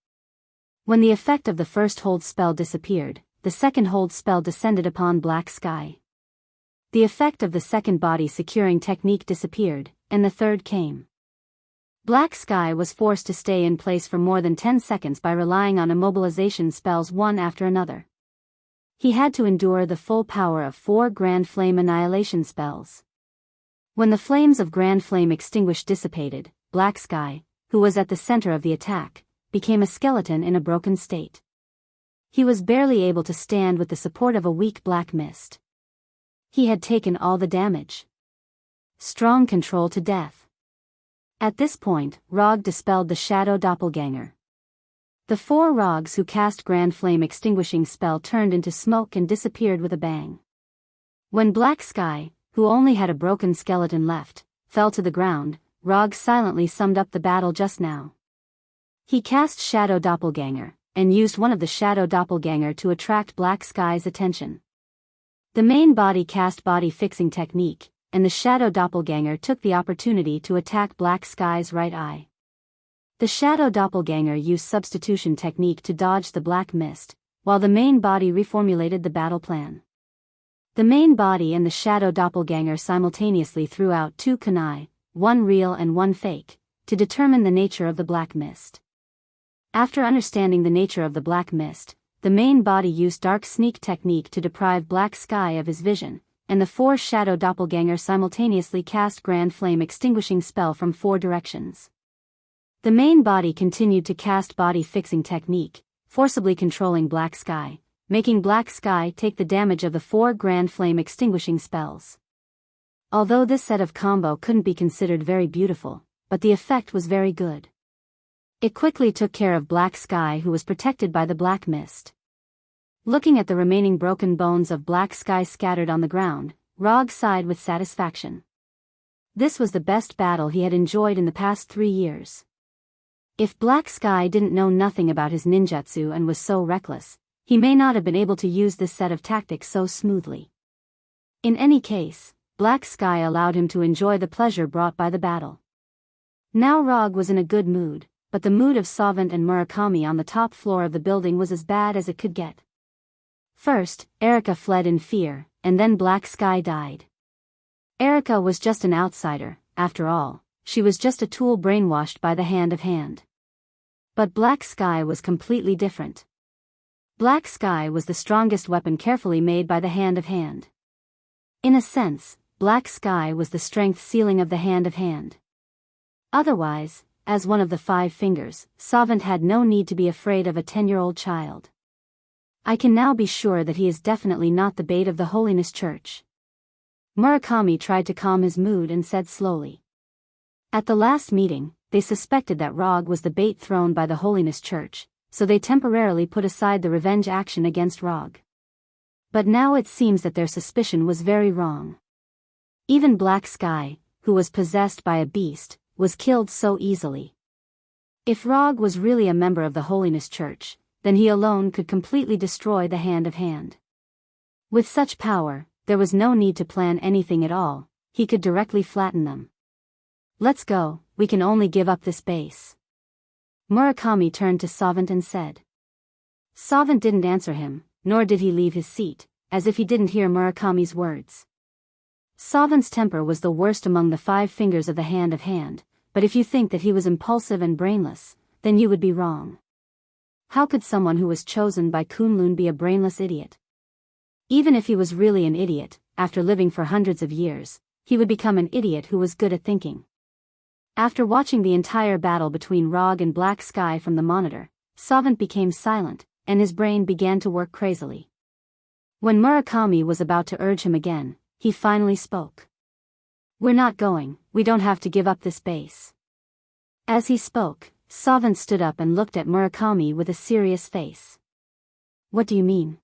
When the effect of the first hold spell disappeared, the second hold spell descended upon Black Sky. The effect of the second body securing technique disappeared, and the third came. Black Sky was forced to stay in place for more than 10 seconds by relying on immobilization spells one after another. He had to endure the full power of 4 Grand Flame Annihilation spells. When the flames of Grand Flame Extinguish dissipated, Black Sky, who was at the center of the attack, became a skeleton in a broken state. He was barely able to stand with the support of a weak black mist. He had taken all the damage. Strong control to death. At this point, Rog dispelled the shadow doppelganger. The 4 Rogs who cast Grand Flame Extinguishing spell turned into smoke and disappeared with a bang. When Black Sky, who only had a broken skeleton left, fell to the ground, Rog silently summed up the battle just now. He cast Shadow Doppelganger, and used one of the Shadow Doppelganger to attract Black Sky's attention. The main body cast Body Fixing technique, and the Shadow Doppelganger took the opportunity to attack Black Sky's right eye. The Shadow Doppelganger used Substitution technique to dodge the black mist, while the main body reformulated the battle plan. The main body and the Shadow Doppelganger simultaneously threw out 2 kunai, 1 real and 1 fake, to determine the nature of the black mist. After understanding the nature of the black mist, the main body used Dark Sneak technique to deprive Black Sky of his vision, and the 4 Shadow Doppelganger simultaneously cast Grand Flame Extinguishing spell from 4 directions. The main body continued to cast Body Fixing technique, forcibly controlling Black Sky, making Black Sky take the damage of the 4 Grand Flame Extinguishing spells. Although this set of combo couldn't be considered very beautiful, but the effect was very good. It quickly took care of Black Sky, who was protected by the black mist. Looking at the remaining broken bones of Black Sky scattered on the ground, Rog sighed with satisfaction. This was the best battle he had enjoyed in the past 3 years. If Black Sky didn't know nothing about his ninjutsu and was so reckless, he may not have been able to use this set of tactics so smoothly. In any case, Black Sky allowed him to enjoy the pleasure brought by the battle. Now Rog was in a good mood, but the mood of Savant and Murakami on the top floor of the building was as bad as it could get. First, Erika fled in fear, and then Black Sky died. Erika was just an outsider, after all, she was just a tool brainwashed by the hand of hand. But Black Sky was completely different. Black Sky was the strongest weapon carefully made by the hand of hand. In a sense, Black Sky was the strength ceiling of the hand of hand. Otherwise, as one of the 5 fingers, Savant had no need to be afraid of a 10-year-old child. I can now be sure that he is definitely not the bait of the Holiness Church. Murakami tried to calm his mood and said slowly. At the last meeting, they suspected that Rog was the bait thrown by the Holiness Church, so they temporarily put aside the revenge action against Rog. But now it seems that their suspicion was very wrong. Even Black Sky, who was possessed by a beast, was killed so easily. If Rog was really a member of the Holiness Church, then he alone could completely destroy the hand of hand. With such power, there was no need to plan anything at all, he could directly flatten them. Let's go, we can only give up this base. Murakami turned to Savant and said. Savant didn't answer him, nor did he leave his seat, as if he didn't hear Murakami's words. Savant's temper was the worst among the 5 fingers of the hand of hand, but if you think that he was impulsive and brainless, then you would be wrong. How could someone who was chosen by Kunlun be a brainless idiot? Even if he was really an idiot, after living for hundreds of years, he would become an idiot who was good at thinking. After watching the entire battle between Rog and Black Sky from the monitor, Savant became silent, and his brain began to work crazily. When Murakami was about to urge him again, he finally spoke. "We're not going, we don't have to give up this base." As he spoke, Savant stood up and looked at Murakami with a serious face. "What do you mean?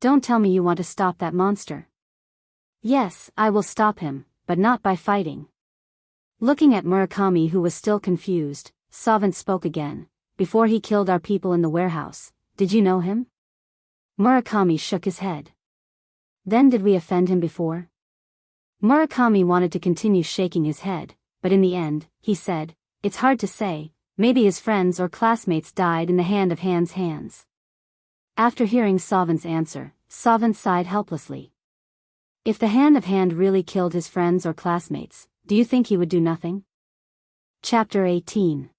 Don't tell me you want to stop that monster." "Yes, I will stop him, but not by fighting." Looking at Murakami, who was still confused, Savant spoke again. "Before he killed our people in the warehouse, did you know him?" Murakami shook his head. "Then did we offend him before?" Murakami wanted to continue shaking his head, but in the end, he said, "It's hard to say, maybe his friends or classmates died in the hand of Hand's hands." After hearing Savant's answer, Savant sighed helplessly. If the hand of Hand really killed his friends or classmates, do you think he would do nothing? Chapter 18.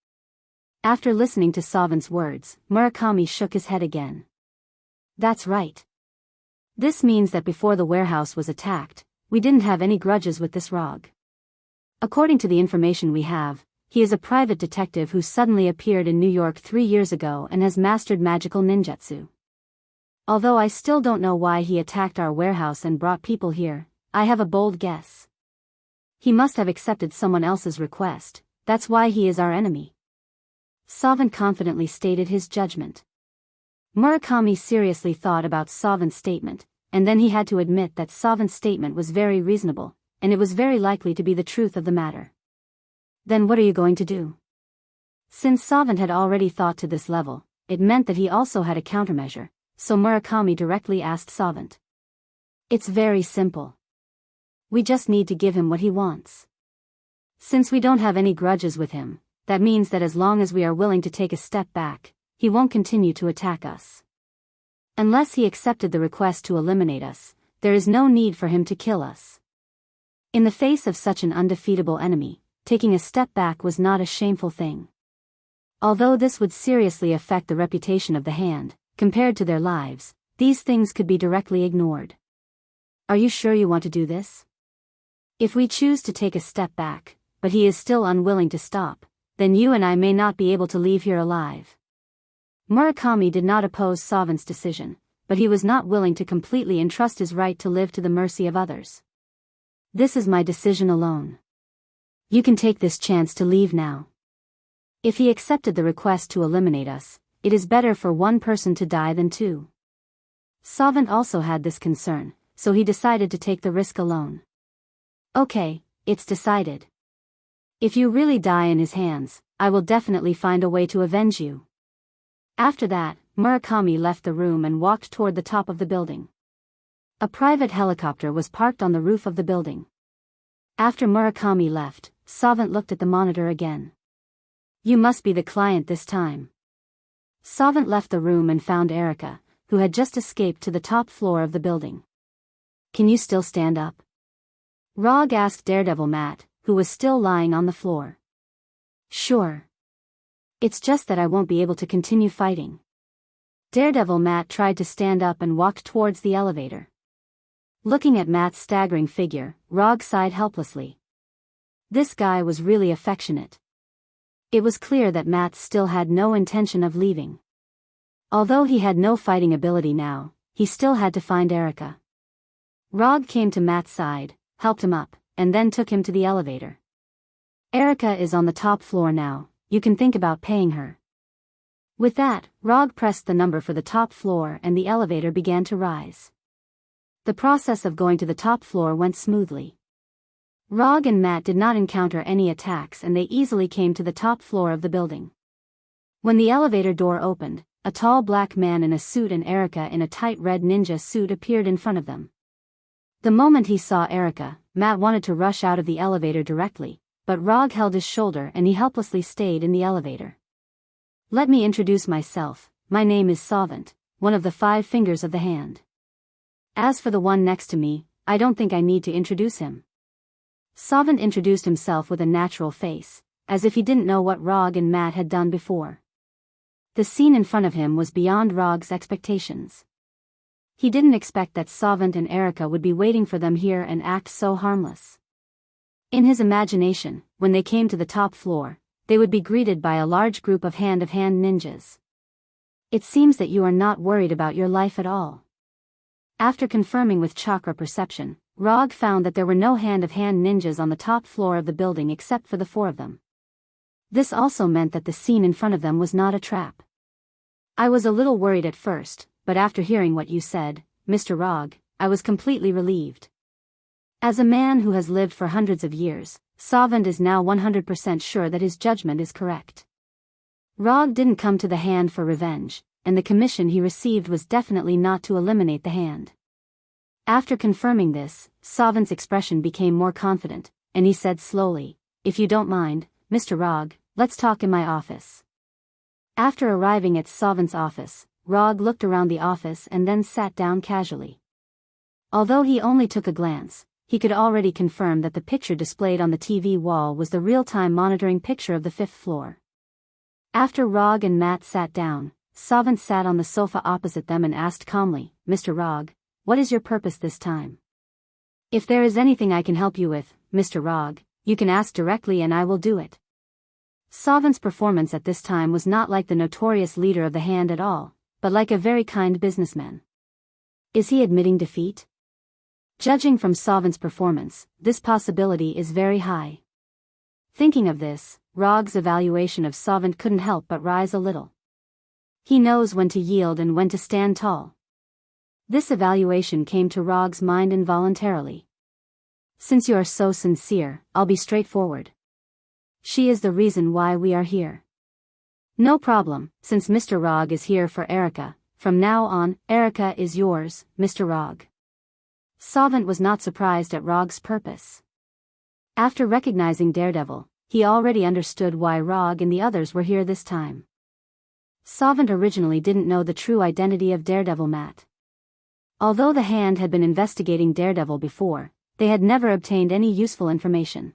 After listening to Savant's words, Murakami shook his head again. "That's right. This means that before the warehouse was attacked, we didn't have any grudges with this Rog. According to the information we have, he is a private detective who suddenly appeared in New York 3 years ago and has mastered magical ninjutsu. Although I still don't know why he attacked our warehouse and brought people here, I have a bold guess. He must have accepted someone else's request, that's why he is our enemy." Savant confidently stated his judgment. Murakami seriously thought about Savant's statement, and then he had to admit that Savant's statement was very reasonable, and it was very likely to be the truth of the matter. "Then what are you going to do?" Since Savant had already thought to this level, it meant that he also had a countermeasure, so Murakami directly asked Savant. "It's very simple. We just need to give him what he wants. Since we don't have any grudges with him, that means that as long as we are willing to take a step back, he won't continue to attack us. Unless he accepted the request to eliminate us, there is no need for him to kill us." In the face of such an undefeatable enemy, taking a step back was not a shameful thing. Although this would seriously affect the reputation of the Hand, compared to their lives, these things could be directly ignored. "Are you sure you want to do this? If we choose to take a step back, but he is still unwilling to stop, then you and I may not be able to leave here alive." Murakami did not oppose Savant's decision, but he was not willing to completely entrust his right to live to the mercy of others. "This is my decision alone. You can take this chance to leave now. If he accepted the request to eliminate us, it is better for one person to die than two." Savant also had this concern, so he decided to take the risk alone. "Okay, it's decided. If you really die in his hands, I will definitely find a way to avenge you." After that, Murakami left the room and walked toward the top of the building. A private helicopter was parked on the roof of the building. After Murakami left, Savant looked at the monitor again. "You must be the client this time." Savant left the room and found Erica, who had just escaped to the top floor of the building. "Can you still stand up?" Rog asked Daredevil Matt, who was still lying on the floor. "Sure. It's just that I won't be able to continue fighting." Daredevil Matt tried to stand up and walked towards the elevator. Looking at Matt's staggering figure, Rog sighed helplessly. This guy was really affectionate. It was clear that Matt still had no intention of leaving. Although he had no fighting ability now, he still had to find Erica. Rog came to Matt's side, helped him up, and then took him to the elevator. "Erica is on the top floor now, you can think about paying her." With that, Rog pressed the number for the top floor and the elevator began to rise. The process of going to the top floor went smoothly. Rog and Matt did not encounter any attacks and they easily came to the top floor of the building. When the elevator door opened, a tall black man in a suit and Erica in a tight red ninja suit appeared in front of them. The moment he saw Erica, Matt wanted to rush out of the elevator directly, but Rog held his shoulder and he helplessly stayed in the elevator. "Let me introduce myself, my name is Savant, one of the 5 fingers of the Hand. As for the one next to me, I don't think I need to introduce him." Savant introduced himself with a natural face, as if he didn't know what Rog and Matt had done before. The scene in front of him was beyond Rog's expectations. He didn't expect that Savant and Erica would be waiting for them here and act so harmless. In his imagination, when they came to the top floor, they would be greeted by a large group of hand ninjas. It seems that you are not worried about your life at all. After confirming with chakra perception, Rog found that there were no hand-of-hand ninjas on the top floor of the building except for the 4 of them. This also meant that the scene in front of them was not a trap. I was a little worried at first, but after hearing what you said, Mr. Rog, I was completely relieved. As a man who has lived for hundreds of years, Savant is now 100% sure that his judgment is correct. Rog didn't come to the hand for revenge, and the commission he received was definitely not to eliminate the hand. After confirming this, Savant's expression became more confident, and he said slowly, "If you don't mind, Mr. Rog, let's talk in my office." After arriving at Savant's office, Rog looked around the office and then sat down casually. Although he only took a glance, he could already confirm that the picture displayed on the TV wall was the real-time monitoring picture of the 5th floor. After Rog and Matt sat down, Savant sat on the sofa opposite them and asked calmly, "Mr. Rog, what is your purpose this time? If there is anything I can help you with, Mr. Rog, you can ask directly and I will do it." Savant's performance at this time was not like the notorious leader of the hand at all, but like a very kind businessman. Is he admitting defeat? Judging from Savant's performance, this possibility is very high. Thinking of this, Rog's evaluation of Savant couldn't help but rise a little. He knows when to yield and when to stand tall. This evaluation came to Rog's mind involuntarily. "Since you are so sincere, I'll be straightforward. She is the reason why we are here." "No problem, since Mr. Rog is here for Erica. From now on, Erica is yours, Mr. Rog." Savant was not surprised at Rog's purpose. After recognizing Daredevil, he already understood why Rog and the others were here this time. Savant originally didn't know the true identity of Daredevil Matt. Although the Hand had been investigating Daredevil before, they had never obtained any useful information.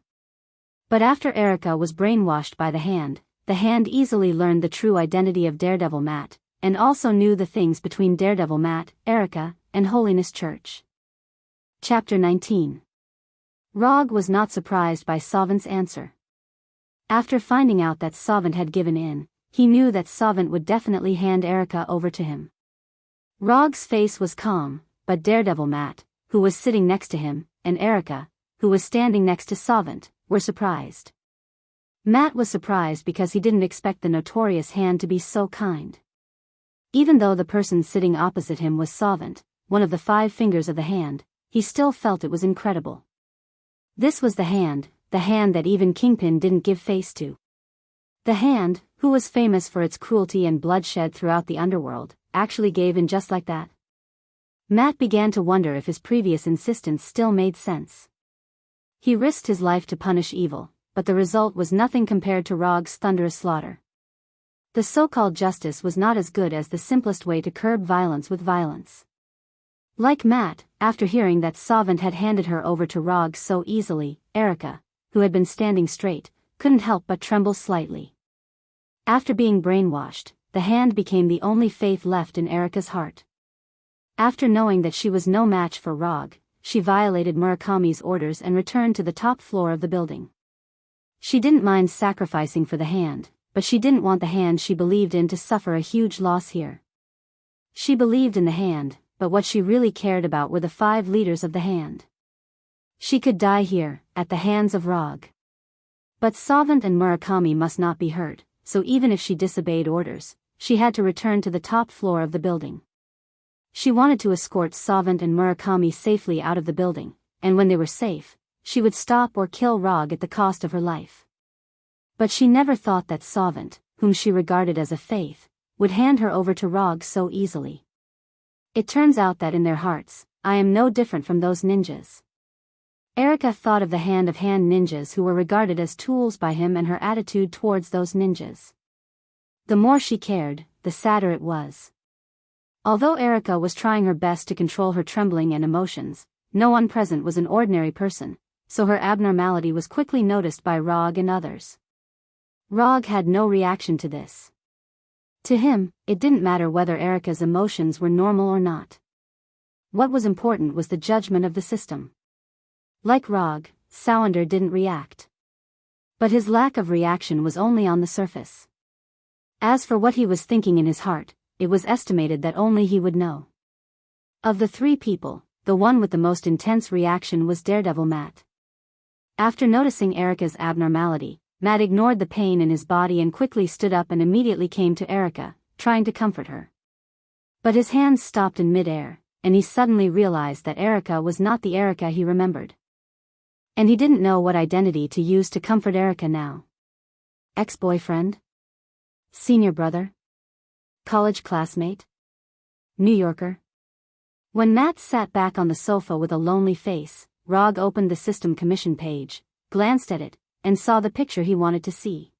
But after Erica was brainwashed by the Hand easily learned the true identity of Daredevil Matt, and also knew the things between Daredevil Matt, Erica, and Holiness Church. Chapter 19. Rog was not surprised by Savant's answer. After finding out that Savant had given in, he knew that Savant would definitely hand Erica over to him. Rog's face was calm, but Daredevil Matt, who was sitting next to him, and Erica, who was standing next to Savant, were surprised. Matt was surprised because he didn't expect the notorious Hand to be so kind. Even though the person sitting opposite him was Savant, one of the 5 fingers of the Hand, he still felt it was incredible. This was the Hand that even Kingpin didn't give face to. The Hand, who was famous for its cruelty and bloodshed throughout the underworld, actually gave in just like that. Matt began to wonder if his previous insistence still made sense. He risked his life to punish evil, but the result was nothing compared to Rog's thunderous slaughter. The so-called justice was not as good as the simplest way to curb violence with violence. Like Matt, after hearing that Savant had handed her over to Rog so easily, Erica, who had been standing straight, couldn't help but tremble slightly. After being brainwashed, the Hand became the only faith left in Erica's heart. After knowing that she was no match for Rog, she violated Murakami's orders and returned to the top floor of the building. She didn't mind sacrificing for the Hand, but she didn't want the Hand she believed in to suffer a huge loss here. She believed in the Hand, but what she really cared about were the 5 leaders of the Hand. She could die here, at the hands of Rog. But Savant and Murakami must not be hurt, so even if she disobeyed orders, she had to return to the top floor of the building. She wanted to escort Savant and Murakami safely out of the building, and when they were safe, she would stop or kill Rog at the cost of her life. But she never thought that Savant, whom she regarded as a faith, would hand her over to Rog so easily. It turns out that in their hearts, I am no different from those ninjas. Erica thought of the hand-of-hand ninjas who were regarded as tools by him and her attitude towards those ninjas. The more she cared, the sadder it was. Although Erica was trying her best to control her trembling and emotions, no one present was an ordinary person, so her abnormality was quickly noticed by Rog and others. Rog had no reaction to this. To him, it didn't matter whether Erica's emotions were normal or not. What was important was the judgment of the system. Like Rog, Sounder didn't react. But his lack of reaction was only on the surface. As for what he was thinking in his heart, it was estimated that only he would know. Of the three people, the one with the most intense reaction was Daredevil Matt. After noticing Erica's abnormality, Matt ignored the pain in his body and quickly stood up and immediately came to Erica, trying to comfort her. But his hands stopped in mid-air, and he suddenly realized that Erica was not the Erica he remembered. And he didn't know what identity to use to comfort Erica now. Ex-boyfriend? Senior brother? College classmate? New Yorker? When Matt sat back on the sofa with a lonely face, Rog opened the system commission page, glanced at it, and saw the picture he wanted to see.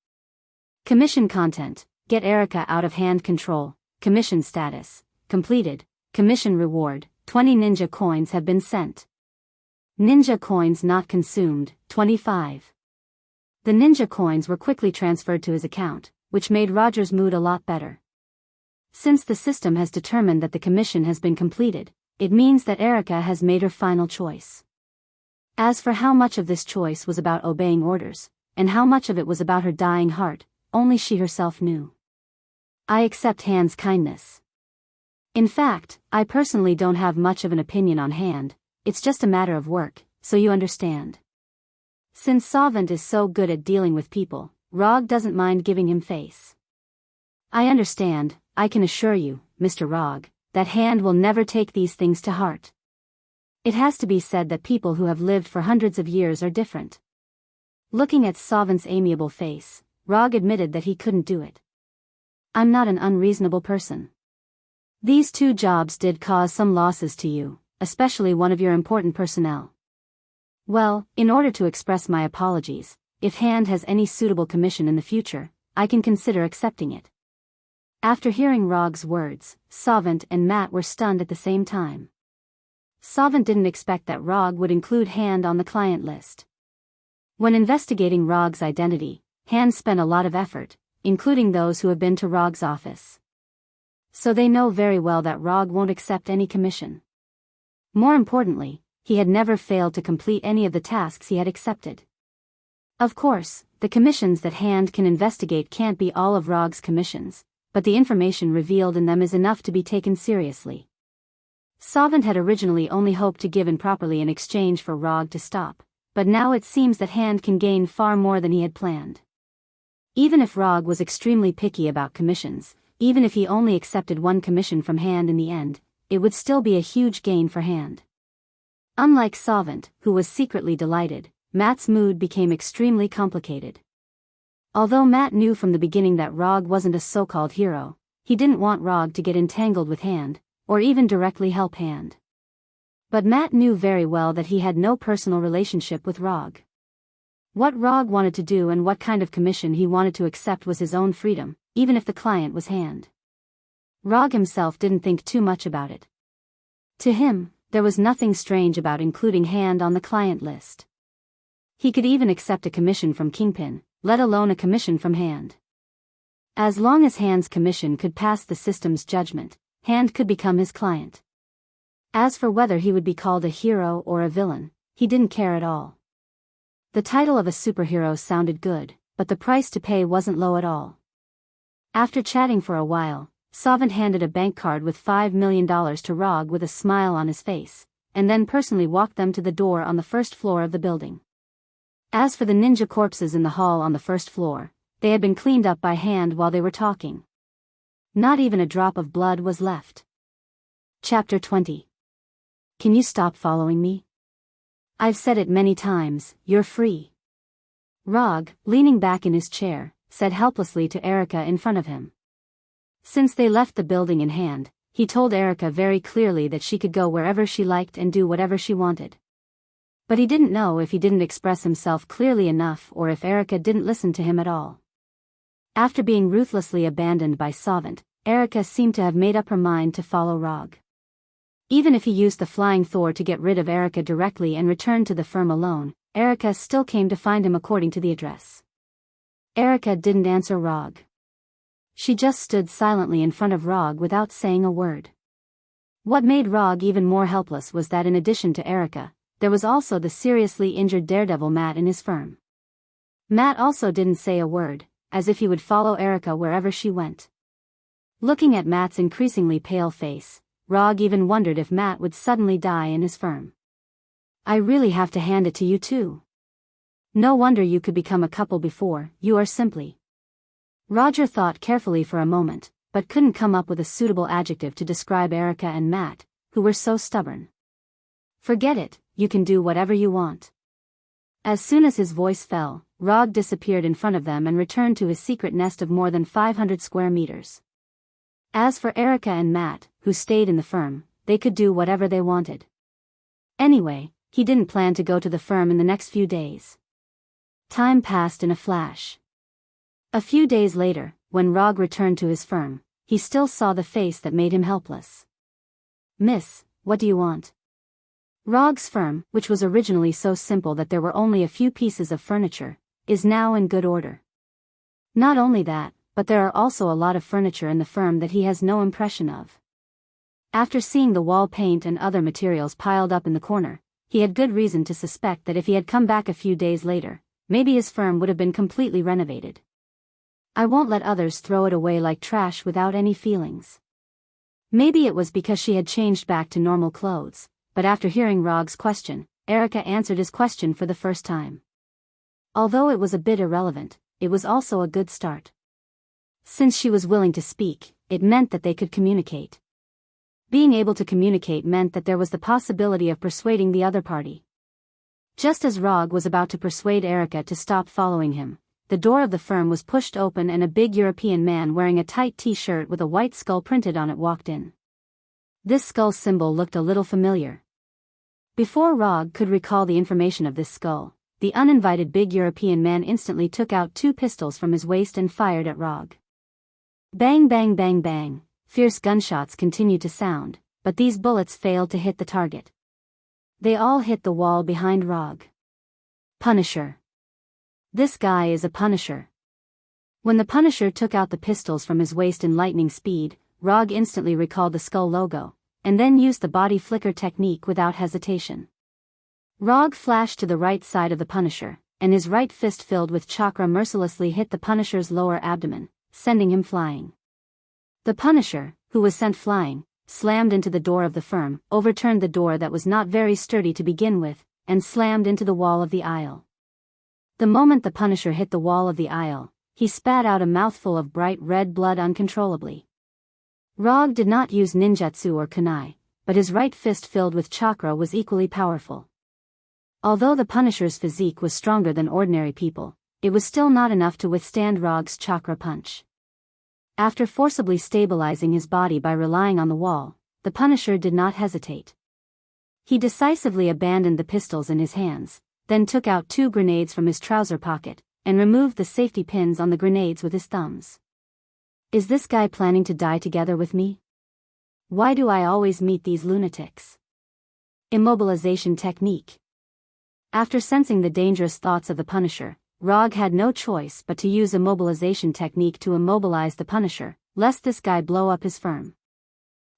Commission content: get Erica out of hand control. Commission status: completed. Commission reward: 20 ninja coins have been sent. Ninja coins not consumed: 25. The ninja coins were quickly transferred to his account, which made Roger's mood a lot better. Since the system has determined that the commission has been completed, it means that Erica has made her final choice. As for how much of this choice was about obeying orders, and how much of it was about her dying heart, only she herself knew. I accept Hand's kindness. In fact, I personally don't have much of an opinion on Hand, it's just a matter of work, so you understand. Since Sovant is so good at dealing with people, Rog doesn't mind giving him face. I understand, I can assure you, Mr. Rog, that Hand will never take these things to heart. It has to be said that people who have lived for hundreds of years are different. Looking at Sovant's amiable face, Rog admitted that he couldn't do it. I'm not an unreasonable person. These 2 jobs did cause some losses to you, especially one of your important personnel. Well, in order to express my apologies, if Hand has any suitable commission in the future, I can consider accepting it. After hearing Rog's words, Sovant and Matt were stunned at the same time. Sovant didn't expect that Rog would include Hand on the client list. When investigating Rog's identity, Hand spent a lot of effort, including those who have been to Rog's office. So they know very well that Rog won't accept any commission. More importantly, he had never failed to complete any of the tasks he had accepted. Of course, the commissions that Hand can investigate can't be all of Rog's commissions, but the information revealed in them is enough to be taken seriously. Sovant had originally only hoped to give in properly in exchange for Rog to stop, but now it seems that Hand can gain far more than he had planned. Even if Rog was extremely picky about commissions, even if he only accepted one commission from Hand in the end, it would still be a huge gain for Hand. Unlike Sovant, who was secretly delighted, Matt's mood became extremely complicated. Although Matt knew from the beginning that Rog wasn't a so-called hero, he didn't want Rog to get entangled with Hand, or even directly help Hand. But Matt knew very well that he had no personal relationship with Rog. What Rog wanted to do and what kind of commission he wanted to accept was his own freedom, even if the client was Hand. Rog himself didn't think too much about it. To him, there was nothing strange about including Hand on the client list. He could even accept a commission from Kingpin, let alone a commission from Hand. As long as Hand's commission could pass the system's judgment, Hand could become his client. As for whether he would be called a hero or a villain, he didn't care at all. The title of a superhero sounded good, but the price to pay wasn't low at all. After chatting for a while, Sovant handed a bank card with $5 million to Rog with a smile on his face, and then personally walked them to the door on the first floor of the building. As for the ninja corpses in the hall on the first floor, they had been cleaned up by Hand while they were talking. Not even a drop of blood was left. Chapter 20. Can you stop following me? I've said it many times, you're free. Rog, leaning back in his chair, said helplessly to Erica in front of him. Since they left the building in Hand, he told Erica very clearly that she could go wherever she liked and do whatever she wanted. But he didn't know if he didn't express himself clearly enough or if Erica didn't listen to him at all. After being ruthlessly abandoned by Sovant, Erica seemed to have made up her mind to follow Rog. Even if he used the Flying Thor to get rid of Erica directly and returned to the firm alone, Erica still came to find him according to the address. Erica didn't answer Rog. She just stood silently in front of Rog without saying a word. What made Rog even more helpless was that in addition to Erica, there was also the seriously injured Daredevil Matt in his firm. Matt also didn't say a word, as if he would follow Erica wherever she went. Looking at Matt's increasingly pale face, Rog even wondered if Matt would suddenly die in his firm. I really have to hand it to you too. No wonder you could become a couple before, you are simply. Roger thought carefully for a moment, but couldn't come up with a suitable adjective to describe Erica and Matt, who were so stubborn. Forget it, you can do whatever you want. As soon as his voice fell, Rog disappeared in front of them and returned to his secret nest of more than 500 square meters. As for Erica and Matt, who stayed in the firm, they could do whatever they wanted. Anyway, he didn't plan to go to the firm in the next few days. Time passed in a flash. A few days later, when Rog returned to his firm, he still saw the face that made him helpless. Miss, what do you want? Rog's firm, which was originally so simple that there were only a few pieces of furniture, is now in good order. Not only that, but there are also a lot of furniture in the firm that he has no impression of. After seeing the wall paint and other materials piled up in the corner, he had good reason to suspect that if he had come back a few days later, maybe his firm would have been completely renovated. I won't let others throw it away like trash without any feelings. Maybe it was because she had changed back to normal clothes, but after hearing Rog's question, Erica answered his question for the first time. Although it was a bit irrelevant, it was also a good start. Since she was willing to speak, it meant that they could communicate. Being able to communicate meant that there was the possibility of persuading the other party. Just as Rog was about to persuade Erica to stop following him, the door of the firm was pushed open and a big European man wearing a tight t-shirt with a white skull printed on it walked in. This skull symbol looked a little familiar. Before Rog could recall the information of this skull, the uninvited big European man instantly took out 2 pistols from his waist and fired at Rog. Bang bang bang bang, fierce gunshots continued to sound, but these bullets failed to hit the target. They all hit the wall behind Rog. Punisher. This guy is a Punisher. When the Punisher took out the pistols from his waist in lightning speed, Rog instantly recalled the skull logo, and then used the body flicker technique without hesitation. Rog flashed to the right side of the Punisher, and his right fist filled with chakra mercilessly hit the Punisher's lower abdomen, sending him flying. The Punisher, who was sent flying, slammed into the door of the firm, overturned the door that was not very sturdy to begin with, and slammed into the wall of the aisle. The moment the Punisher hit the wall of the aisle, he spat out a mouthful of bright red blood uncontrollably. Rog did not use ninjutsu or kunai, but his right fist filled with chakra was equally powerful. Although the Punisher's physique was stronger than ordinary people, it was still not enough to withstand Rog's chakra punch. After forcibly stabilizing his body by relying on the wall, the Punisher did not hesitate. He decisively abandoned the pistols in his hands, then took out 2 grenades from his trouser pocket, and removed the safety pins on the grenades with his thumbs. Is this guy planning to die together with me? Why do I always meet these lunatics? Immobilization technique. After sensing the dangerous thoughts of the Punisher, Rog had no choice but to use immobilization technique to immobilize the Punisher, lest this guy blow up his firm.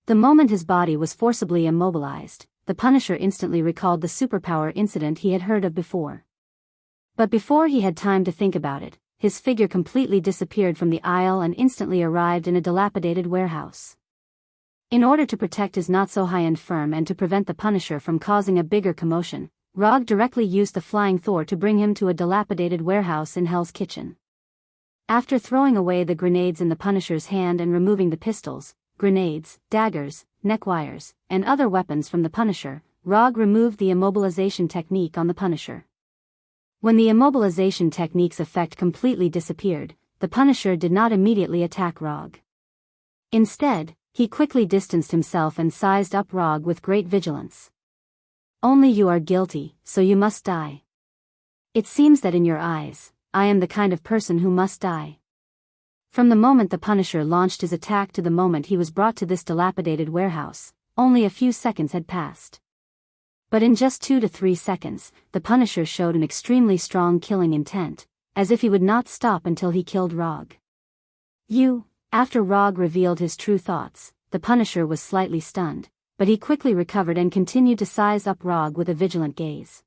The moment his body was forcibly immobilized, the Punisher instantly recalled the superpower incident he had heard of before. But before he had time to think about it, his figure completely disappeared from the aisle and instantly arrived in a dilapidated warehouse. In order to protect his not-so-high-end firm and to prevent the Punisher from causing a bigger commotion, Rog directly used the Flying Thor to bring him to a dilapidated warehouse in Hell's Kitchen. After throwing away the grenades in the Punisher's hand and removing the pistols, grenades, daggers, neck wires, and other weapons from the Punisher, Rog removed the immobilization technique on the Punisher. When the immobilization technique's effect completely disappeared, the Punisher did not immediately attack Rog. Instead, he quickly distanced himself and sized up Rog with great vigilance. Only you are guilty, so you must die. It seems that in your eyes, I am the kind of person who must die. From the moment the Punisher launched his attack to the moment he was brought to this dilapidated warehouse, only a few seconds had passed. But in just 2 to 3 seconds, the Punisher showed an extremely strong killing intent, as if he would not stop until he killed Rog. After Rog revealed his true thoughts, the Punisher was slightly stunned, but he quickly recovered and continued to size up Rog with a vigilant gaze.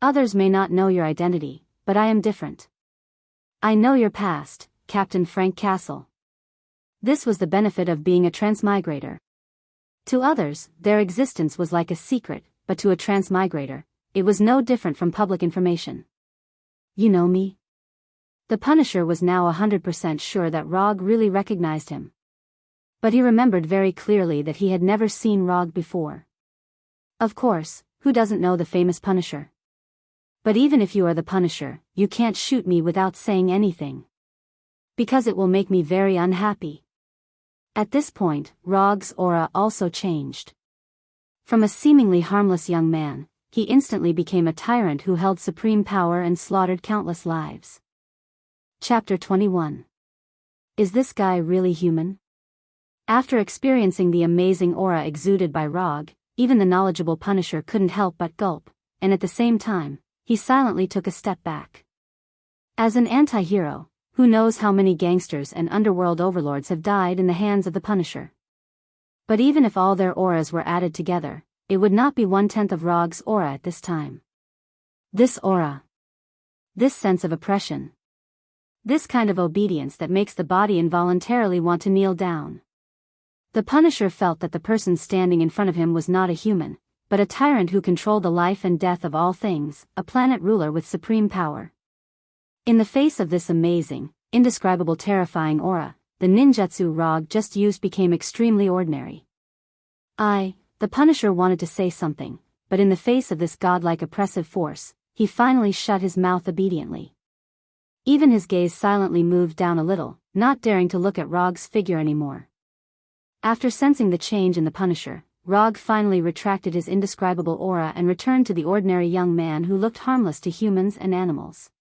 Others may not know your identity, but I am different. I know your past, Captain Frank Castle. This was the benefit of being a transmigrator. To others, their existence was like a secret, but to a transmigrator, it was no different from public information. You know me? The Punisher was now 100% sure that Rog really recognized him. But he remembered very clearly that he had never seen Rog before. Of course, who doesn't know the famous Punisher? But even if you are the Punisher, you can't shoot me without saying anything. Because it will make me very unhappy. At this point, Rog's aura also changed. From a seemingly harmless young man, he instantly became a tyrant who held supreme power and slaughtered countless lives. Chapter 21. Is this guy really human? After experiencing the amazing aura exuded by Rog, even the knowledgeable Punisher couldn't help but gulp, and at the same time, he silently took a step back. As an anti-hero, who knows how many gangsters and underworld overlords have died in the hands of the Punisher? But even if all their auras were added together, it would not be 1/10 of Rog's aura at this time. This aura. This sense of oppression. This kind of obedience that makes the body involuntarily want to kneel down. The Punisher felt that the person standing in front of him was not a human, but a tyrant who controlled the life and death of all things, a planet ruler with supreme power. In the face of this amazing, indescribable terrifying aura, the ninjutsu Rog just used became extremely ordinary. The Punisher wanted to say something, but in the face of this godlike oppressive force, he finally shut his mouth obediently. Even his gaze silently moved down a little, not daring to look at Rog's figure anymore. After sensing the change in the Punisher, Rog finally retracted his indescribable aura and returned to the ordinary young man who looked harmless to humans and animals.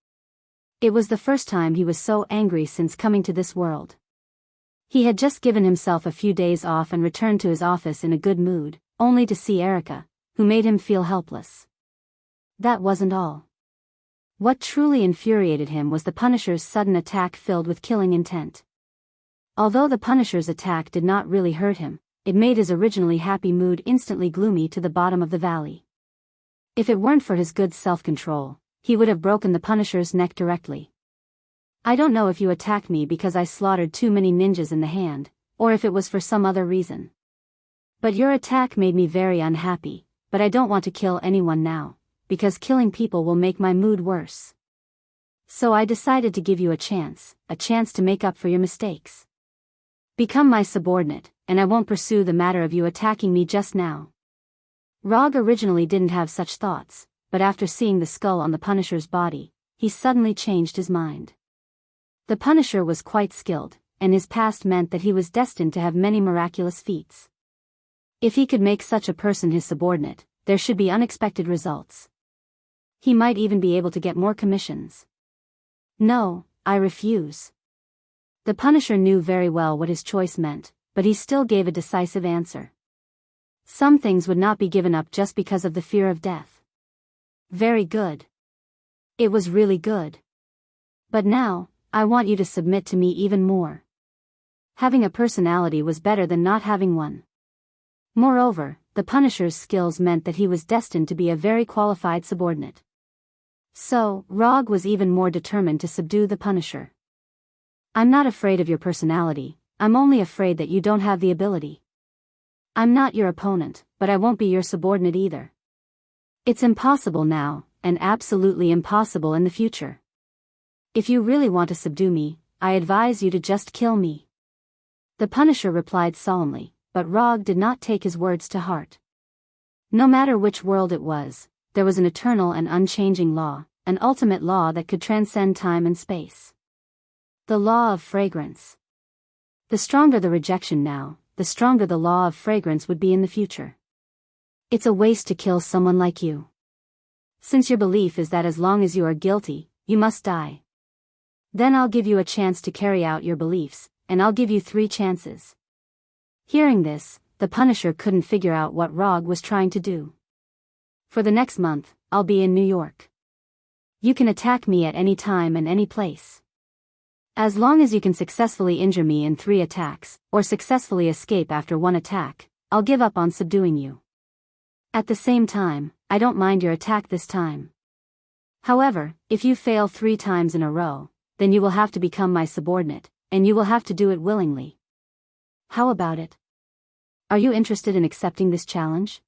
It was the first time he was so angry since coming to this world. He had just given himself a few days off and returned to his office in a good mood, only to see Erica, who made him feel helpless. That wasn't all. What truly infuriated him was the Punisher's sudden attack filled with killing intent. Although the Punisher's attack did not really hurt him, it made his originally happy mood instantly gloomy to the bottom of the valley. If it weren't for his good self-control, he would have broken the Punisher's neck directly. I don't know if you attacked me because I slaughtered too many ninjas in the hand, or if it was for some other reason. But your attack made me very unhappy, but I don't want to kill anyone now, because killing people will make my mood worse. So I decided to give you a chance to make up for your mistakes. Become my subordinate, and I won't pursue the matter of you attacking me just now. Rog originally didn't have such thoughts, but after seeing the skull on the Punisher's body, he suddenly changed his mind. The Punisher was quite skilled, and his past meant that he was destined to have many miraculous feats. If he could make such a person his subordinate, there should be unexpected results. He might even be able to get more commissions. No, I refuse. The Punisher knew very well what his choice meant, but he still gave a decisive answer. Some things would not be given up just because of the fear of death. Very good. It was really good. But now, I want you to submit to me even more. Having a personality was better than not having one. Moreover, the Punisher's skills meant that he was destined to be a very qualified subordinate. So, Rog was even more determined to subdue the Punisher. I'm not afraid of your personality, I'm only afraid that you don't have the ability. I'm not your opponent, but I won't be your subordinate either. It's impossible now, and absolutely impossible in the future. If you really want to subdue me, I advise you to just kill me. The Punisher replied solemnly, but Rog did not take his words to heart. No matter which world it was, there was an eternal and unchanging law, an ultimate law that could transcend time and space. The law of fragrance. The stronger the rejection now, the stronger the law of fragrance would be in the future. It's a waste to kill someone like you. Since your belief is that as long as you are guilty, you must die. Then I'll give you a chance to carry out your beliefs, and I'll give you 3 chances. Hearing this, the Punisher couldn't figure out what Rog was trying to do. For the next month, I'll be in New York. You can attack me at any time and any place. As long as you can successfully injure me in 3 attacks, or successfully escape after 1 attack, I'll give up on subduing you. At the same time, I don't mind your attack this time. However, if you fail 3 times in a row, then you will have to become my subordinate, and you will have to do it willingly. How about it? Are you interested in accepting this challenge?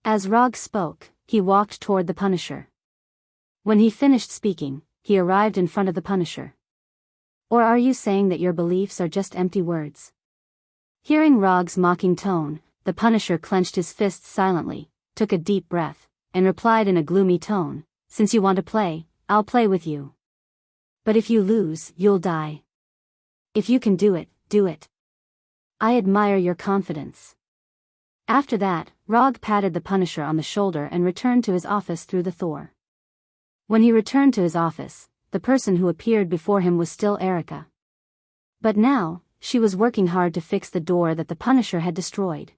As Rog spoke, he walked toward the Punisher. When he finished speaking, he arrived in front of the Punisher. Or are you saying that your beliefs are just empty words? Hearing Rog's mocking tone, the Punisher clenched his fists silently, took a deep breath, and replied in a gloomy tone, "Since you want to play, I'll play with you. But if you lose, you'll die. If you can do it, do it. I admire your confidence." After that, Rog patted the Punisher on the shoulder and returned to his office through the Thor. When he returned to his office, the person who appeared before him was still Erica. But now, she was working hard to fix the door that the Punisher had destroyed.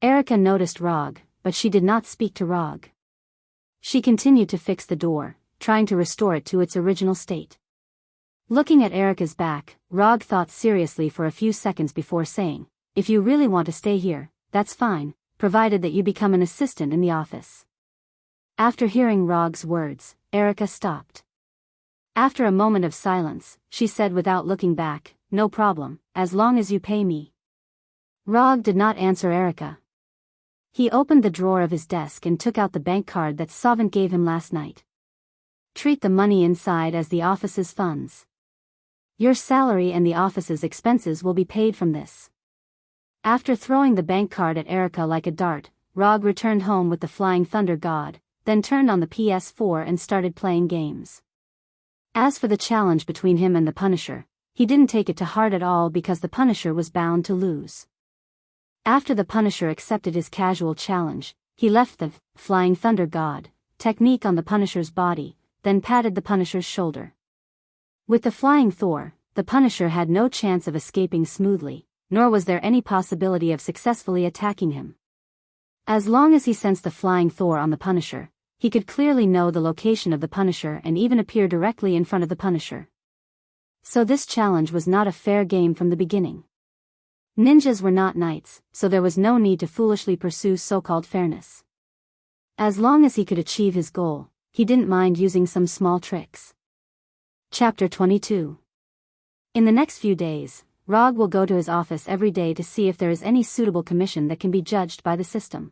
Erica noticed Rog, but she did not speak to Rog. She continued to fix the door, trying to restore it to its original state. Looking at Erica's back, Rog thought seriously for a few seconds before saying, "If you really want to stay here, that's fine, provided that you become an assistant in the office." After hearing Rog's words, Erica stopped. After a moment of silence, she said without looking back, "No problem, as long as you pay me." Rog did not answer Erica. He opened the drawer of his desk and took out the bank card that Sovint gave him last night. "Treat the money inside as the office's funds. Your salary and the office's expenses will be paid from this." After throwing the bank card at Erica like a dart, Rog returned home with the Flying Thunder God, then turned on the PS4 and started playing games. As for the challenge between him and the Punisher, he didn't take it to heart at all because the Punisher was bound to lose. After the Punisher accepted his casual challenge, he left the Flying Thunder God technique on the Punisher's body, then patted the Punisher's shoulder. With the Flying Thor, the Punisher had no chance of escaping smoothly, nor was there any possibility of successfully attacking him. As long as he sensed the Flying Thor on the Punisher, he could clearly know the location of the Punisher and even appear directly in front of the Punisher. So this challenge was not a fair game from the beginning. Ninjas were not knights, so there was no need to foolishly pursue so-called fairness. As long as he could achieve his goal, he didn't mind using some small tricks. Chapter 22. In the next few days, Rog will go to his office every day to see if there is any suitable commission that can be judged by the system.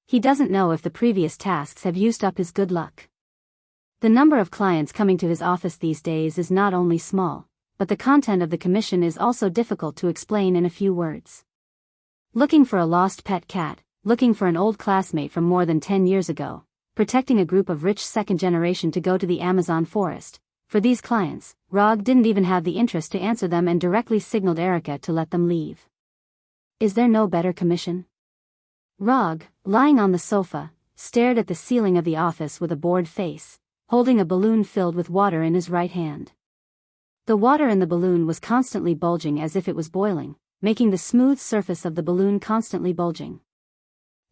He doesn't know if the previous tasks have used up his good luck. The number of clients coming to his office these days is not only small, but the content of the commission is also difficult to explain in a few words. Looking for a lost pet cat, looking for an old classmate from more than 10 years ago, protecting a group of rich second generation to go to the Amazon forest. For these clients, Rog didn't even have the interest to answer them and directly signaled Erica to let them leave. Is there no better commission? Rog, lying on the sofa, stared at the ceiling of the office with a bored face, holding a balloon filled with water in his right hand. The water in the balloon was constantly bulging as if it was boiling, making the smooth surface of the balloon constantly bulging.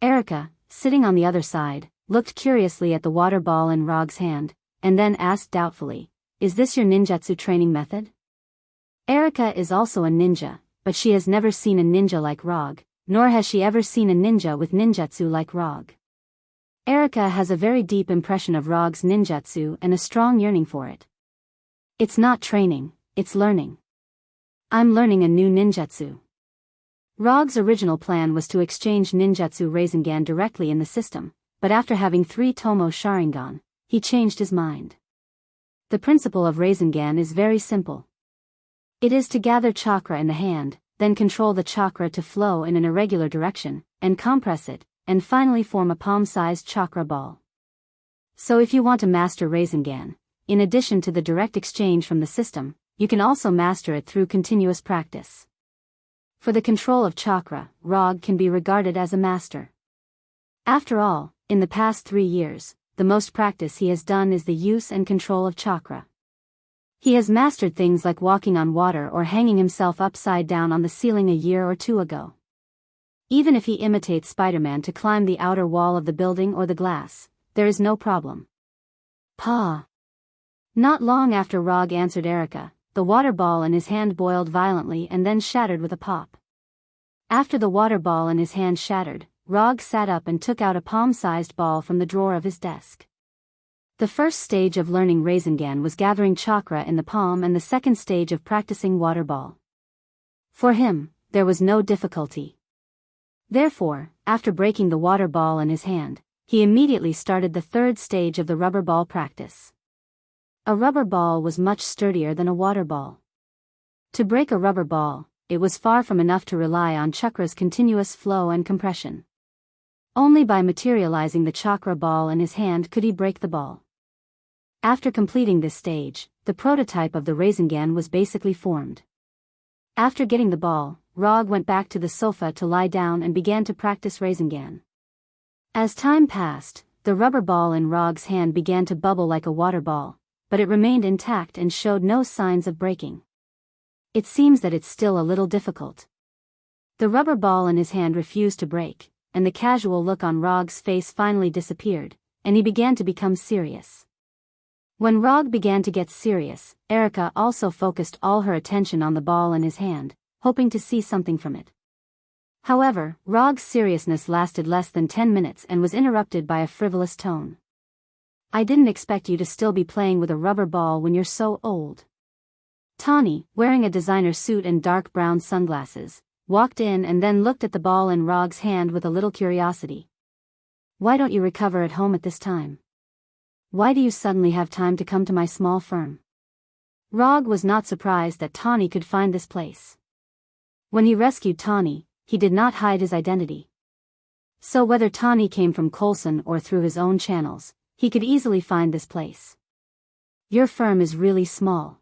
Erica, sitting on the other side, looked curiously at the water ball in Rog's hand, and then asked doubtfully, "Is this your ninjutsu training method?" Erica is also a ninja, but she has never seen a ninja like Rog, nor has she ever seen a ninja with ninjutsu like Rog. Erica has a very deep impression of Rog's ninjutsu and a strong yearning for it. It's not training, it's learning. I'm learning a new ninjutsu. Rog's original plan was to exchange ninjutsu Rasengan directly in the system, but after having 3 Tomo Sharingan, he changed his mind. The principle of Rasengan is very simple. It is to gather chakra in the hand, then control the chakra to flow in an irregular direction, and compress it, and finally form a palm-sized chakra ball. So if you want to master Rasengan, in addition to the direct exchange from the system, you can also master it through continuous practice. For the control of chakra, Rog can be regarded as a master. After all, in the past 3 years, the most practice he has done is the use and control of chakra. He has mastered things like walking on water or hanging himself upside down on the ceiling a year or 2 ago. Even if he imitates Spider-Man to climb the outer wall of the building or the glass, there is no problem. Pa. Not long after Rog answered Erica, the water ball in his hand boiled violently and then shattered with a pop. After the water ball in his hand shattered, Rog sat up and took out a palm-sized ball from the drawer of his desk. The first stage of learning Rasengan was gathering chakra in the palm and the second stage of practicing water ball. For him, there was no difficulty. Therefore, after breaking the water ball in his hand, he immediately started the third stage of the rubber ball practice. A rubber ball was much sturdier than a water ball. To break a rubber ball, it was far from enough to rely on chakra's continuous flow and compression. Only by materializing the chakra ball in his hand could he break the ball. After completing this stage, the prototype of the Rasengan was basically formed. After getting the ball, Rog went back to the sofa to lie down and began to practice Rasengan. As time passed, the rubber ball in Rog's hand began to bubble like a water ball, but it remained intact and showed no signs of breaking. It seems that it's still a little difficult. The rubber ball in his hand refused to break, and the casual look on Rog's face finally disappeared, and he began to become serious. When Rog began to get serious, Erica also focused all her attention on the ball in his hand, hoping to see something from it. However, Rog's seriousness lasted less than 10 minutes and was interrupted by a frivolous tone. "I didn't expect you to still be playing with a rubber ball when you're so old." Tawny, wearing a designer suit and dark brown sunglasses, walked in and then looked at the ball in Rog's hand with a little curiosity. "Why don't you recover at home at this time? Why do you suddenly have time to come to my small firm?" Rog was not surprised that Tawny could find this place. When he rescued Tawny, he did not hide his identity. So whether Tawny came from Coulson or through his own channels, he could easily find this place. "Your firm is really small."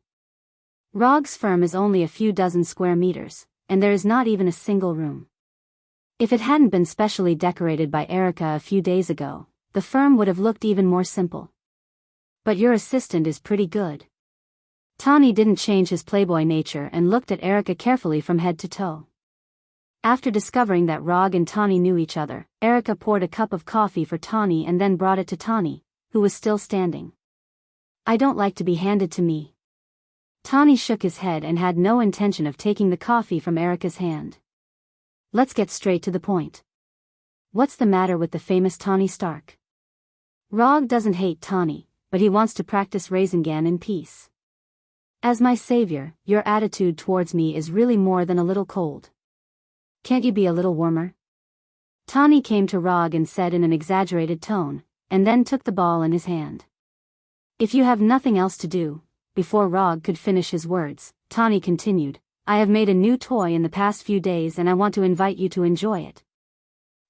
Rog's firm is only a few dozen square meters, and there is not even a single room. If it hadn't been specially decorated by Erica a few days ago, the firm would have looked even more simple. "But your assistant is pretty good." Tawny didn't change his playboy nature and looked at Erica carefully from head to toe. After discovering that Rog and Tawny knew each other, Erica poured a cup of coffee for Tawny and then brought it to Tawny, who was still standing. "I don't like to be handed to me." Tawny shook his head and had no intention of taking the coffee from Erica's hand. "Let's get straight to the point. What's the matter with the famous Tawny Stark?" "Rog doesn't hate Tawny, but he wants to practice Rasengan in peace. As my savior, your attitude towards me is really more than a little cold. Can't you be a little warmer?" Tawny came to Rog and said in an exaggerated tone, and then took the ball in his hand. "If you have nothing else to do," before Rog could finish his words, Tawny continued, "I have made a new toy in the past few days and I want to invite you to enjoy it."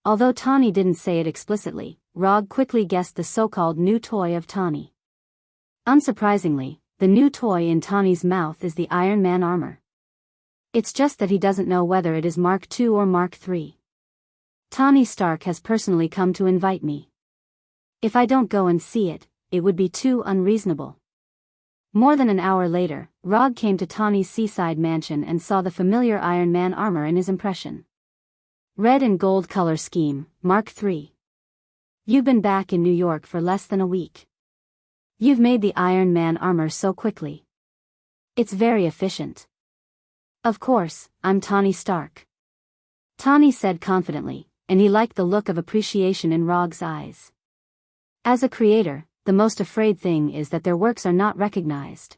Although Tawny didn't say it explicitly, Rog quickly guessed the so-called new toy of Tawny. Unsurprisingly, the new toy in Tawny's mouth is the Iron Man armor. It's just that he doesn't know whether it is Mark II or Mark III. "Tawny Stark has personally come to invite me. If I don't go and see it, it would be too unreasonable." More than an hour later, Rog came to Tawny's seaside mansion and saw the familiar Iron Man armor in his impression. Red and gold color scheme, Mark III. "You've been back in New York for less than a week. You've made the Iron Man armor so quickly. It's very efficient." "Of course, I'm Tawny Stark," Tawny said confidently, and he liked the look of appreciation in Rog's eyes. As a creator, the most afraid thing is that their works are not recognized.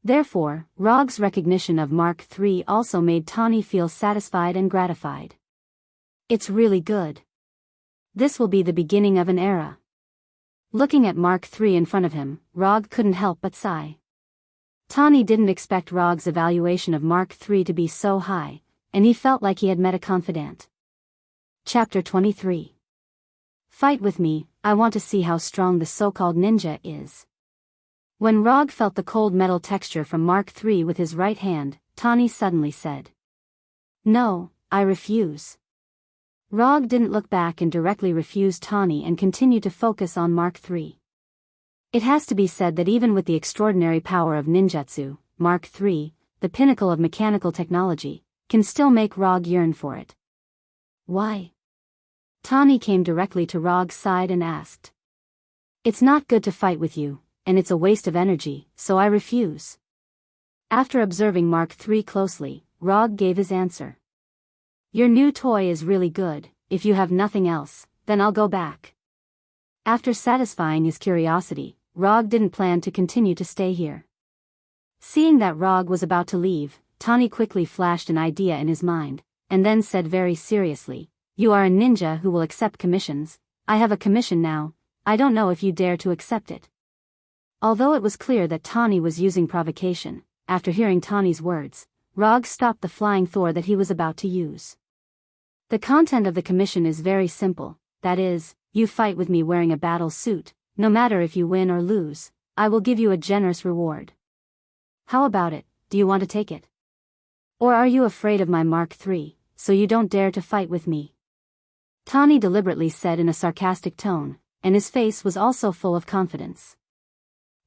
Therefore, Rog's recognition of Mark III also made Tawny feel satisfied and gratified. "It's really good. This will be the beginning of an era." Looking at Mark III in front of him, Rog couldn't help but sigh. Tawny didn't expect Rog's evaluation of Mark III to be so high, and he felt like he had met a confidant. Chapter 23. "Fight with me, I want to see how strong the so-called ninja is." When Rog felt the cold metal texture from Mark III with his right hand, Tawny suddenly said, "No, I refuse." Rog didn't look back and directly refuse Tawny and continued to focus on Mark III. It has to be said that even with the extraordinary power of ninjutsu, Mark III, the pinnacle of mechanical technology, can still make Rog yearn for it. "Why?" Tawny came directly to Rog's side and asked. "It's not good to fight with you, and it's a waste of energy, so I refuse." After observing Mark III closely, Rog gave his answer. "Your new toy is really good. If you have nothing else, then I'll go back." After satisfying his curiosity, Rog didn't plan to continue to stay here. Seeing that Rog was about to leave, Tawny quickly flashed an idea in his mind, and then said very seriously, "You are a ninja who will accept commissions. I have a commission now. I don't know if you dare to accept it." Although it was clear that Tawny was using provocation, after hearing Tawny's words, Rog stopped the flying Thor that he was about to use. "The content of the commission is very simple, that is, you fight with me wearing a battle suit. No matter if you win or lose, I will give you a generous reward. How about it? Do you want to take it? Or are you afraid of my Mark III, so you don't dare to fight with me?" Tawny deliberately said in a sarcastic tone, and his face was also full of confidence.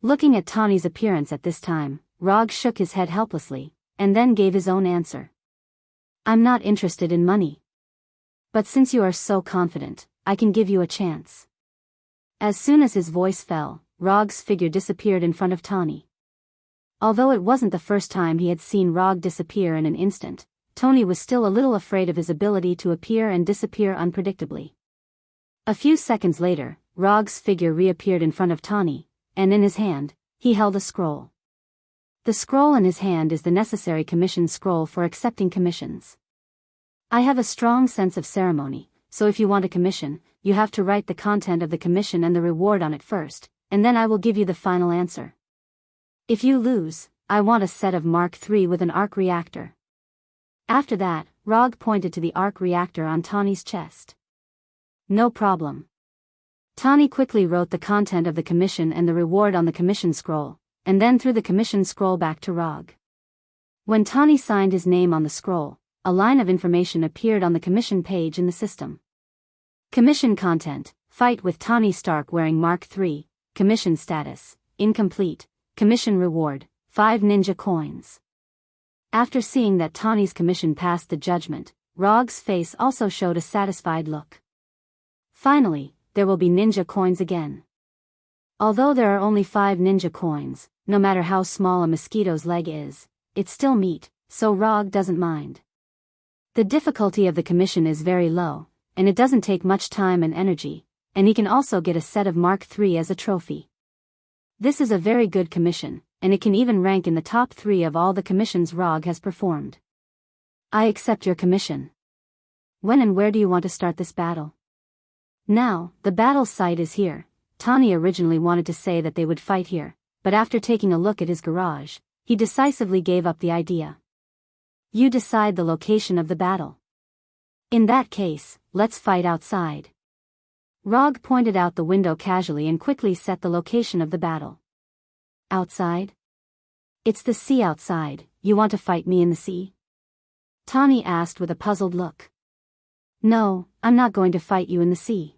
Looking at Tawny's appearance at this time, Rog shook his head helplessly, and then gave his own answer. "I'm not interested in money. But since you are so confident, I can give you a chance." As soon as his voice fell, Rog's figure disappeared in front of Tawny. Although it wasn't the first time he had seen Rog disappear in an instant, Tawny was still a little afraid of his ability to appear and disappear unpredictably. A few seconds later, Rog's figure reappeared in front of Tawny, and in his hand, he held a scroll. The scroll in his hand is the necessary commission scroll for accepting commissions. "I have a strong sense of ceremony, so if you want a commission, you have to write the content of the commission and the reward on it first, and then I will give you the final answer. If you lose, I want a set of Mark III with an arc reactor." After that, Rog pointed to the arc reactor on Tawny's chest. "No problem." Tawny quickly wrote the content of the commission and the reward on the commission scroll, and then threw the commission scroll back to Rog. When Tawny signed his name on the scroll, a line of information appeared on the commission page in the system. Commission content: fight with Tawny Stark wearing Mark III. Commission status: incomplete. Commission reward: 5 ninja coins. After seeing that Tawny's commission passed the judgment, Rog's face also showed a satisfied look. Finally, there will be ninja coins again. Although there are only 5 ninja coins, no matter how small a mosquito's leg is, it's still meat, so Rog doesn't mind. The difficulty of the commission is very low, and it doesn't take much time and energy, and he can also get a set of Mark III as a trophy. This is a very good commission, and it can even rank in the top 3 of all the commissions Rog has performed. "I accept your commission. When and where do you want to start this battle?" Now, the battle site is here. Tawny originally wanted to say that they would fight here, but after taking a look at his garage, he decisively gave up the idea. "You decide the location of the battle. In that case, let's fight outside." Rog pointed out the window casually and quickly set the location of the battle. "Outside? It's the sea outside. You want to fight me in the sea?" Tawny asked with a puzzled look. "No, I'm not going to fight you in the sea.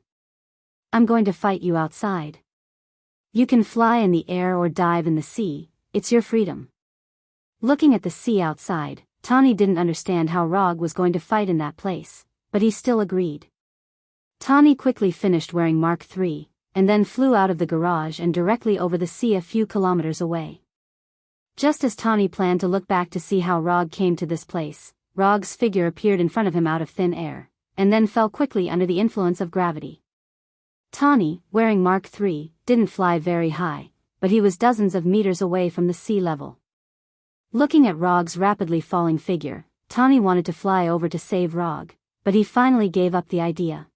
I'm going to fight you outside. You can fly in the air or dive in the sea, it's your freedom." Looking at the sea outside, Tawny didn't understand how Rog was going to fight in that place, but he still agreed. Tawny quickly finished wearing Mark III, and then flew out of the garage and directly over the sea a few kilometers away. Just as Tawny planned to look back to see how Rog came to this place, Rog's figure appeared in front of him out of thin air, and then fell quickly under the influence of gravity. Tawny, wearing Mark III, didn't fly very high, but he was dozens of meters away from the sea level. Looking at Rog's rapidly falling figure, Tawny wanted to fly over to save Rog, but he finally gave up the idea.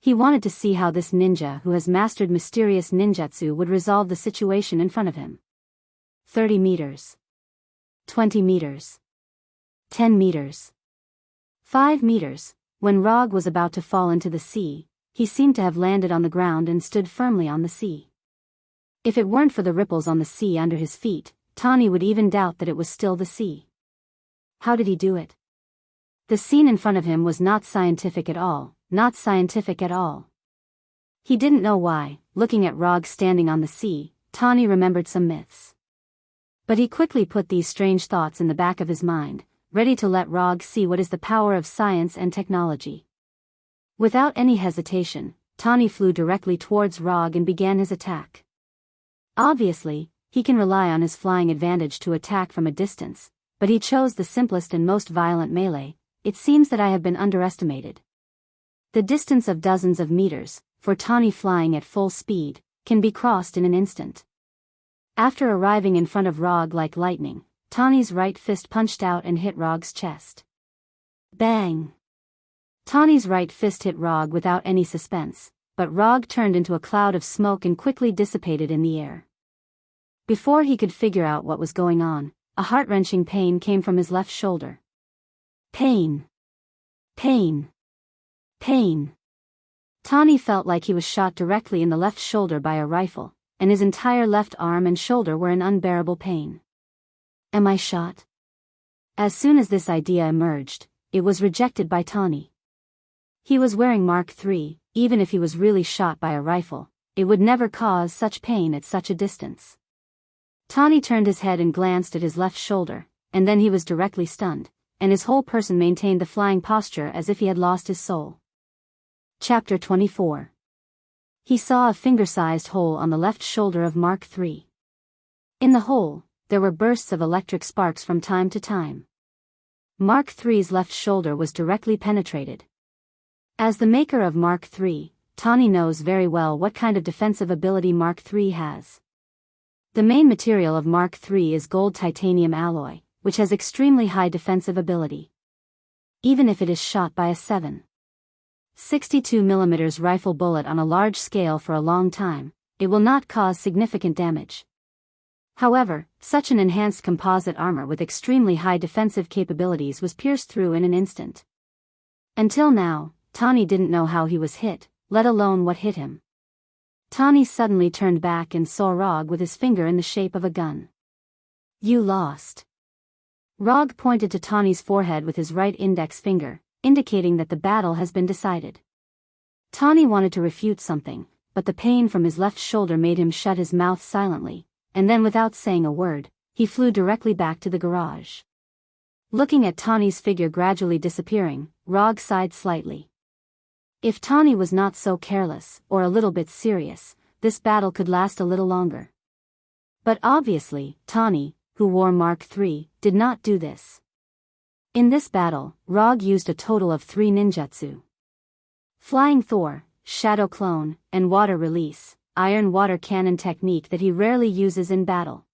He wanted to see how this ninja who has mastered mysterious ninjutsu would resolve the situation in front of him. 30 meters. 20 meters. 10 meters. 5 meters. When Rog was about to fall into the sea, he seemed to have landed on the ground and stood firmly on the sea. If it weren't for the ripples on the sea under his feet, Tawny would even doubt that it was still the sea. How did he do it? The scene in front of him was not scientific at all, not scientific at all. He didn't know why. Looking at Rog standing on the sea, Tawny remembered some myths. But he quickly put these strange thoughts in the back of his mind, ready to let Rog see what is the power of science and technology. Without any hesitation, Tawny flew directly towards Rog and began his attack. Obviously, he can rely on his flying advantage to attack from a distance, but he chose the simplest and most violent melee. It seems that I have been underestimated. The distance of dozens of meters, for Tawny flying at full speed, can be crossed in an instant. After arriving in front of Rog like lightning, Tawny's right fist punched out and hit Rog's chest. Bang! Tawny's right fist hit Rog without any suspense, but Rog turned into a cloud of smoke and quickly dissipated in the air. Before he could figure out what was going on, a heart-wrenching pain came from his left shoulder. Pain. Pain. Pain. Tawny felt like he was shot directly in the left shoulder by a rifle, and his entire left arm and shoulder were in unbearable pain. Am I shot? As soon as this idea emerged, it was rejected by Tawny. He was wearing Mark III, even if he was really shot by a rifle, it would never cause such pain at such a distance. Tawny turned his head and glanced at his left shoulder, and then he was directly stunned, and his whole person maintained the flying posture as if he had lost his soul. Chapter 24. He saw a finger-sized hole on the left shoulder of Mark III. In the hole, there were bursts of electric sparks from time to time. Mark III's left shoulder was directly penetrated. As the maker of Mark III, Tawny knows very well what kind of defensive ability Mark III has. The main material of Mark III is gold titanium alloy, which has extremely high defensive ability. Even if it is shot by a 7.62 mm rifle bullet on a large scale for a long time, it will not cause significant damage. However, such an enhanced composite armor with extremely high defensive capabilities was pierced through in an instant. Until now, Tawny didn't know how he was hit, let alone what hit him. Tawny suddenly turned back and saw Rog with his finger in the shape of a gun. You lost. Rog pointed to Tawny's forehead with his right index finger, indicating that the battle has been decided. Tawny wanted to refute something, but the pain from his left shoulder made him shut his mouth silently, and then without saying a word, he flew directly back to the garage. Looking at Tawny's figure gradually disappearing, Rog sighed slightly. If Tawny was not so careless, or a little bit serious, this battle could last a little longer. But obviously, Tawny, who wore Mark III, did not do this. In this battle, Rog used a total of 3 ninjutsu. Flying Thor, Shadow Clone, and Water Release, Iron Water Cannon technique that he rarely uses in battle.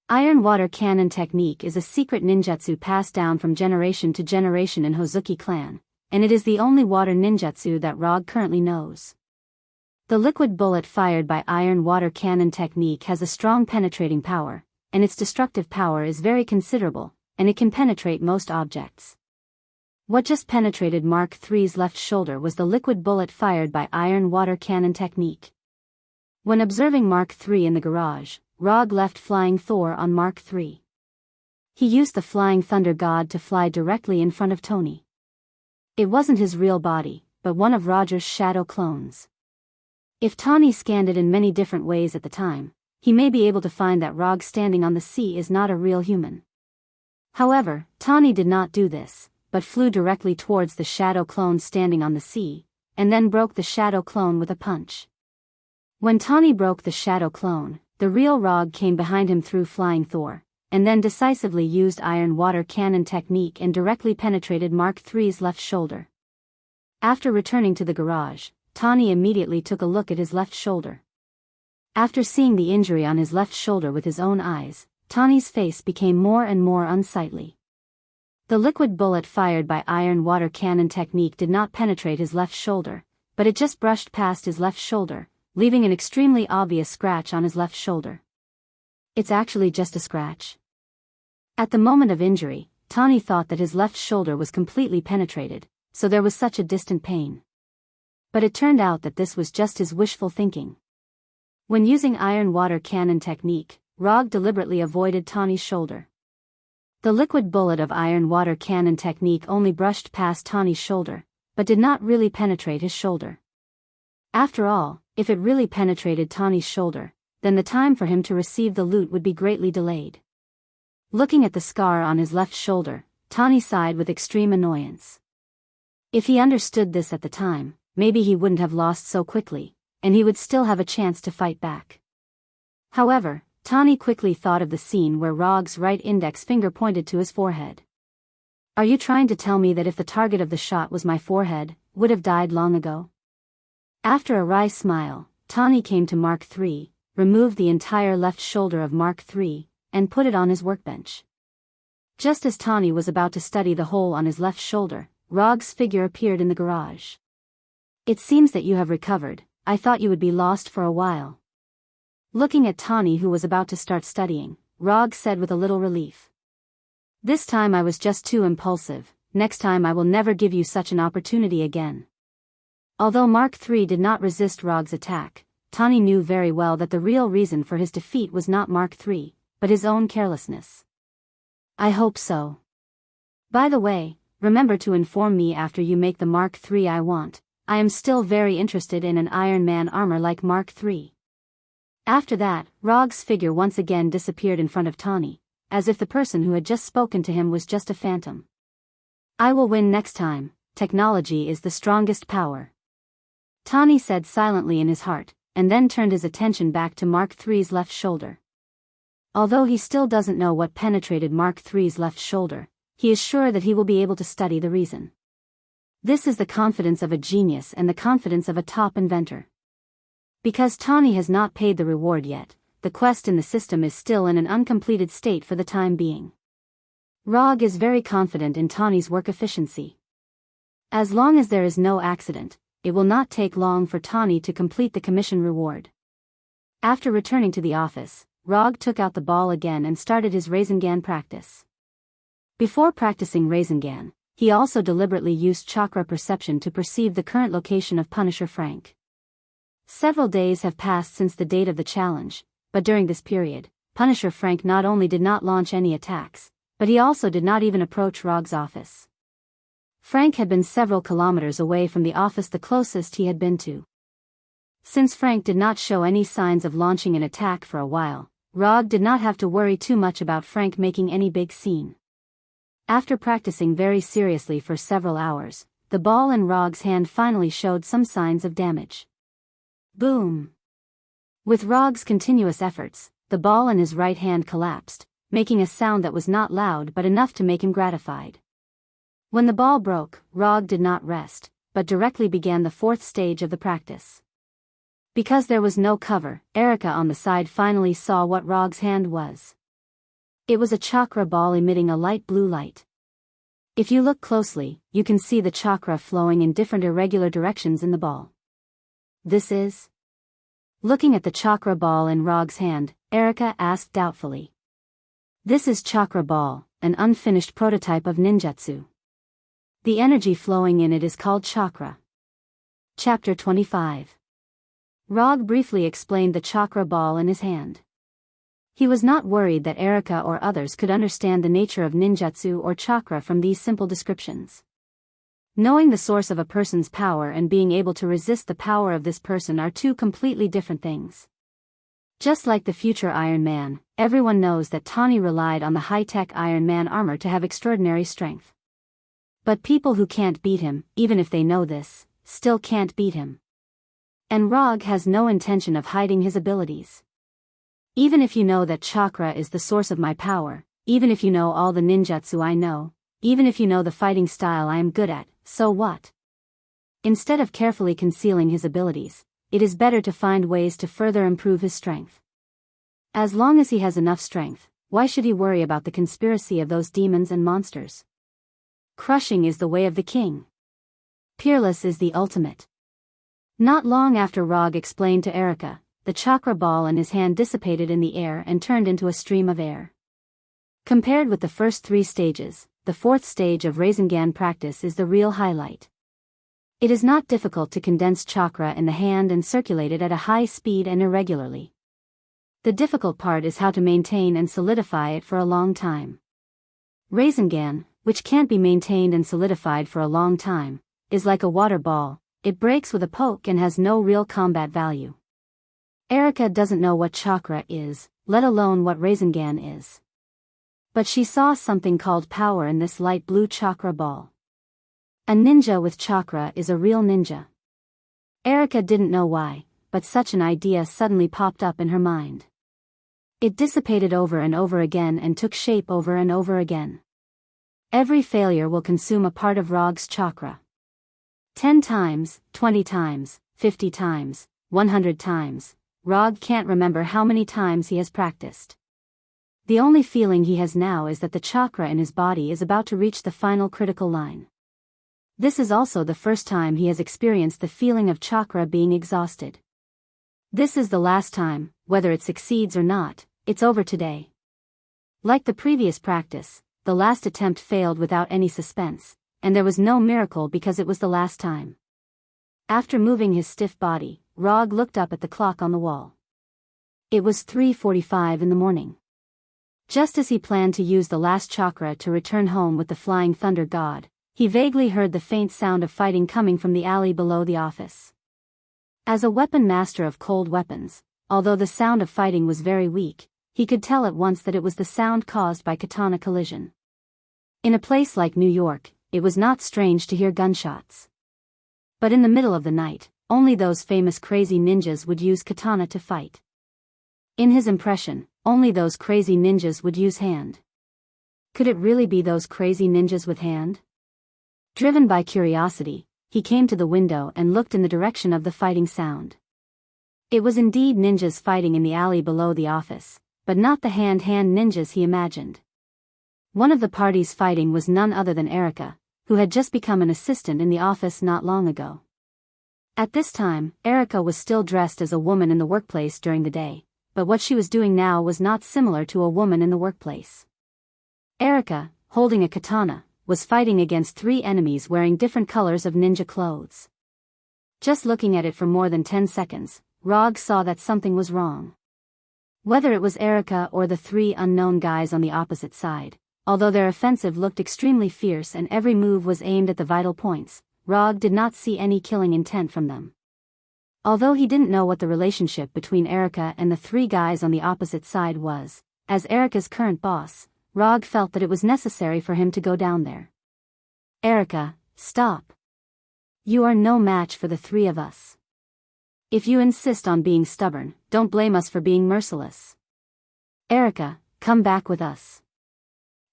Iron Water Cannon technique is a secret ninjutsu passed down from generation to generation in Hozuki clan, and it is the only water ninjutsu that Rog currently knows. The liquid bullet fired by Iron Water Cannon technique has a strong penetrating power, and its destructive power is very considerable, and it can penetrate most objects. What just penetrated Mark III's left shoulder was the liquid bullet fired by Iron Water Cannon technique. When observing Mark III in the garage, Rog left Flying Thor on Mark III. He used the Flying Thunder God to fly directly in front of Tawny. It wasn't his real body, but one of Roger's shadow clones. If Tawny scanned it in many different ways at the time, he may be able to find that Rog standing on the sea is not a real human. However, Tawny did not do this, but flew directly towards the shadow clone standing on the sea, and then broke the shadow clone with a punch. When Tawny broke the shadow clone, the real Rog came behind him through Flying Thor, and then decisively used Iron Water Cannon technique and directly penetrated Mark III's left shoulder. After returning to the garage, Tawny immediately took a look at his left shoulder. After seeing the injury on his left shoulder with his own eyes, Tawny's face became more and more unsightly. The liquid bullet fired by Iron Water Cannon technique did not penetrate his left shoulder, but it just brushed past his left shoulder, leaving an extremely obvious scratch on his left shoulder. It's actually just a scratch. At the moment of injury, Tawny thought that his left shoulder was completely penetrated, so there was such a distant pain. But it turned out that this was just his wishful thinking. When using Iron Water Cannon technique, Rog deliberately avoided Tawny's shoulder. The liquid bullet of Iron Water Cannon technique only brushed past Tawny's shoulder, but did not really penetrate his shoulder. After all, if it really penetrated Tawny's shoulder, then the time for him to receive the loot would be greatly delayed. Looking at the scar on his left shoulder, Tawny sighed with extreme annoyance. If he understood this at the time, maybe he wouldn't have lost so quickly, and he would still have a chance to fight back. However, Tawny quickly thought of the scene where Rog's right index finger pointed to his forehead. Are you trying to tell me that if the target of the shot was my forehead, would have died long ago? After a wry smile, Tawny came to Mark III, removed the entire left shoulder of Mark III, and put it on his workbench. Just as Tawny was about to study the hole on his left shoulder, Rog's figure appeared in the garage. "It seems that you have recovered. I thought you would be lost for a while." Looking at Tawny, who was about to start studying, Rog said with a little relief. "This time I was just too impulsive. Next time I will never give you such an opportunity again." Although Mark III did not resist Rog's attack, Tawny knew very well that the real reason for his defeat was not Mark III, but his own carelessness. "I hope so. By the way, remember to inform me after you make the Mark III I want. I am still very interested in an Iron Man armor like Mark III." After that, Rog's figure once again disappeared in front of Tawny, as if the person who had just spoken to him was just a phantom. "I will win next time. Technology is the strongest power," Tawny said silently in his heart, and then turned his attention back to Mark III's left shoulder. Although he still doesn't know what penetrated Mark III's left shoulder, he is sure that he will be able to study the reason. This is the confidence of a genius and the confidence of a top inventor. Because Tawny has not paid the reward yet, the quest in the system is still in an uncompleted state for the time being. Rog is very confident in Tawny's work efficiency. As long as there is no accident, it will not take long for Tawny to complete the commission reward. After returning to the office, Rog took out the ball again and started his Rasengan practice. Before practicing Rasengan, he also deliberately used chakra perception to perceive the current location of Punisher Frank. Several days have passed since the date of the challenge, but during this period, Punisher Frank not only did not launch any attacks, but he also did not even approach Rog's office. Frank had been several kilometers away from the office the closest he had been to. Since Frank did not show any signs of launching an attack for a while, Rog did not have to worry too much about Frank making any big scene. After practicing very seriously for several hours, the ball in Rog's hand finally showed some signs of damage. Boom! With Rog's continuous efforts, the ball in his right hand collapsed, making a sound that was not loud but enough to make him gratified. When the ball broke, Rog did not rest, but directly began the fourth stage of the practice. Because there was no cover, Erica on the side finally saw what Rog's hand was. It was a chakra ball emitting a light blue light. If you look closely, you can see the chakra flowing in different irregular directions in the ball. This is? Looking at the chakra ball in Rog's hand, Erica asked doubtfully. This is chakra ball, an unfinished prototype of ninjutsu. The energy flowing in it is called chakra. Chapter 25. Rog briefly explained the chakra ball in his hand. He was not worried that Erica or others could understand the nature of ninjutsu or chakra from these simple descriptions. Knowing the source of a person's power and being able to resist the power of this person are two completely different things. Just like the future Iron Man, everyone knows that Tawny relied on the high-tech Iron Man armor to have extraordinary strength. But people who can't beat him, even if they know this, still can't beat him. And Rog has no intention of hiding his abilities. Even if you know that chakra is the source of my power, even if you know all the ninjutsu I know, even if you know the fighting style I am good at, so what? Instead of carefully concealing his abilities, it is better to find ways to further improve his strength. As long as he has enough strength, why should he worry about the conspiracy of those demons and monsters? Crushing is the way of the king. Peerless is the ultimate. Not long after Rog explained to Erica, the chakra ball in his hand dissipated in the air and turned into a stream of air. Compared with the first three stages, the fourth stage of Rasengan practice is the real highlight. It is not difficult to condense chakra in the hand and circulate it at a high speed and irregularly. The difficult part is how to maintain and solidify it for a long time. Rasengan, which can't be maintained and solidified for a long time, is like a water ball. It breaks with a poke and has no real combat value. Erica doesn't know what chakra is, let alone what Rasengan is. But she saw something called power in this light blue chakra ball. A ninja with chakra is a real ninja. Erica didn't know why, but such an idea suddenly popped up in her mind. It dissipated over and over again and took shape over and over again. Every failure will consume a part of Rog's chakra. 10 times, 20 times, 50 times, 100 times. Rog can't remember how many times he has practiced. The only feeling he has now is that the chakra in his body is about to reach the final critical line. This is also the first time he has experienced the feeling of chakra being exhausted. This is the last time, whether it succeeds or not, it's over today. Like the previous practice, the last attempt failed without any suspense, and there was no miracle because it was the last time. After moving his stiff body, Rog looked up at the clock on the wall. It was 3:45 in the morning. Just as he planned to use the last chakra to return home with the flying thunder god, he vaguely heard the faint sound of fighting coming from the alley below the office. As a weapon master of cold weapons, although the sound of fighting was very weak, he could tell at once that it was the sound caused by katana collision. In a place like New York, it was not strange to hear gunshots. But in the middle of the night, only those famous crazy ninjas would use katana to fight. In his impression, only those crazy ninjas would use hand. Could it really be those crazy ninjas with hand? Driven by curiosity, he came to the window and looked in the direction of the fighting sound. It was indeed ninjas fighting in the alley below the office, but not the hand ninjas he imagined. One of the parties fighting was none other than Erica, who had just become an assistant in the office not long ago. At this time, Erica was still dressed as a woman in the workplace during the day, but what she was doing now was not similar to a woman in the workplace. Erica, holding a katana, was fighting against 3 enemies wearing different colors of ninja clothes. Just looking at it for more than 10 seconds, Rog saw that something was wrong. Whether it was Erica or the 3 unknown guys on the opposite side, although their offensive looked extremely fierce and every move was aimed at the vital points, Rog did not see any killing intent from them. Although he didn't know what the relationship between Erica and the 3 guys on the opposite side was, as Erica's current boss, Rog felt that it was necessary for him to go down there. Erica, stop. You are no match for the 3 of us. If you insist on being stubborn, don't blame us for being merciless. Erica, come back with us.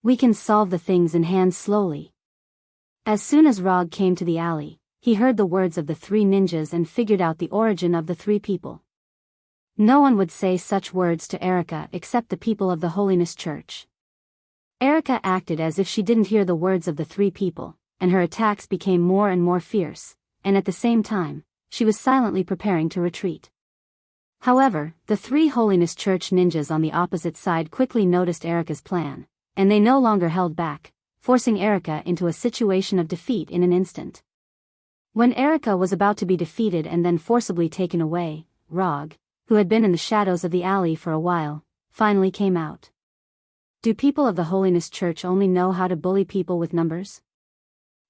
We can solve the things in hand slowly. As soon as Rog came to the alley, he heard the words of the 3 ninjas and figured out the origin of the 3 people. No one would say such words to Erica except the people of the Holiness Church. Erica acted as if she didn't hear the words of the 3 people, and her attacks became more and more fierce, and at the same time, she was silently preparing to retreat. However, the 3 Holiness Church ninjas on the opposite side quickly noticed Erica's plan, and they no longer held back, forcing Erica into a situation of defeat in an instant. When Erica was about to be defeated and then forcibly taken away, Rog, who had been in the shadows of the alley for a while, finally came out. Do people of the Holiness Church only know how to bully people with numbers?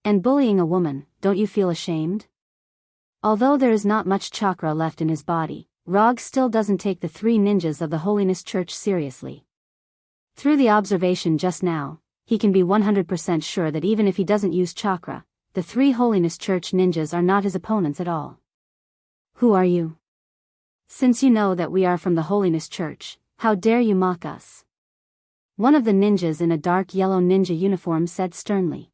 And bullying a woman, don't you feel ashamed? Although there is not much chakra left in his body, Rog still doesn't take the 3 ninjas of the Holiness Church seriously. Through the observation just now, he can be 100% sure that even if he doesn't use chakra, the 3 Holiness Church ninjas are not his opponents at all. Who are you? Since you know that we are from the Holiness Church, how dare you mock us? One of the ninjas in a dark yellow ninja uniform said sternly.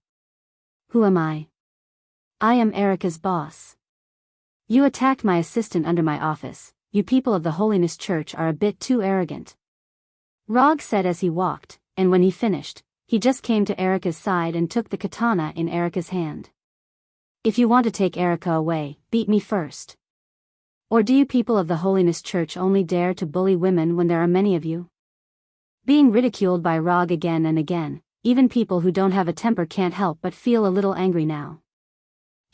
Who am I? I am Erica's boss. You attacked my assistant under my office. You people of the Holiness Church are a bit too arrogant. Rog said as he walked, and when he finished, he just came to Erica's side and took the katana in Erica's hand. If you want to take Erica away, beat me first. Or do you people of the Holiness Church only dare to bully women when there are many of you? Being ridiculed by Rog again and again, even people who don't have a temper can't help but feel a little angry now.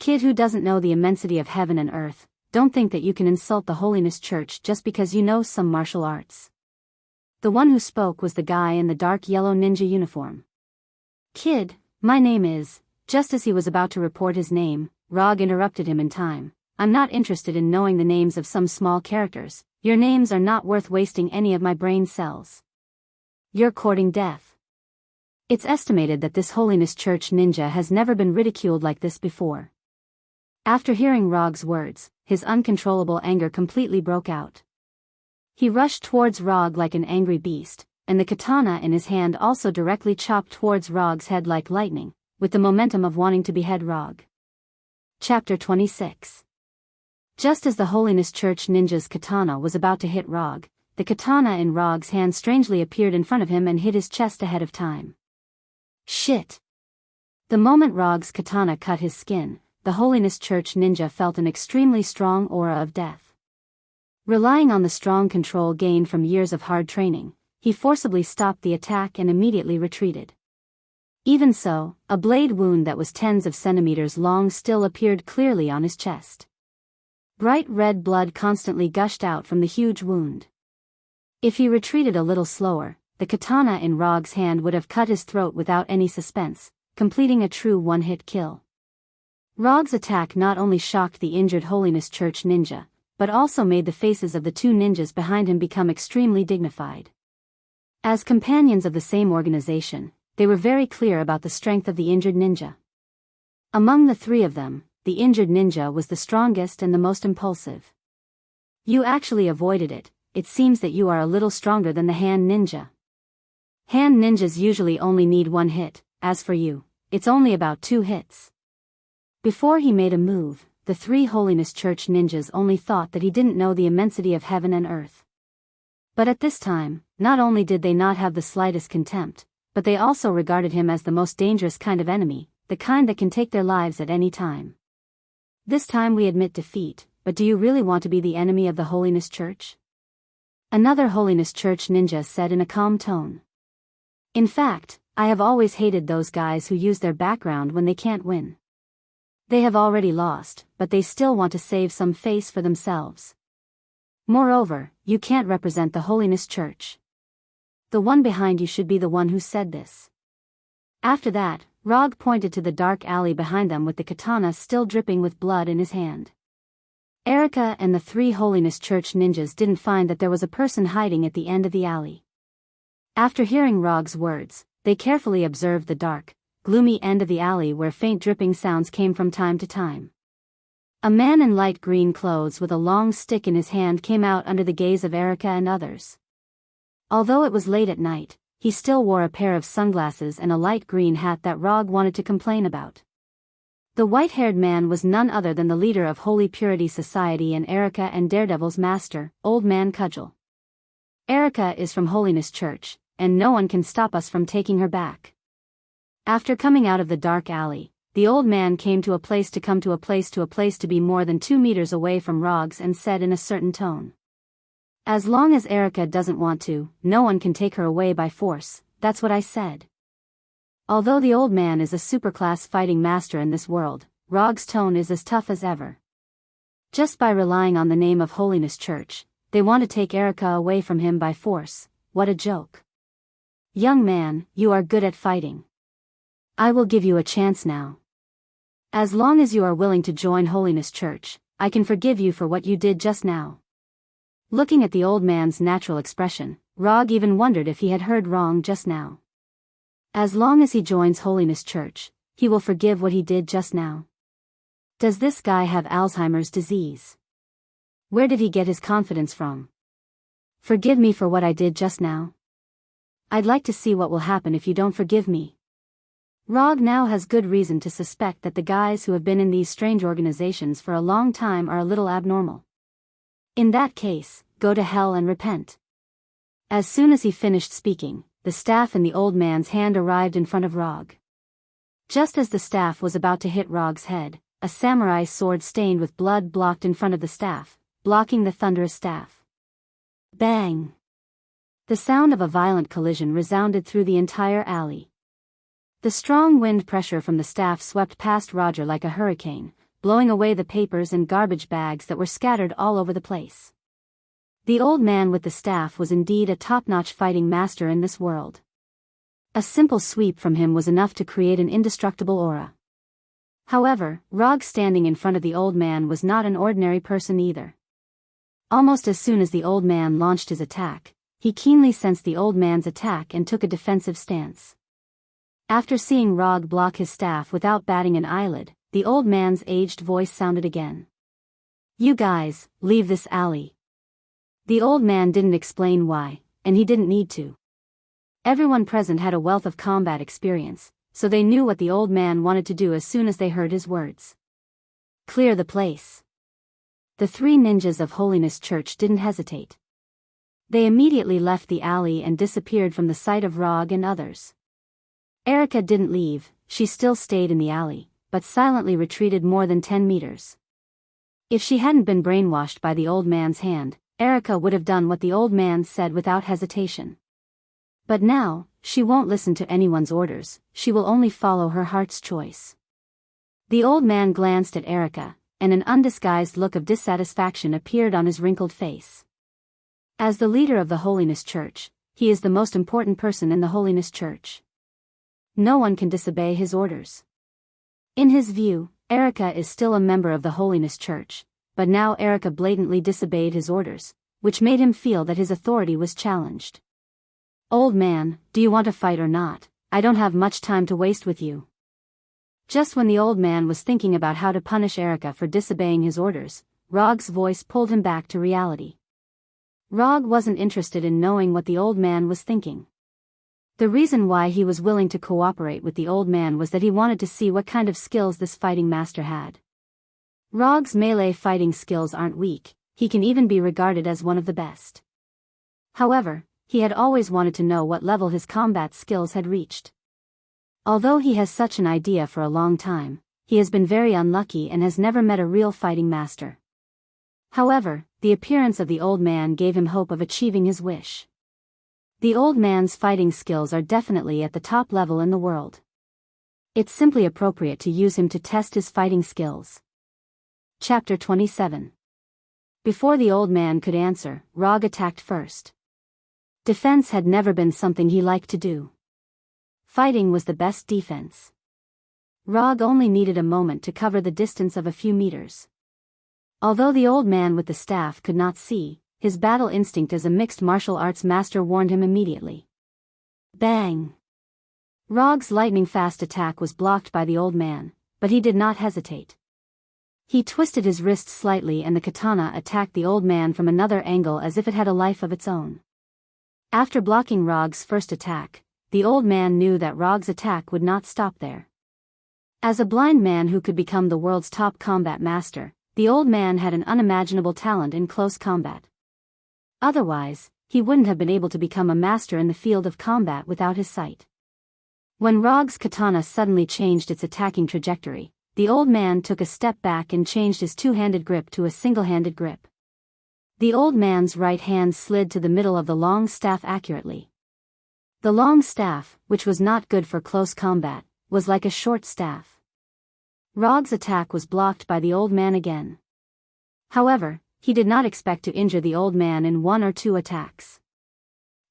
Kid who doesn't know the immensity of heaven and earth, don't think that you can insult the Holiness Church just because you know some martial arts. The one who spoke was the guy in the dark yellow ninja uniform. Kid, my name is... Just as he was about to report his name, Rog interrupted him in time. I'm not interested in knowing the names of some small characters. Your names are not worth wasting any of my brain cells. You're courting death. It's estimated that this Holiness Church ninja has never been ridiculed like this before. After hearing Rog's words, his uncontrollable anger completely broke out. He rushed towards Rog like an angry beast, and the katana in his hand also directly chopped towards Rog's head like lightning, with the momentum of wanting to behead Rog. Chapter 26. Just as the Holiness Church ninja's katana was about to hit Rog, the katana in Rog's hand strangely appeared in front of him and hit his chest ahead of time. Shit! The moment Rog's katana cut his skin, the Holiness Church ninja felt an extremely strong aura of death. Relying on the strong control gained from years of hard training, he forcibly stopped the attack and immediately retreated. Even so, a blade wound that was tens of centimeters long still appeared clearly on his chest. Bright red blood constantly gushed out from the huge wound. If he retreated a little slower, the katana in Rog's hand would have cut his throat without any suspense, completing a true one-hit kill. Rog's attack not only shocked the injured Holiness Church ninja, but also made the faces of the two ninjas behind him become extremely dignified. As companions of the same organization, they were very clear about the strength of the injured ninja. Among the three of them, the injured ninja was the strongest and the most impulsive. You actually avoided it. It seems that you are a little stronger than the hand ninja. Hand ninjas usually only need one hit, as for you, it's only about 2 hits. Before he made a move, the 3 Holiness Church ninjas only thought that he didn't know the immensity of heaven and earth. But at this time, not only did they not have the slightest contempt, but they also regarded him as the most dangerous kind of enemy, the kind that can take their lives at any time. This time we admit defeat, but do you really want to be the enemy of the Holiness Church? Another Holiness Church ninja said in a calm tone. In fact, I have always hated those guys who use their background when they can't win. They have already lost, but they still want to save some face for themselves. Moreover, you can't represent the Holiness Church. The one behind you should be the one who said this. After that, Rog pointed to the dark alley behind them with the katana still dripping with blood in his hand. Erica and the 3 Holiness Church ninjas didn't find that there was a person hiding at the end of the alley. After hearing Rog's words, they carefully observed the dark, gloomy end of the alley where faint dripping sounds came from time to time. A man in light green clothes with a long stick in his hand came out under the gaze of Erica and others. Although it was late at night, he still wore a pair of sunglasses and a light green hat that Rog wanted to complain about. The white-haired man was none other than the leader of Holy Purity Society and Erica and Daredevil's master, Old Man Cudgel. Erica is from Holiness Church, and no one can stop us from taking her back. After coming out of the dark alley, the old man came to a place to be more than 2 meters away from Rog's and said in a certain tone. As long as Erica doesn't want to, no one can take her away by force, that's what I said. Although the old man is a superclass fighting master in this world, Rog's tone is as tough as ever. Just by relying on the name of Holiness Church, they want to take Erica away from him by force. What a joke. Young man, you are good at fighting. I will give you a chance now. As long as you are willing to join Holiness Church, I can forgive you for what you did just now. Looking at the old man's natural expression, Rog even wondered if he had heard wrong just now. As long as he joins Holiness Church, he will forgive what he did just now. Does this guy have Alzheimer's disease? Where did he get his confidence from? Forgive me for what I did just now. I'd like to see what will happen if you don't forgive me. Rog now has good reason to suspect that the guys who have been in these strange organizations for a long time are a little abnormal. In that case, go to hell and repent. As soon as he finished speaking, the staff in the old man's hand arrived in front of Rog. Just as the staff was about to hit Rog's head, a samurai sword stained with blood blocked in front of the staff, blocking the thunderous staff. Bang! The sound of a violent collision resounded through the entire alley. The strong wind pressure from the staff swept past Roger like a hurricane, blowing away the papers and garbage bags that were scattered all over the place. The old man with the staff was indeed a top-notch fighting master in this world. A simple sweep from him was enough to create an indestructible aura. However, Rog standing in front of the old man was not an ordinary person either. Almost as soon as the old man launched his attack, he keenly sensed the old man's attack and took a defensive stance. After seeing Rog block his staff without batting an eyelid, the old man's aged voice sounded again. You guys, leave this alley. The old man didn't explain why, and he didn't need to. Everyone present had a wealth of combat experience, so they knew what the old man wanted to do as soon as they heard his words. Clear the place. The 3 ninjas of Holiness Church didn't hesitate. They immediately left the alley and disappeared from the sight of Rog and others. Erica didn't leave, she still stayed in the alley, but silently retreated more than 10 meters. If she hadn't been brainwashed by the old man's hand, Erica would have done what the old man said without hesitation. But now, she won't listen to anyone's orders, she will only follow her heart's choice. The old man glanced at Erica, and an undisguised look of dissatisfaction appeared on his wrinkled face. As the leader of the Holiness Church, he is the most important person in the Holiness Church. No one can disobey his orders. In his view, Erica is still a member of the Holiness Church, but now Erica blatantly disobeyed his orders, which made him feel that his authority was challenged. "Old man, do you want to fight or not? I don't have much time to waste with you." Just when the old man was thinking about how to punish Erica for disobeying his orders, Rog's voice pulled him back to reality. Rog wasn't interested in knowing what the old man was thinking. The reason why he was willing to cooperate with the old man was that he wanted to see what kind of skills this fighting master had. Rog's melee fighting skills aren't weak, he can even be regarded as one of the best. However, he had always wanted to know what level his combat skills had reached. Although he has such an idea for a long time, he has been very unlucky and has never met a real fighting master. However, the appearance of the old man gave him hope of achieving his wish. The old man's fighting skills are definitely at the top level in the world. It's simply appropriate to use him to test his fighting skills. Chapter 27. Before the old man could answer, Rog attacked first. Defense had never been something he liked to do. Fighting was the best defense. Rog only needed a moment to cover the distance of a few meters. Although the old man with the staff could not see, his battle instinct as a mixed martial arts master warned him immediately. Bang! Rog's lightning-fast attack was blocked by the old man, but he did not hesitate. He twisted his wrist slightly and the katana attacked the old man from another angle as if it had a life of its own. After blocking Rog's first attack, the old man knew that Rog's attack would not stop there. As a blind man who could become the world's top combat master, the old man had an unimaginable talent in close combat. Otherwise, he wouldn't have been able to become a master in the field of combat without his sight. When Rog's katana suddenly changed its attacking trajectory, the old man took a step back and changed his two-handed grip to a single-handed grip. The old man's right hand slid to the middle of the long staff accurately. The long staff, which was not good for close combat, was like a short staff. Rog's attack was blocked by the old man again. However, he did not expect to injure the old man in one or two attacks.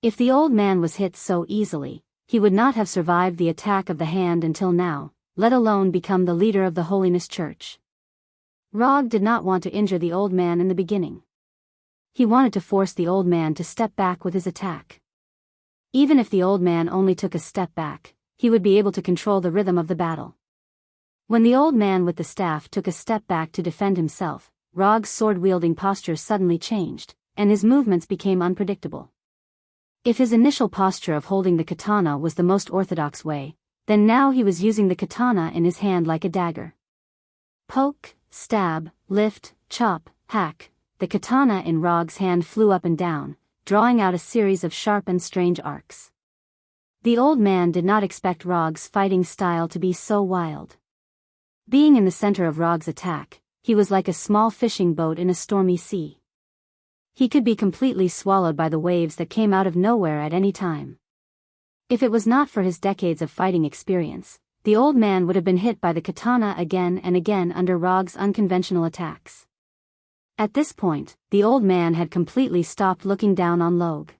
If the old man was hit so easily, he would not have survived the attack of the hand until now, let alone become the leader of the Holiness Church. Rog did not want to injure the old man in the beginning. He wanted to force the old man to step back with his attack. Even if the old man only took a step back, he would be able to control the rhythm of the battle. When the old man with the staff took a step back to defend himself, Rog's sword-wielding posture suddenly changed, and his movements became unpredictable. If his initial posture of holding the katana was the most orthodox way, then now he was using the katana in his hand like a dagger. Poke, stab, lift, chop, hack, the katana in Rog's hand flew up and down, drawing out a series of sharp and strange arcs. The old man did not expect Rog's fighting style to be so wild. Being in the center of Rog's attack, he was like a small fishing boat in a stormy sea. He could be completely swallowed by the waves that came out of nowhere at any time. If it was not for his decades of fighting experience, the old man would have been hit by the katana again and again under Rog's unconventional attacks. At this point, the old man had completely stopped looking down on Logue.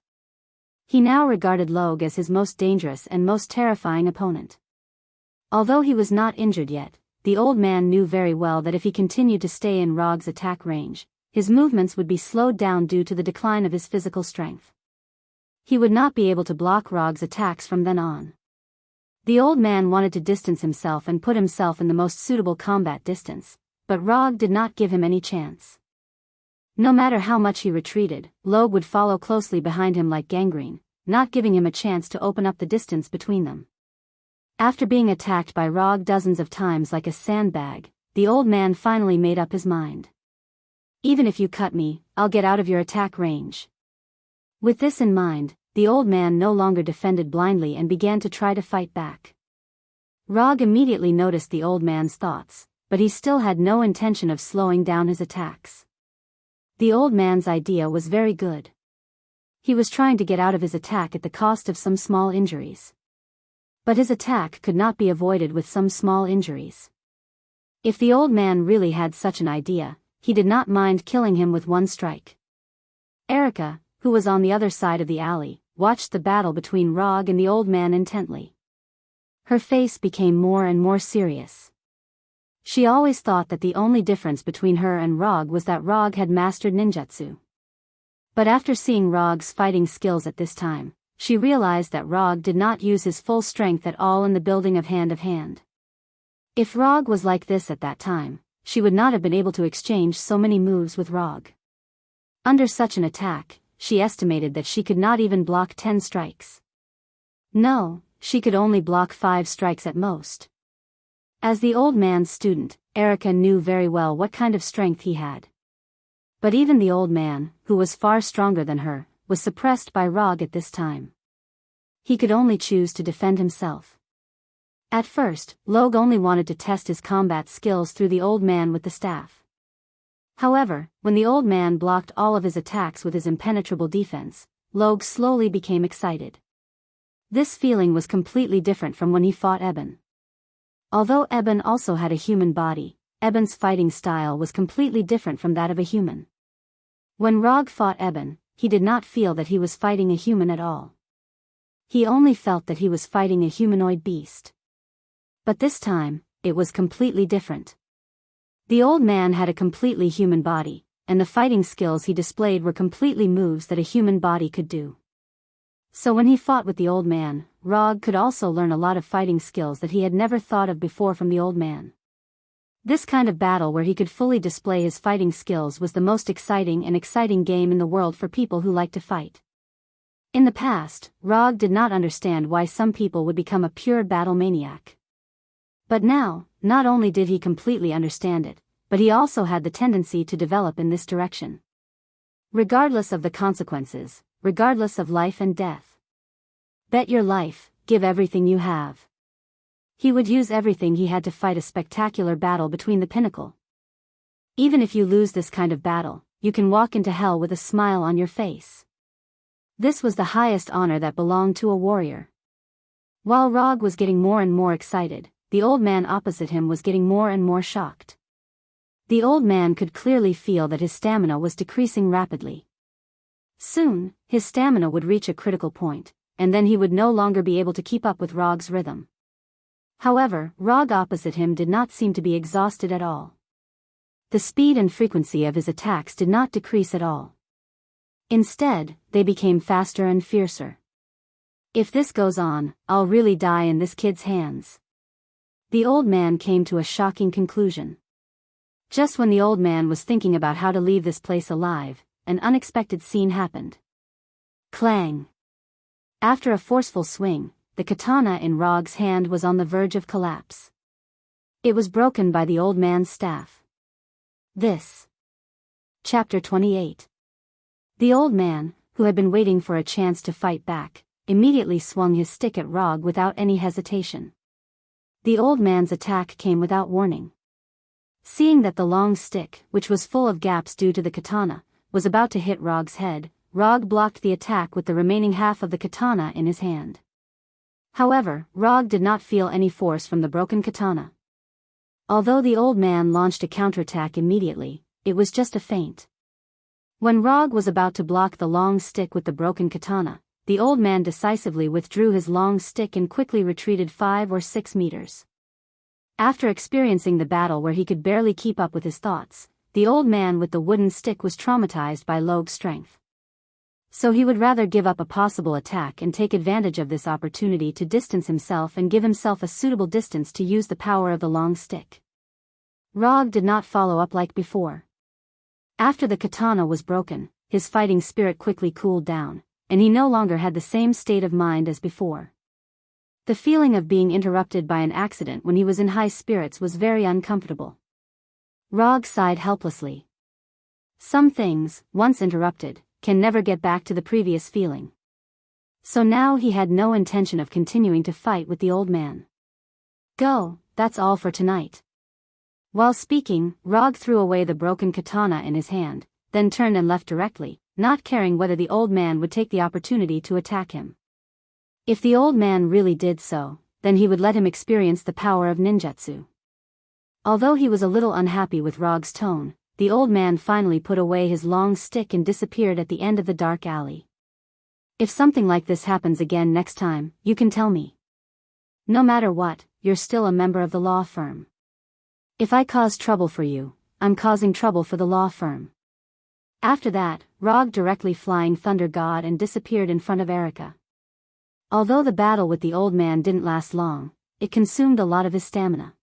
He now regarded Logue as his most dangerous and most terrifying opponent. Although he was not injured yet, the old man knew very well that if he continued to stay in Rog's attack range, his movements would be slowed down due to the decline of his physical strength. He would not be able to block Rog's attacks from then on. The old man wanted to distance himself and put himself in the most suitable combat distance, but Rog did not give him any chance. No matter how much he retreated, Logue would follow closely behind him like gangrene, not giving him a chance to open up the distance between them. After being attacked by Rog dozens of times like a sandbag, the old man finally made up his mind. "Even if you cut me, I'll get out of your attack range." With this in mind, the old man no longer defended blindly and began to try to fight back. Rog immediately noticed the old man's thoughts, but he still had no intention of slowing down his attacks. The old man's idea was very good. He was trying to get out of his attack at the cost of some small injuries. But his attack could not be avoided with some small injuries. If the old man really had such an idea, he did not mind killing him with one strike. Erica, who was on the other side of the alley, watched the battle between Rog and the old man intently. Her face became more and more serious. She always thought that the only difference between her and Rog was that Rog had mastered ninjutsu. But after seeing Rog's fighting skills at this time, she realized that Rog did not use his full strength at all in the building of hand. If Rog was like this at that time, she would not have been able to exchange so many moves with Rog. Under such an attack, she estimated that she could not even block 10 strikes. No, she could only block 5 strikes at most. As the old man's student, Erica knew very well what kind of strength he had. But even the old man, who was far stronger than her, was suppressed by Rog at this time. He could only choose to defend himself. At first, Rog only wanted to test his combat skills through the old man with the staff. However, when the old man blocked all of his attacks with his impenetrable defense, Rog slowly became excited. This feeling was completely different from when he fought Eben. Although Eben also had a human body, Eben's fighting style was completely different from that of a human. When Rog fought Eben, he did not feel that he was fighting a human at all. He only felt that he was fighting a humanoid beast. But this time, it was completely different. The old man had a completely human body, and the fighting skills he displayed were completely moves that a human body could do. So when he fought with the old man, Rog could also learn a lot of fighting skills that he had never thought of before from the old man. This kind of battle where he could fully display his fighting skills was the most exciting game in the world for people who like to fight. In the past, Rog did not understand why some people would become a pure battle maniac. But now, not only did he completely understand it, but he also had the tendency to develop in this direction. Regardless of the consequences, regardless of life and death. Bet your life, give everything you have. He would use everything he had to fight a spectacular battle between the pinnacle. Even if you lose this kind of battle, you can walk into hell with a smile on your face. This was the highest honor that belonged to a warrior. While Rog was getting more and more excited, the old man opposite him was getting more and more shocked. The old man could clearly feel that his stamina was decreasing rapidly. Soon, his stamina would reach a critical point, and then he would no longer be able to keep up with Rog's rhythm. However, Rog opposite him did not seem to be exhausted at all. The speed and frequency of his attacks did not decrease at all. Instead, they became faster and fiercer. If this goes on, I'll really die in this kid's hands. The old man came to a shocking conclusion. Just when the old man was thinking about how to leave this place alive, an unexpected scene happened. Clang! After a forceful swing, the katana in Rog's hand was on the verge of collapse. It was broken by the old man's staff. This. Chapter 28. The old man, who had been waiting for a chance to fight back, immediately swung his stick at Rog without any hesitation. The old man's attack came without warning. Seeing that the long stick, which was full of gaps due to the katana, was about to hit Rog's head, Rog blocked the attack with the remaining half of the katana in his hand. However, Rog did not feel any force from the broken katana. Although the old man launched a counterattack immediately, it was just a feint. When Rog was about to block the long stick with the broken katana, the old man decisively withdrew his long stick and quickly retreated 5 or 6 meters. After experiencing the battle where he could barely keep up with his thoughts, the old man with the wooden stick was traumatized by Rog's strength. So he would rather give up a possible attack and take advantage of this opportunity to distance himself and give himself a suitable distance to use the power of the long stick. Rog did not follow up like before. After the katana was broken, his fighting spirit quickly cooled down, and he no longer had the same state of mind as before. The feeling of being interrupted by an accident when he was in high spirits was very uncomfortable. Rog sighed helplessly. Some things, once interrupted, can never get back to the previous feeling. So now he had no intention of continuing to fight with the old man. Go, that's all for tonight. While speaking, Rog threw away the broken katana in his hand, then turned and left directly, not caring whether the old man would take the opportunity to attack him. If the old man really did so, then he would let him experience the power of ninjutsu. Although he was a little unhappy with Rog's tone, the old man finally put away his long stick and disappeared at the end of the dark alley. If something like this happens again next time, you can tell me. No matter what, you're still a member of the law firm. If I cause trouble for you, I'm causing trouble for the law firm. After that, Rog directly flying Thunder God and disappeared in front of Erika. Although the battle with the old man didn't last long, it consumed a lot of his stamina.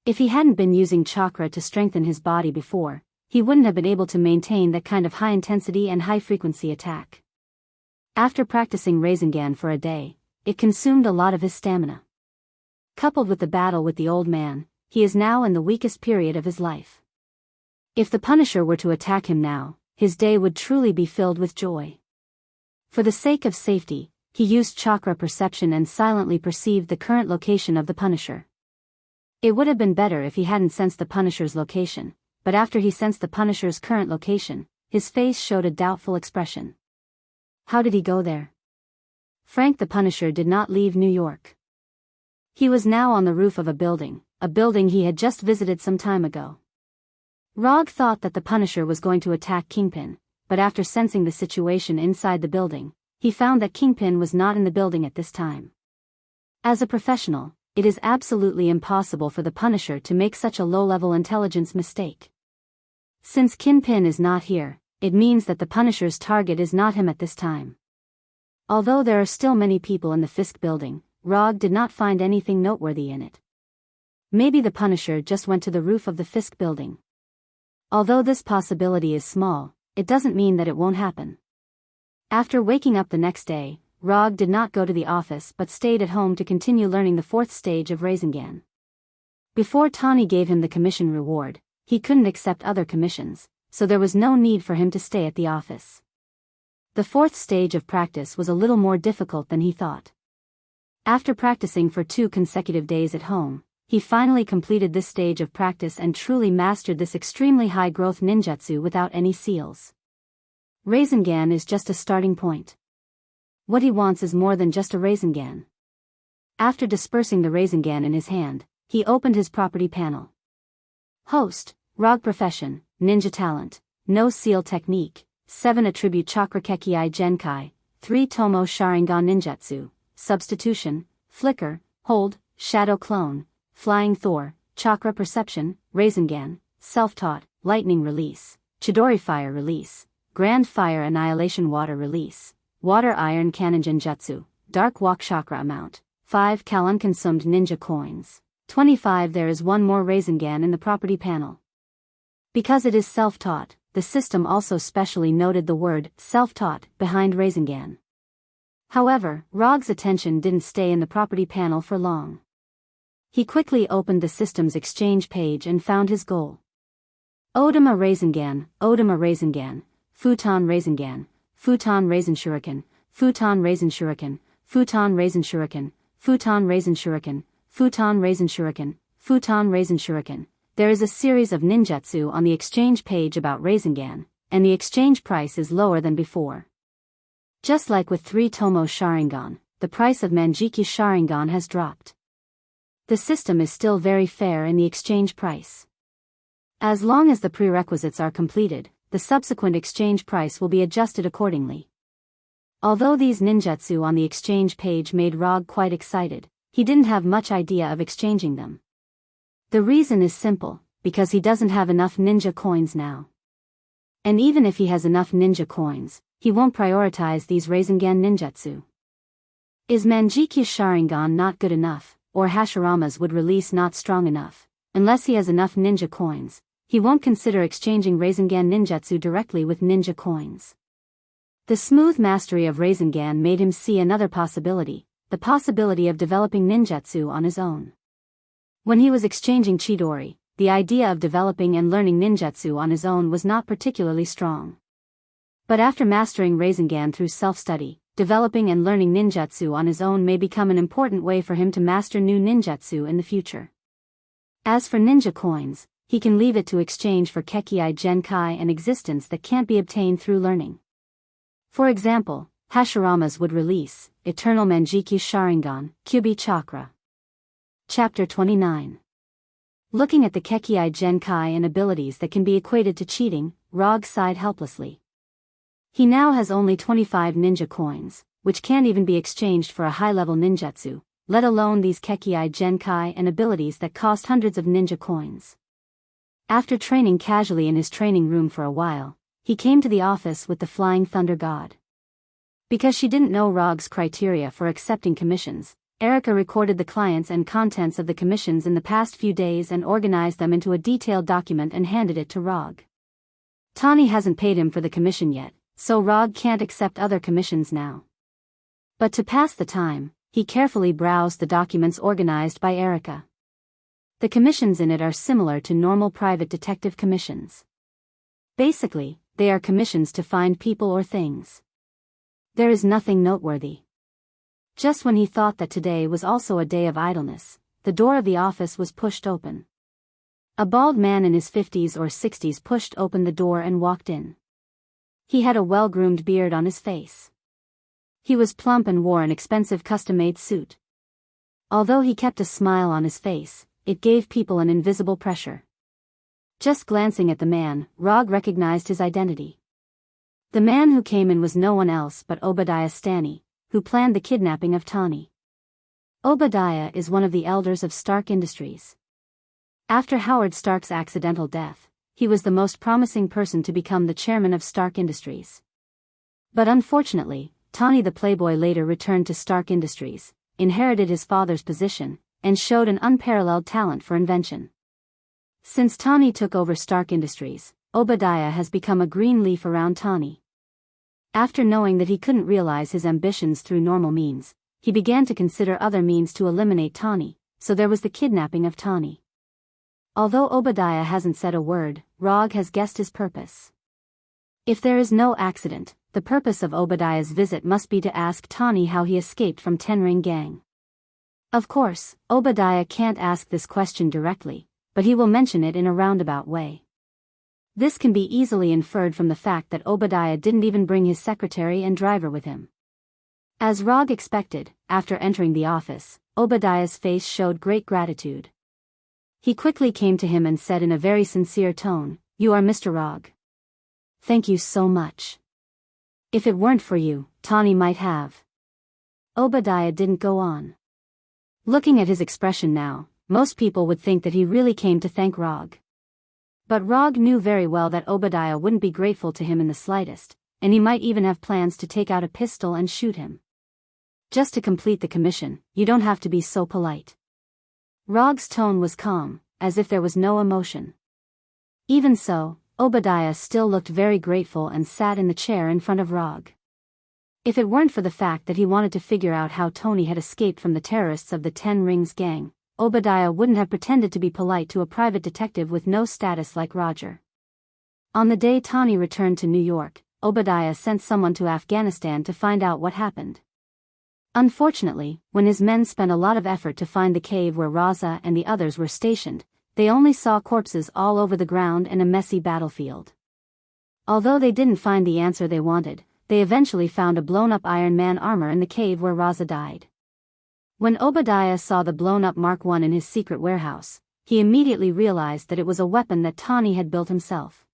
If he hadn't been using chakra to strengthen his body before, he wouldn't have been able to maintain that kind of high-intensity and high-frequency attack. After practicing Rasengan for a day, it consumed a lot of his stamina. Coupled with the battle with the old man, he is now in the weakest period of his life. If the Punisher were to attack him now, his day would truly be filled with joy. For the sake of safety, he used chakra perception and silently perceived the current location of the Punisher. It would have been better if he hadn't sensed the Punisher's location, but after he sensed the Punisher's current location, his face showed a doubtful expression. How did he go there? Frank the Punisher did not leave New York. He was now on the roof of a building he had just visited some time ago. Rog thought that the Punisher was going to attack Kingpin, but after sensing the situation inside the building, he found that Kingpin was not in the building at this time. As a professional, it is absolutely impossible for the Punisher to make such a low-level intelligence mistake. Since Kingpin is not here, it means that the Punisher's target is not him at this time. Although there are still many people in the Fisk building, Rog did not find anything noteworthy in it. Maybe the Punisher just went to the roof of the Fisk building. Although this possibility is small, it doesn't mean that it won't happen. After waking up the next day, Rog did not go to the office but stayed at home to continue learning the 4th stage of Rasengan. Before Tawny gave him the commission reward, he couldn't accept other commissions, so there was no need for him to stay at the office. The 4th stage of practice was a little more difficult than he thought. After practicing for 2 consecutive days at home, he finally completed this stage of practice and truly mastered this extremely high-growth ninjutsu without any seals. Rasengan is just a starting point. What he wants is more than just a Rasengan. After dispersing the Rasengan in his hand, he opened his property panel. Host, Rog Profession, Ninja Talent, No Seal Technique, 7 Attribute Chakra Kekkei Genkai, 3 Tomo Sharingan Ninjutsu, Substitution, Flicker, Hold, Shadow Clone, Flying Thor, Chakra Perception, Rasengan, Self-Taught, Lightning Release, Chidori Fire Release, Grand Fire Annihilation Water Release, Water Iron Cannon Genjutsu, Dark Walk Chakra Amount, 5 Cal Unconsumed Ninja Coins, 25. There is one more Rasengan in the property panel. Because it is self-taught, the system also specially noted the word self-taught behind Rasengan. However, Rog's attention didn't stay in the property panel for long. He quickly opened the system's exchange page and found his goal. Odama Rasengan, Futon Rasengan, Futon Rasen Shuriken, Futon Rasen Shuriken, Futon Rasen Shuriken, Futon Rasen Shuriken, Futon Rasen Shuriken, Futon Rasen Shuriken. There is a series of ninjutsu on the exchange page about Rasengan, and the exchange price is lower than before. Just like with 3 Tomo Sharingan, the price of Manjiki Sharingan has dropped. The system is still very fair in the exchange price. As long as the prerequisites are completed, the subsequent exchange price will be adjusted accordingly. Although these ninjutsu on the exchange page made Rog quite excited, he didn't have much idea of exchanging them. The reason is simple, because he doesn't have enough ninja coins now. And even if he has enough ninja coins, he won't prioritize these Rasengan ninjutsu. Is Manjiki Sharingan not good enough, or Hashirama's would release not strong enough? Unless he has enough ninja coins, he won't consider exchanging Rasengan ninjutsu directly with ninja coins. The smooth mastery of Rasengan made him see another possibility, the possibility of developing ninjutsu on his own. When he was exchanging Chidori, the idea of developing and learning ninjutsu on his own was not particularly strong. But after mastering Rasengan through self-study, developing and learning ninjutsu on his own may become an important way for him to master new ninjutsu in the future. As for ninja coins, he can leave it to exchange for Kekkei Genkai and existence that can't be obtained through learning. For example, Hashiramas would release Eternal Manjiki Sharingan, Kyubi Chakra. Chapter 29. Looking at the Kekkei Genkai and abilities that can be equated to cheating, Rog sighed helplessly. He now has only 25 ninja coins, which can't even be exchanged for a high-level ninjutsu, let alone these Kekkei Genkai and abilities that cost hundreds of ninja coins. After training casually in his training room for a while, he came to the office with the Flying Thunder God. Because she didn't know Rog's criteria for accepting commissions, Erica recorded the clients and contents of the commissions in the past few days and organized them into a detailed document and handed it to Rog. Tani hasn't paid him for the commission yet, so Rog can't accept other commissions now. But to pass the time, he carefully browsed the documents organized by Erica. The commissions in it are similar to normal private detective commissions. Basically, they are commissions to find people or things. There is nothing noteworthy. Just when he thought that today was also a day of idleness, the door of the office was pushed open. A bald man in his 50s or 60s pushed open the door and walked in. He had a well-groomed beard on his face. He was plump and wore an expensive custom-made suit. Although he kept a smile on his face, it gave people an invisible pressure. Just glancing at the man, Rog recognized his identity. The man who came in was no one else but Obadiah Stanny, who planned the kidnapping of Tani. Obadiah is one of the elders of Stark Industries. After Howard Stark's accidental death, he was the most promising person to become the chairman of Stark Industries. But unfortunately, Tani the Playboy later returned to Stark Industries, inherited his father's position, and showed an unparalleled talent for invention. Since Tani took over Stark Industries, Obadiah has become a green leaf around Tani. After knowing that he couldn't realize his ambitions through normal means, he began to consider other means to eliminate Tani, so there was the kidnapping of Tani. Although Obadiah hasn't said a word, Rog has guessed his purpose. If there is no accident, the purpose of Obadiah's visit must be to ask Tani how he escaped from Tenring Gang. Of course, Obadiah can't ask this question directly, but he will mention it in a roundabout way. This can be easily inferred from the fact that Obadiah didn't even bring his secretary and driver with him. As Rog expected, after entering the office, Obadiah's face showed great gratitude. He quickly came to him and said in a very sincere tone, "You are Mr. Rog. Thank you so much. If it weren't for you, Tani might have." Obadiah didn't go on. Looking at his expression now, most people would think that he really came to thank Rog. But Rog knew very well that Obadiah wouldn't be grateful to him in the slightest, and he might even have plans to take out a pistol and shoot him. Just to complete the commission, you don't have to be so polite. Rog's tone was calm, as if there was no emotion. Even so, Obadiah still looked very grateful and sat in the chair in front of Rog. If it weren't for the fact that he wanted to figure out how Tony had escaped from the terrorists of the Ten Rings gang, Obadiah wouldn't have pretended to be polite to a private detective with no status like Roger. On the day Tani returned to New York, Obadiah sent someone to Afghanistan to find out what happened. Unfortunately, when his men spent a lot of effort to find the cave where Raza and the others were stationed, they only saw corpses all over the ground and a messy battlefield. Although they didn't find the answer they wanted, they eventually found a blown-up Iron Man armor in the cave where Raza died. When Obadiah saw the blown-up Mark I in his secret warehouse, he immediately realized that it was a weapon that Tani had built himself.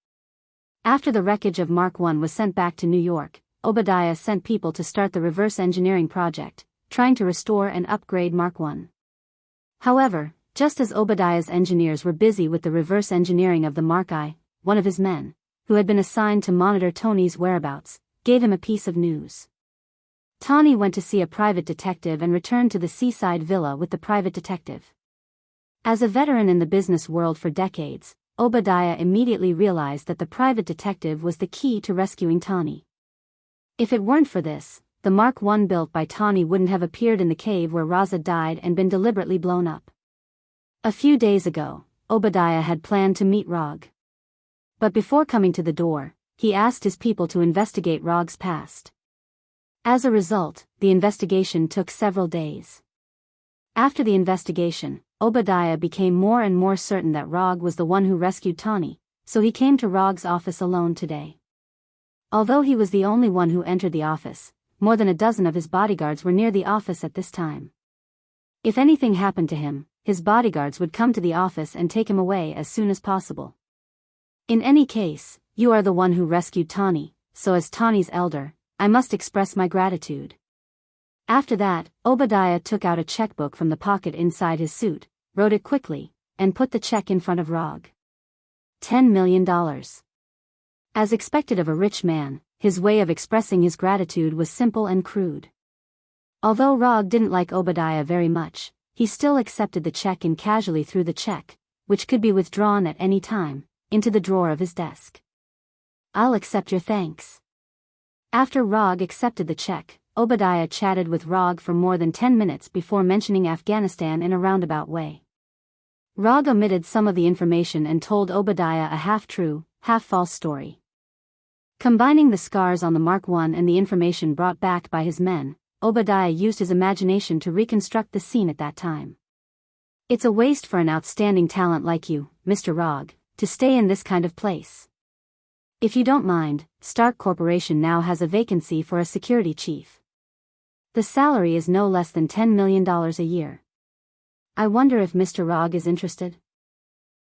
After the wreckage of Mark I was sent back to New York, Obadiah sent people to start the reverse engineering project, trying to restore and upgrade Mark I. However, just as Obadiah's engineers were busy with the reverse engineering of the Mark I, one of his men, who had been assigned to monitor Tony's whereabouts, gave him a piece of news. Tani went to see a private detective and returned to the seaside villa with the private detective. As a veteran in the business world for decades, Obadiah immediately realized that the private detective was the key to rescuing Tani. If it weren't for this, the Mark I built by Tani wouldn't have appeared in the cave where Raza died and been deliberately blown up. A few days ago, Obadiah had planned to meet Rog. But before coming to the door, he asked his people to investigate Rog's past. As a result, the investigation took several days. After the investigation, Obadiah became more and more certain that Rog was the one who rescued Tawny, so he came to Rog's office alone today. Although he was the only one who entered the office, more than a dozen of his bodyguards were near the office at this time. If anything happened to him, his bodyguards would come to the office and take him away as soon as possible. In any case, you are the one who rescued Tawny, so as Tawny's elder, I must express my gratitude. After that, Obadiah took out a checkbook from the pocket inside his suit, wrote it quickly, and put the check in front of Rog. $10 million. As expected of a rich man, his way of expressing his gratitude was simple and crude. Although Rog didn't like Obadiah very much, he still accepted the check and casually threw the check, which could be withdrawn at any time, into the drawer of his desk. I'll accept your thanks. After Rog accepted the check, Obadiah chatted with Rog for more than 10 minutes before mentioning Afghanistan in a roundabout way. Rog omitted some of the information and told Obadiah a half-true, half-false story. Combining the scars on the Mark I and the information brought back by his men, Obadiah used his imagination to reconstruct the scene at that time. It's a waste for an outstanding talent like you, Mr. Rog, to stay in this kind of place. If you don't mind, Stark Corporation now has a vacancy for a security chief. The salary is no less than $10 million a year. I wonder if Mr. Rog is interested?